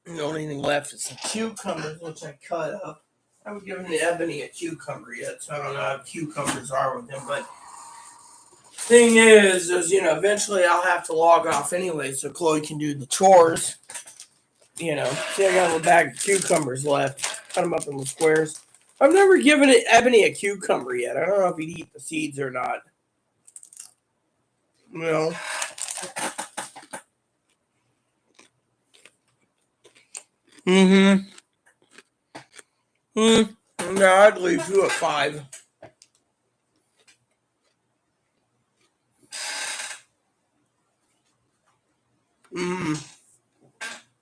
The only thing left is some cucumbers, which I cut up. I haven't given Ebony a cucumber yet, so I don't know how cucumbers are with him. But thing is, eventually I'll have to log off anyway, so Chloe can do the chores. See, I got a bag of cucumbers left. Cut them up in the squares. I've never given Ebony a cucumber yet. I don't know if he'd eat the seeds or not. You know. Mm-hmm. No, I'd leave you at 5.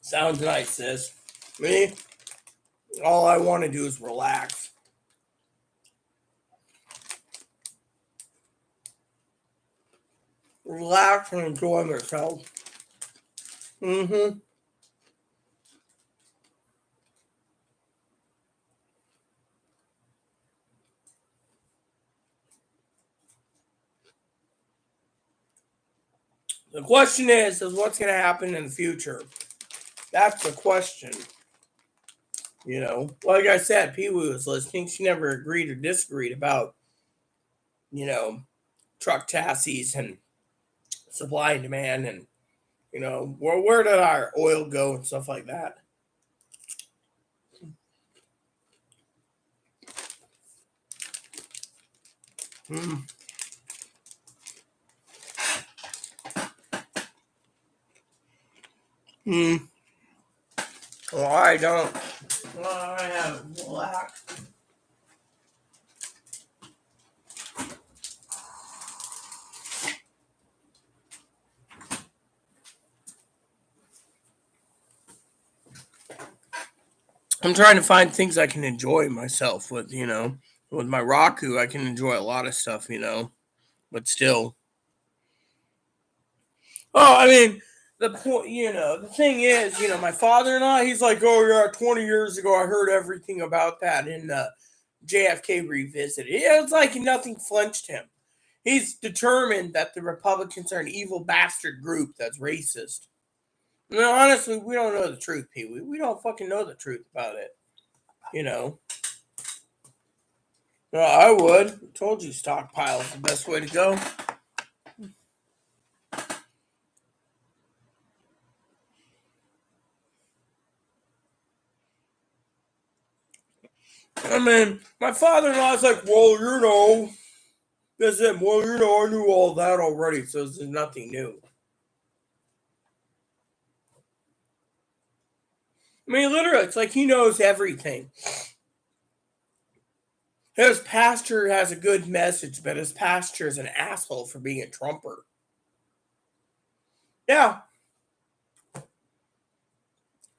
Sounds nice, sis. Me, all I want to do is relax. Relax and enjoy myself. Mm-hmm. The question is what's going to happen in the future? That's the question. Like I said, Pee Wee was listening. She never agreed or disagreed about, you know, truck chassis and supply and demand and, where did our oil go and stuff like that. Hmm. Well, I don't. Well, I have black. I'm trying to find things I can enjoy myself with, With my Roku, I can enjoy a lot of stuff, but still. Oh, I mean, the point, the thing is, my father-in-law, he's like, oh, yeah, 20 years ago, I heard everything about that in JFK Revisited. It's like nothing flinched him. He's determined that the Republicans are an evil bastard group that's racist. No, honestly, we don't know the truth, Pee Wee. We don't fucking know the truth about it. Well, I would. I told you stockpile is the best way to go. I mean, my father-in-law's like, well, that's it. Well, I knew all that already, so there's nothing new. I mean, literally, it's like he knows everything. His pastor has a good message, but his pastor is an asshole for being a Trumper. Yeah.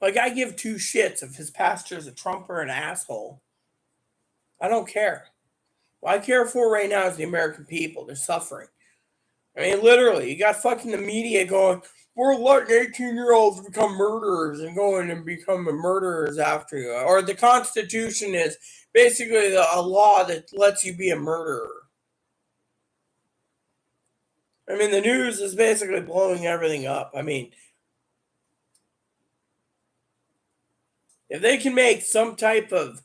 Like, I give two shits if his pastor is a Trumper or an asshole. I don't care. What I care for right now is the American people. They're suffering. I mean, literally, you got fucking the media going, we're letting 18-year-olds become murderers and going and become murderers after you. Or the Constitution is basically a law that lets you be a murderer. I mean, the news is basically blowing everything up. I mean, if they can make some type of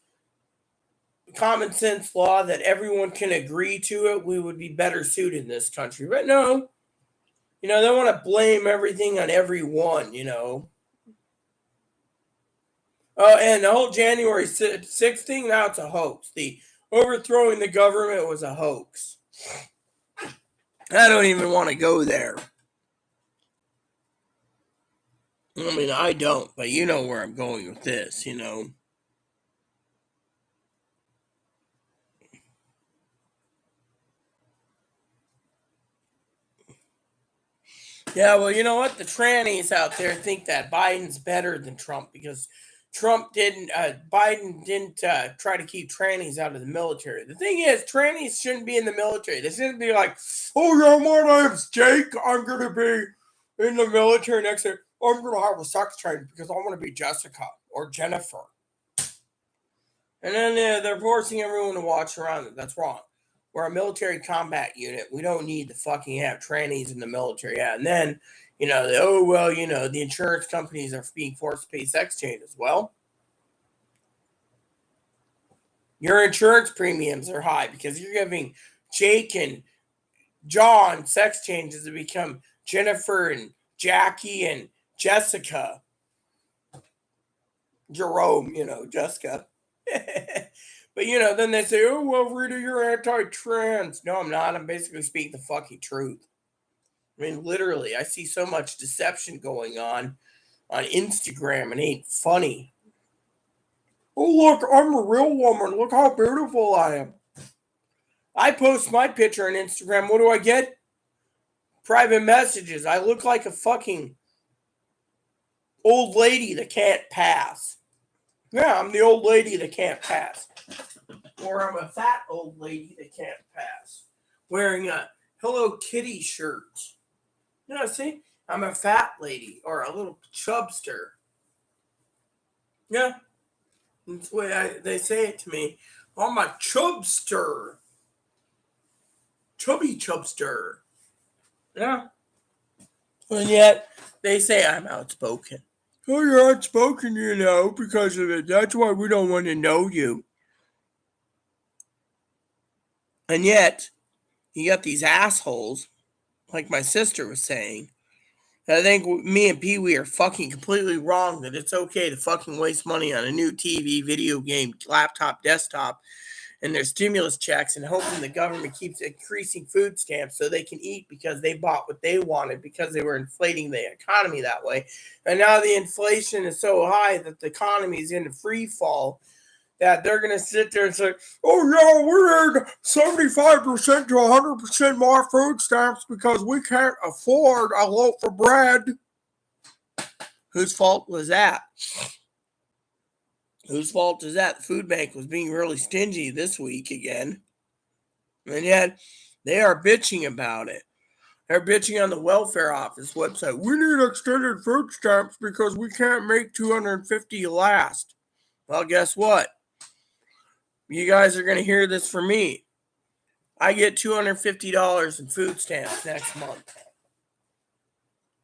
common sense law that everyone can agree to it, we would be better suited in this country. But no, they want to blame everything on everyone, Oh, and the whole January 6th thing, now it's a hoax. The overthrowing the government was a hoax. I don't even want to go there. I mean, I don't, but you know where I'm going with this, Yeah, well, you know what? The trannies out there think that Biden's better than Trump because Biden didn't try to keep trannies out of the military. The thing is, trannies shouldn't be in the military. They shouldn't be like, oh yeah, my name's Jake. I'm going to be in the military next year. I'm going to have a sex change because I want to be Jessica or Jennifer. And then they're forcing everyone to watch around it. That's wrong. We're a military combat unit. We don't need to fucking have trannies in the military. Yeah, and then, the insurance companies are being forced to pay sex changes. Well, your insurance premiums are high because you're giving Jake and John sex changes to become Jennifer and Jackie and Jessica. Jerome, Jessica. But then they say, oh well, Rita, you're anti-trans. No, I'm not. I'm basically speaking the fucking truth. I mean, literally, I see so much deception going on Instagram and it ain't funny. Oh look, I'm a real woman. Look how beautiful I am. I post my picture on Instagram. What do I get? Private messages. I look like a fucking old lady that can't pass. Yeah, I'm the old lady that can't pass. Or I'm a fat old lady that can't pass. Wearing a Hello Kitty shirt. See? I'm a fat lady or a little chubster. Yeah. That's the way they say it to me. I'm a chubster. Chubby chubster. Yeah. And yet, they say I'm outspoken. Oh, you're outspoken, because of it. That's why we don't want to know you. And yet, you got these assholes, like my sister was saying. I think me and Pee Wee are fucking completely wrong that it's okay to fucking waste money on a new TV, video game, laptop, desktop, and their stimulus checks and hoping the government keeps increasing food stamps so they can eat because they bought what they wanted because they were inflating the economy that way. And now the inflation is so high that the economy is in a free fall that they're going to sit there and say, oh, yeah, we need 75% to 100% more food stamps because we can't afford a loaf of bread. Whose fault was that? Whose fault is that? The food bank was being really stingy this week again. And yet they are bitching about it. They're bitching on the welfare office website. We need extended food stamps because we can't make $250 last. Well, guess what? You guys are going to hear this from me. I get $250 in food stamps next month.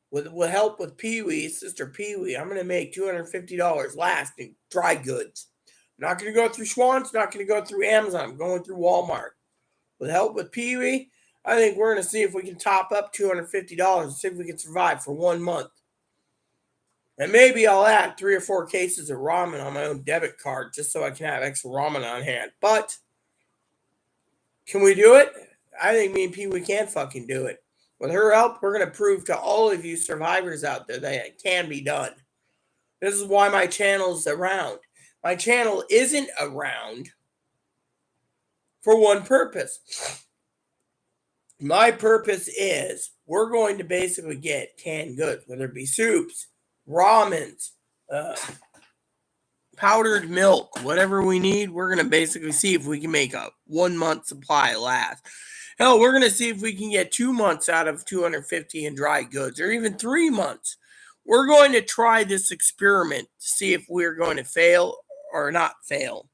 With help with Pee-wee, Sister Pee-wee, I'm going to make $250 last in dry goods. I'm not going to go through Schwann's, not going to go through Amazon. I'm going through Walmart. With help with Pee-wee, I think we're going to see if we can top up $250 and see if we can survive for 1 month. And maybe I'll add 3 or 4 cases of ramen on my own debit card just so I can have extra ramen on hand. But can we do it? I think me and Pee-wee can fucking do it. With her help, we're going to prove to all of you survivors out there that it can be done. This is why my channel's around. My channel isn't around for one purpose. My purpose is we're going to basically get canned goods, whether it be soups, ramens, powdered milk, whatever we need. We're going to basically see if we can make a 1 month supply last. Hell, we're going to see if we can get 2 months out of 250 in dry goods, or even 3 months. We're going to try this experiment to see if we're going to fail or not fail.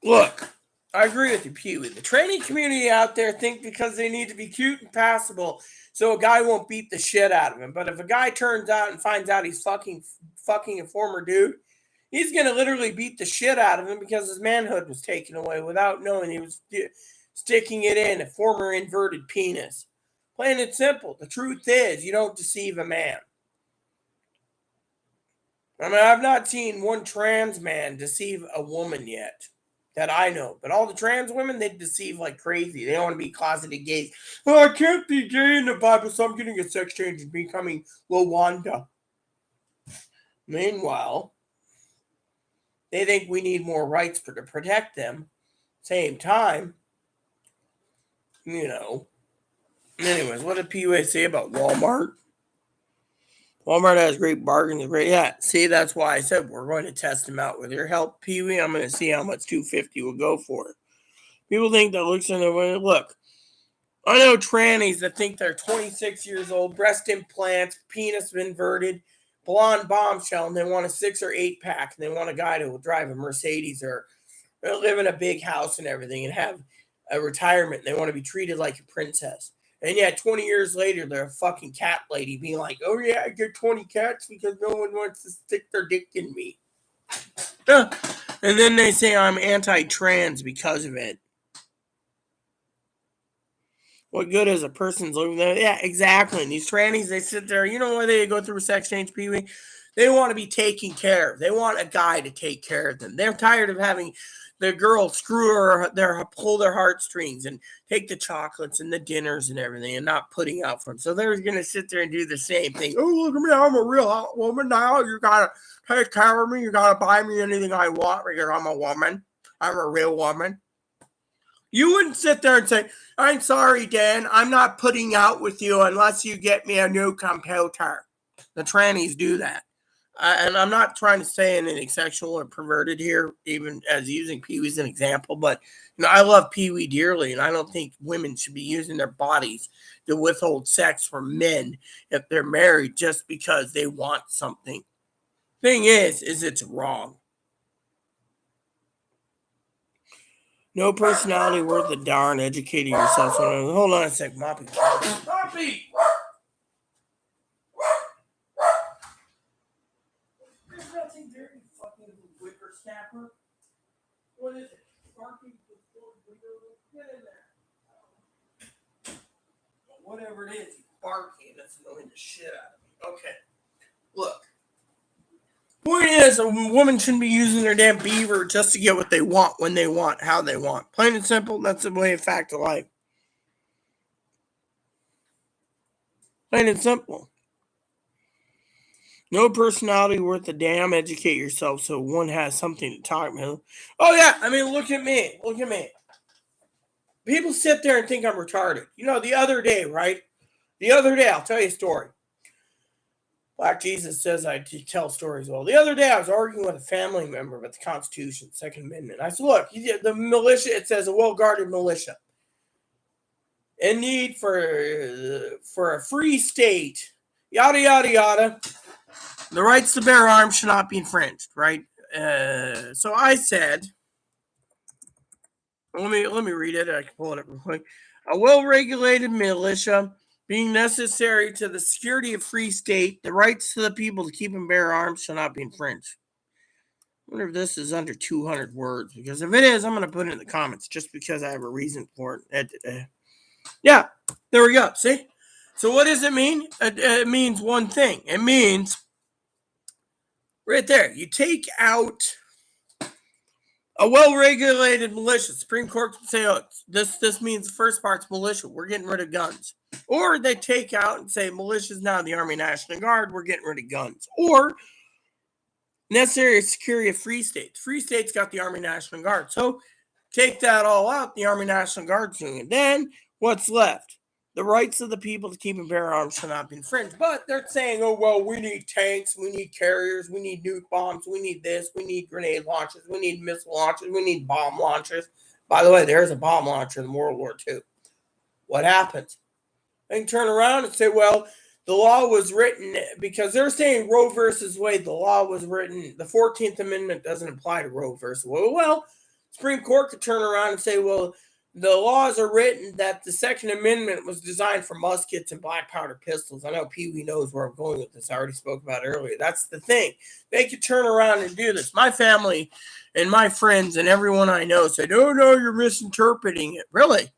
Look, I agree with you, Pee-wee. The tranny community out there think because they need to be cute and passable so a guy won't beat the shit out of him. But if a guy turns out and finds out he's fucking a former dude, he's going to literally beat the shit out of him because his manhood was taken away without knowing he was sticking it in a former inverted penis. Plain and simple. The truth is, you don't deceive a man. I mean, I've not seen one trans man deceive a woman yet that I know. But all the trans women, they deceive like crazy. They don't want to be closeted gays. Oh, I can't be gay in the Bible, so I'm getting a sex change and becoming Lawanda. Meanwhile, they think we need more rights to protect them. Same time, you know. Anyways, what did Pee-wee say about Walmart? Walmart has great bargains. Great, yeah. See, that's why I said we're going to test them out with your help, Pee-wee. I'm going to see how much $250 will go for. People think that looks in the way. Look, I know trannies that think they're 26 years old, breast implants, penis inverted, blonde bombshell, and they want a 6 or 8 pack, and they want a guy who will drive a Mercedes or live in a big house and everything and have a retirement. And they want to be treated like a princess. And yet 20 years later, they're a fucking cat lady being like, oh yeah, I get 20 cats because no one wants to stick their dick in me. And then they say I'm anti-trans because of it. What good is a person's living there? Yeah, exactly. And these trannies, they sit there. You know why they go through a sex change, Pee-wee? They want to be taken care of. They want a guy to take care of them. They're tired of having the girl pull their heartstrings and take the chocolates and the dinners and everything and not putting out for them. So they're going to sit there and do the same thing. Oh, look at me. I'm a real hot woman now. You got to take care of me. You got to buy me anything I want because I'm a woman. I'm a real woman. You wouldn't sit there and say, I'm sorry, Dan, I'm not putting out with you unless you get me a new computer. The trannies do that. And I'm not trying to say anything sexual or perverted here, even as using Pee-wee as an example, but I love Pee-wee dearly, and I don't think women should be using their bodies to withhold sex from men if they're married just because they want something. Thing is it's wrong. No personality worth a darn. Educating yourself. Hold on a sec, Moppy. Moppy! There's nothing there, you fucking whippersnapper. What is it? Sparky? Get in there. Whatever it is, he's barking. That's annoying the shit out of me. Okay. Look. Point is, a woman shouldn't be using their damn beaver just to get what they want, when they want, how they want. Plain and simple, that's the way of fact of life. Plain and simple. No personality worth a damn. Educate yourself so one has something to talk about. Oh, yeah. I mean, look at me. Look at me. People sit there and think I'm retarded. You know, the other day, right? The other day, I'll tell you a story. Black Jesus says I tell stories well. The other day, I was arguing with a family member about the Constitution, Second Amendment. I said, look, the militia, it says a well-guarded militia. In need for a free state, yada, yada, yada. The rights to bear arms should not be infringed, right? So I said, let me read it. I can pull it up real quick. A well-regulated militia being necessary to the security of free state, the rights to the people to keep and bear arms shall not be infringed. I wonder if this is under 200 words, because if it is, I'm going to put it in the comments just because I have a reason for it. Yeah, there we go. See? So what does it mean? It means one thing. It means right there. You take out a well-regulated militia. Supreme Court can say, oh, this means the first part's militia. We're getting rid of guns. Or they take out and say militia is now the Army National Guard. We're getting rid of guns. Or necessary security of free states. Free states got the Army National Guard. So take that all out. The Army National Guard's doing it. Then what's left? The rights of the people to keep and bear arms shall not be infringed. But they're saying, oh, well, we need tanks, we need carriers, we need nuke bombs, we need this, we need grenade launchers, we need missile launchers, we need bomb launchers. By the way, there's a bomb launcher in World War II. What happens? They can turn around and say, well, the law was written, because they're saying Roe versus Wade, the law was written, the 14th Amendment doesn't apply to Roe versus Wade. Well, Supreme Court could turn around and say, well, the laws are written that the Second Amendment was designed for muskets and black powder pistols. I know Pee Wee knows where I'm going with this. I already spoke about it earlier. That's the thing. They could turn around and do this. My family and my friends and everyone I know said, oh, no, you're misinterpreting it. Really?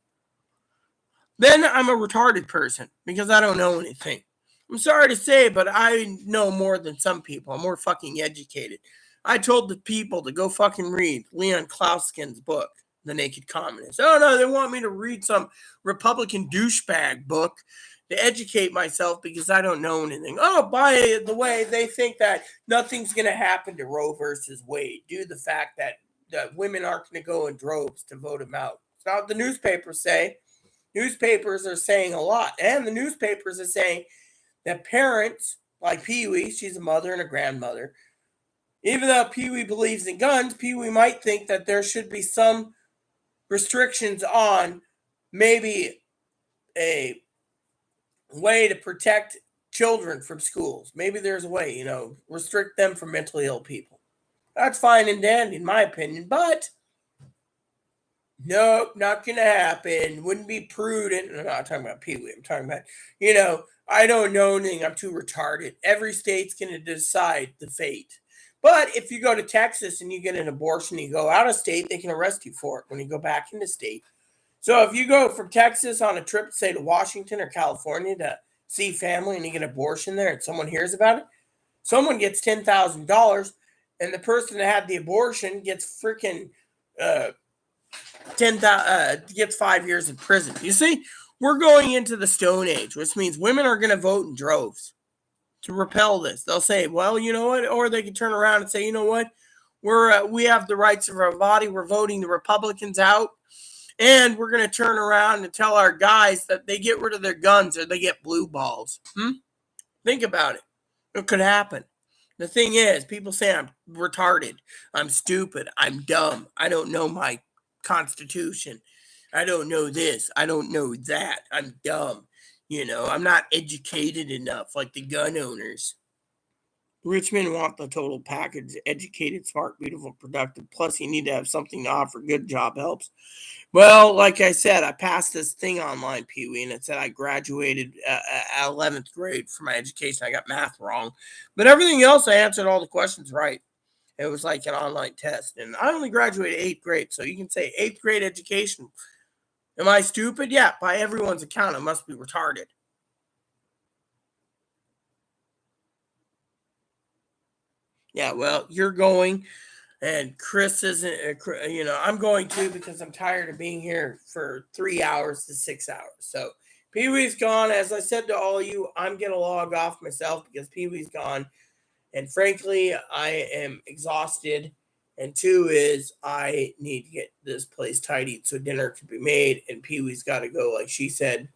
Then I'm a retarded person because I don't know anything. I'm sorry to say, but I know more than some people. I'm more fucking educated. I told the people to go fucking read Leon Klauskin's book, The Naked Communist. Oh, no, they want me to read some Republican douchebag book to educate myself because I don't know anything. Oh, by the way, they think that nothing's going to happen to Roe versus Wade due to the fact that women aren't going to go in droves to vote him out. It's not what the newspapers say. Newspapers are saying a lot. And the newspapers are saying that parents, like Pee Wee, she's a mother and a grandmother, even though Pee Wee believes in guns, Pee Wee might think that there should be some restrictions on maybe a way to protect children from schools. Maybe there's a way, restrict them from mentally ill people. That's fine and dandy, in my opinion, but nope, not going to happen. Wouldn't be prudent. I'm not talking about Pee Wee. I'm talking about, I don't know anything. I'm too retarded. Every state's going to decide the fate. But if you go to Texas and you get an abortion, you go out of state, they can arrest you for it when you go back into state. So if you go from Texas on a trip, say, to Washington or California to see family and you get an abortion there and someone hears about it, someone gets $10,000 and the person that had the abortion gets freaking gets 5 years in prison. You see, we're going into the Stone Age, which means women are going to vote in droves to repel this. They'll say, well, you know what? Or they can turn around and say, you know what? We have the rights of our body. We're voting the Republicans out. And we're going to turn around and tell our guys that they get rid of their guns or they get blue balls. Think about it. It could happen. The thing is, people say I'm retarded. I'm stupid. I'm dumb. I don't know my Constitution. I don't know this. I don't know that. I'm dumb. I'm not educated enough like the gun owners. Rich men want the total package: educated, smart, beautiful, productive. Plus, you need to have something to offer. Good job helps. Well, like I said, I passed this thing online, Pee Wee, and it said I graduated at 11th grade for my education. I got math wrong. But everything else, I answered all the questions right. It was like an online test. And I only graduated 8th grade. So you can say 8th grade education. Am I stupid? Yeah, by everyone's account, I must be retarded. Yeah, well, you're going, and Chris isn't. I'm going to because I'm tired of being here for 3 hours to 6 hours. So Pee Wee's gone. As I said to all of you, I'm gonna log off myself because Pee Wee's gone, and frankly, I am exhausted. And two is I need to get this place tidied so dinner can be made. And Pee Wee's got to go, like she said.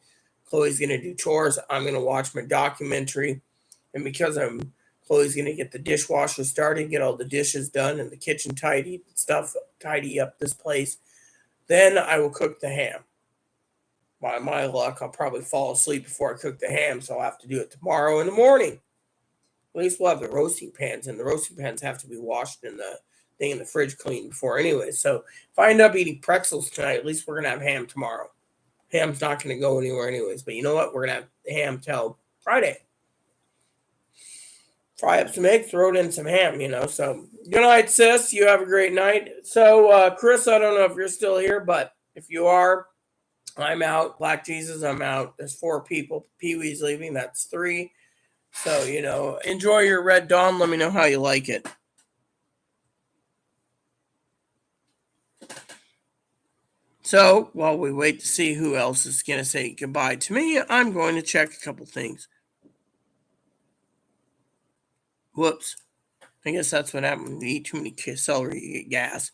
Chloe's gonna do chores. I'm gonna watch my documentary, and because I'm Chloe's gonna get the dishwasher started, get all the dishes done, and the kitchen tidy stuff, tidy up this place. Then I will cook the ham. By my luck, I'll probably fall asleep before I cook the ham, so I'll have to do it tomorrow in the morning. At least we'll have the roasting pans, and the roasting pans have to be washed and the thing in the fridge cleaned before anyway. So if I end up eating pretzels tonight, at least we're gonna have ham tomorrow. Ham's not gonna go anywhere anyways. But you know what? We're gonna have ham till Friday. Fry up some eggs, throw it in some ham. So good night, sis. You have a great night. So Chris, I don't know if you're still here, but if you are, I'm out. Black Jesus, I'm out. There's 4 people. Pee Wee's leaving. That's 3. So, enjoy your Red Dawn. Let me know how you like it. So, while we wait to see who else is going to say goodbye to me, I'm going to check a couple things. Whoops. I guess that's what happens when you eat too many celery, you get gas.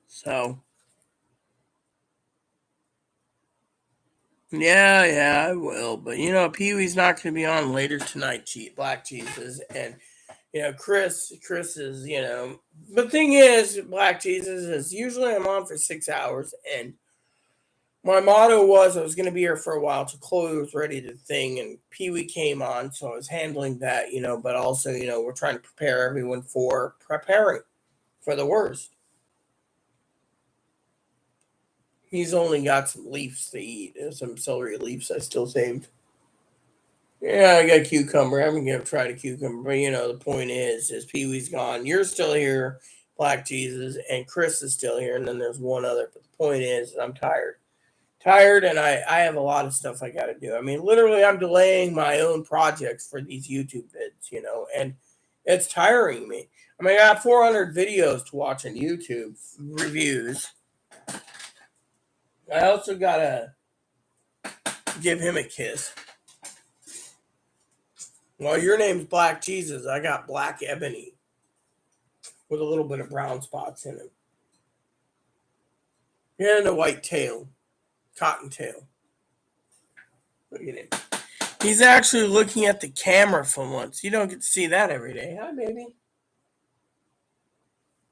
So, yeah, I will. But Pee Wee's not going to be on later tonight. Black Jesus, and Chris is The thing is, Black Jesus is usually I'm on for 6 hours, and my motto was I was going to be here for a while till Chloe was ready to thing, and Pee Wee came on, so I was handling that. But also we're trying to prepare everyone for preparing for the worst. He's only got some leaves to eat, some celery leaves I still saved. Yeah, I got cucumber. I'm gonna try the cucumber, but the point is Pee Wee's gone. You're still here, Black Jesus, and Chris is still here, and then there's one other. But the point is, I'm tired, and I have a lot of stuff I got to do. I mean, literally, I'm delaying my own projects for these YouTube vids, and it's tiring me. I mean, I got 400 videos to watch on YouTube reviews. I also gotta give him a kiss. Well, your name's Black Jesus. I got Black Ebony with a little bit of brown spots in him. And a white tail, cottontail. Look at him. He's actually looking at the camera for once. You don't get to see that every day. Hi, baby.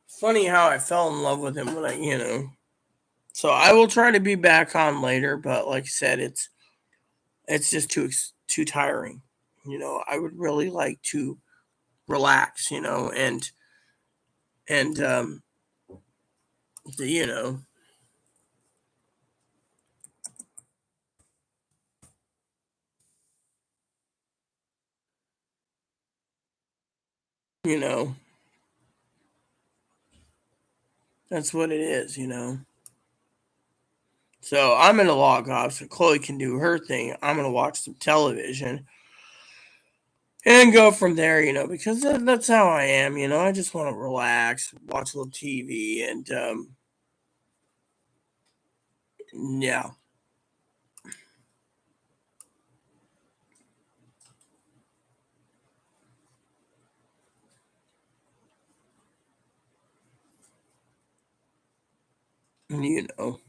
It's funny how I fell in love with him when So I will try to be back on later, but like I said, it's just too tiring. I would really like to relax, and you know, you know, that's what it is. So I'm gonna log off so Chloe can do her thing. I'm gonna watch some television and go from there, because that's how I am. I just want to relax, watch a little TV, and yeah. you know.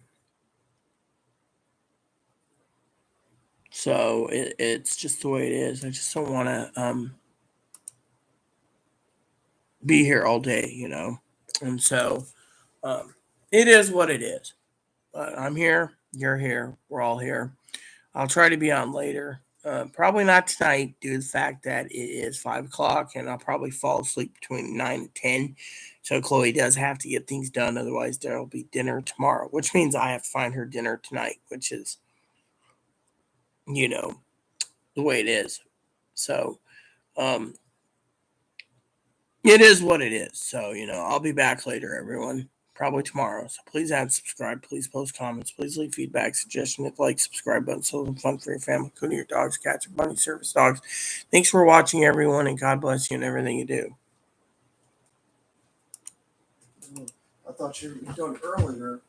So it's just the way it is. I just don't want to be here all day, and so it is what it is. But I'm here, you're here, we're all here. I'll try to be on later. Probably not tonight due to the fact that it is 5 o'clock and I'll probably fall asleep between 9 and 10. So Chloe does have to get things done. Otherwise, there'll be dinner tomorrow, which means I have to find her dinner tonight, which is, the way it is. So, it is what it is. So, I'll be back later, everyone. Probably tomorrow. So please add, subscribe, please post comments, please leave feedback, suggestion, hit the like, subscribe button, so it's fun for your family, including your dogs, cats, or bunny service dogs. Thanks for watching, everyone, and God bless you in everything you do.
I thought you were done earlier.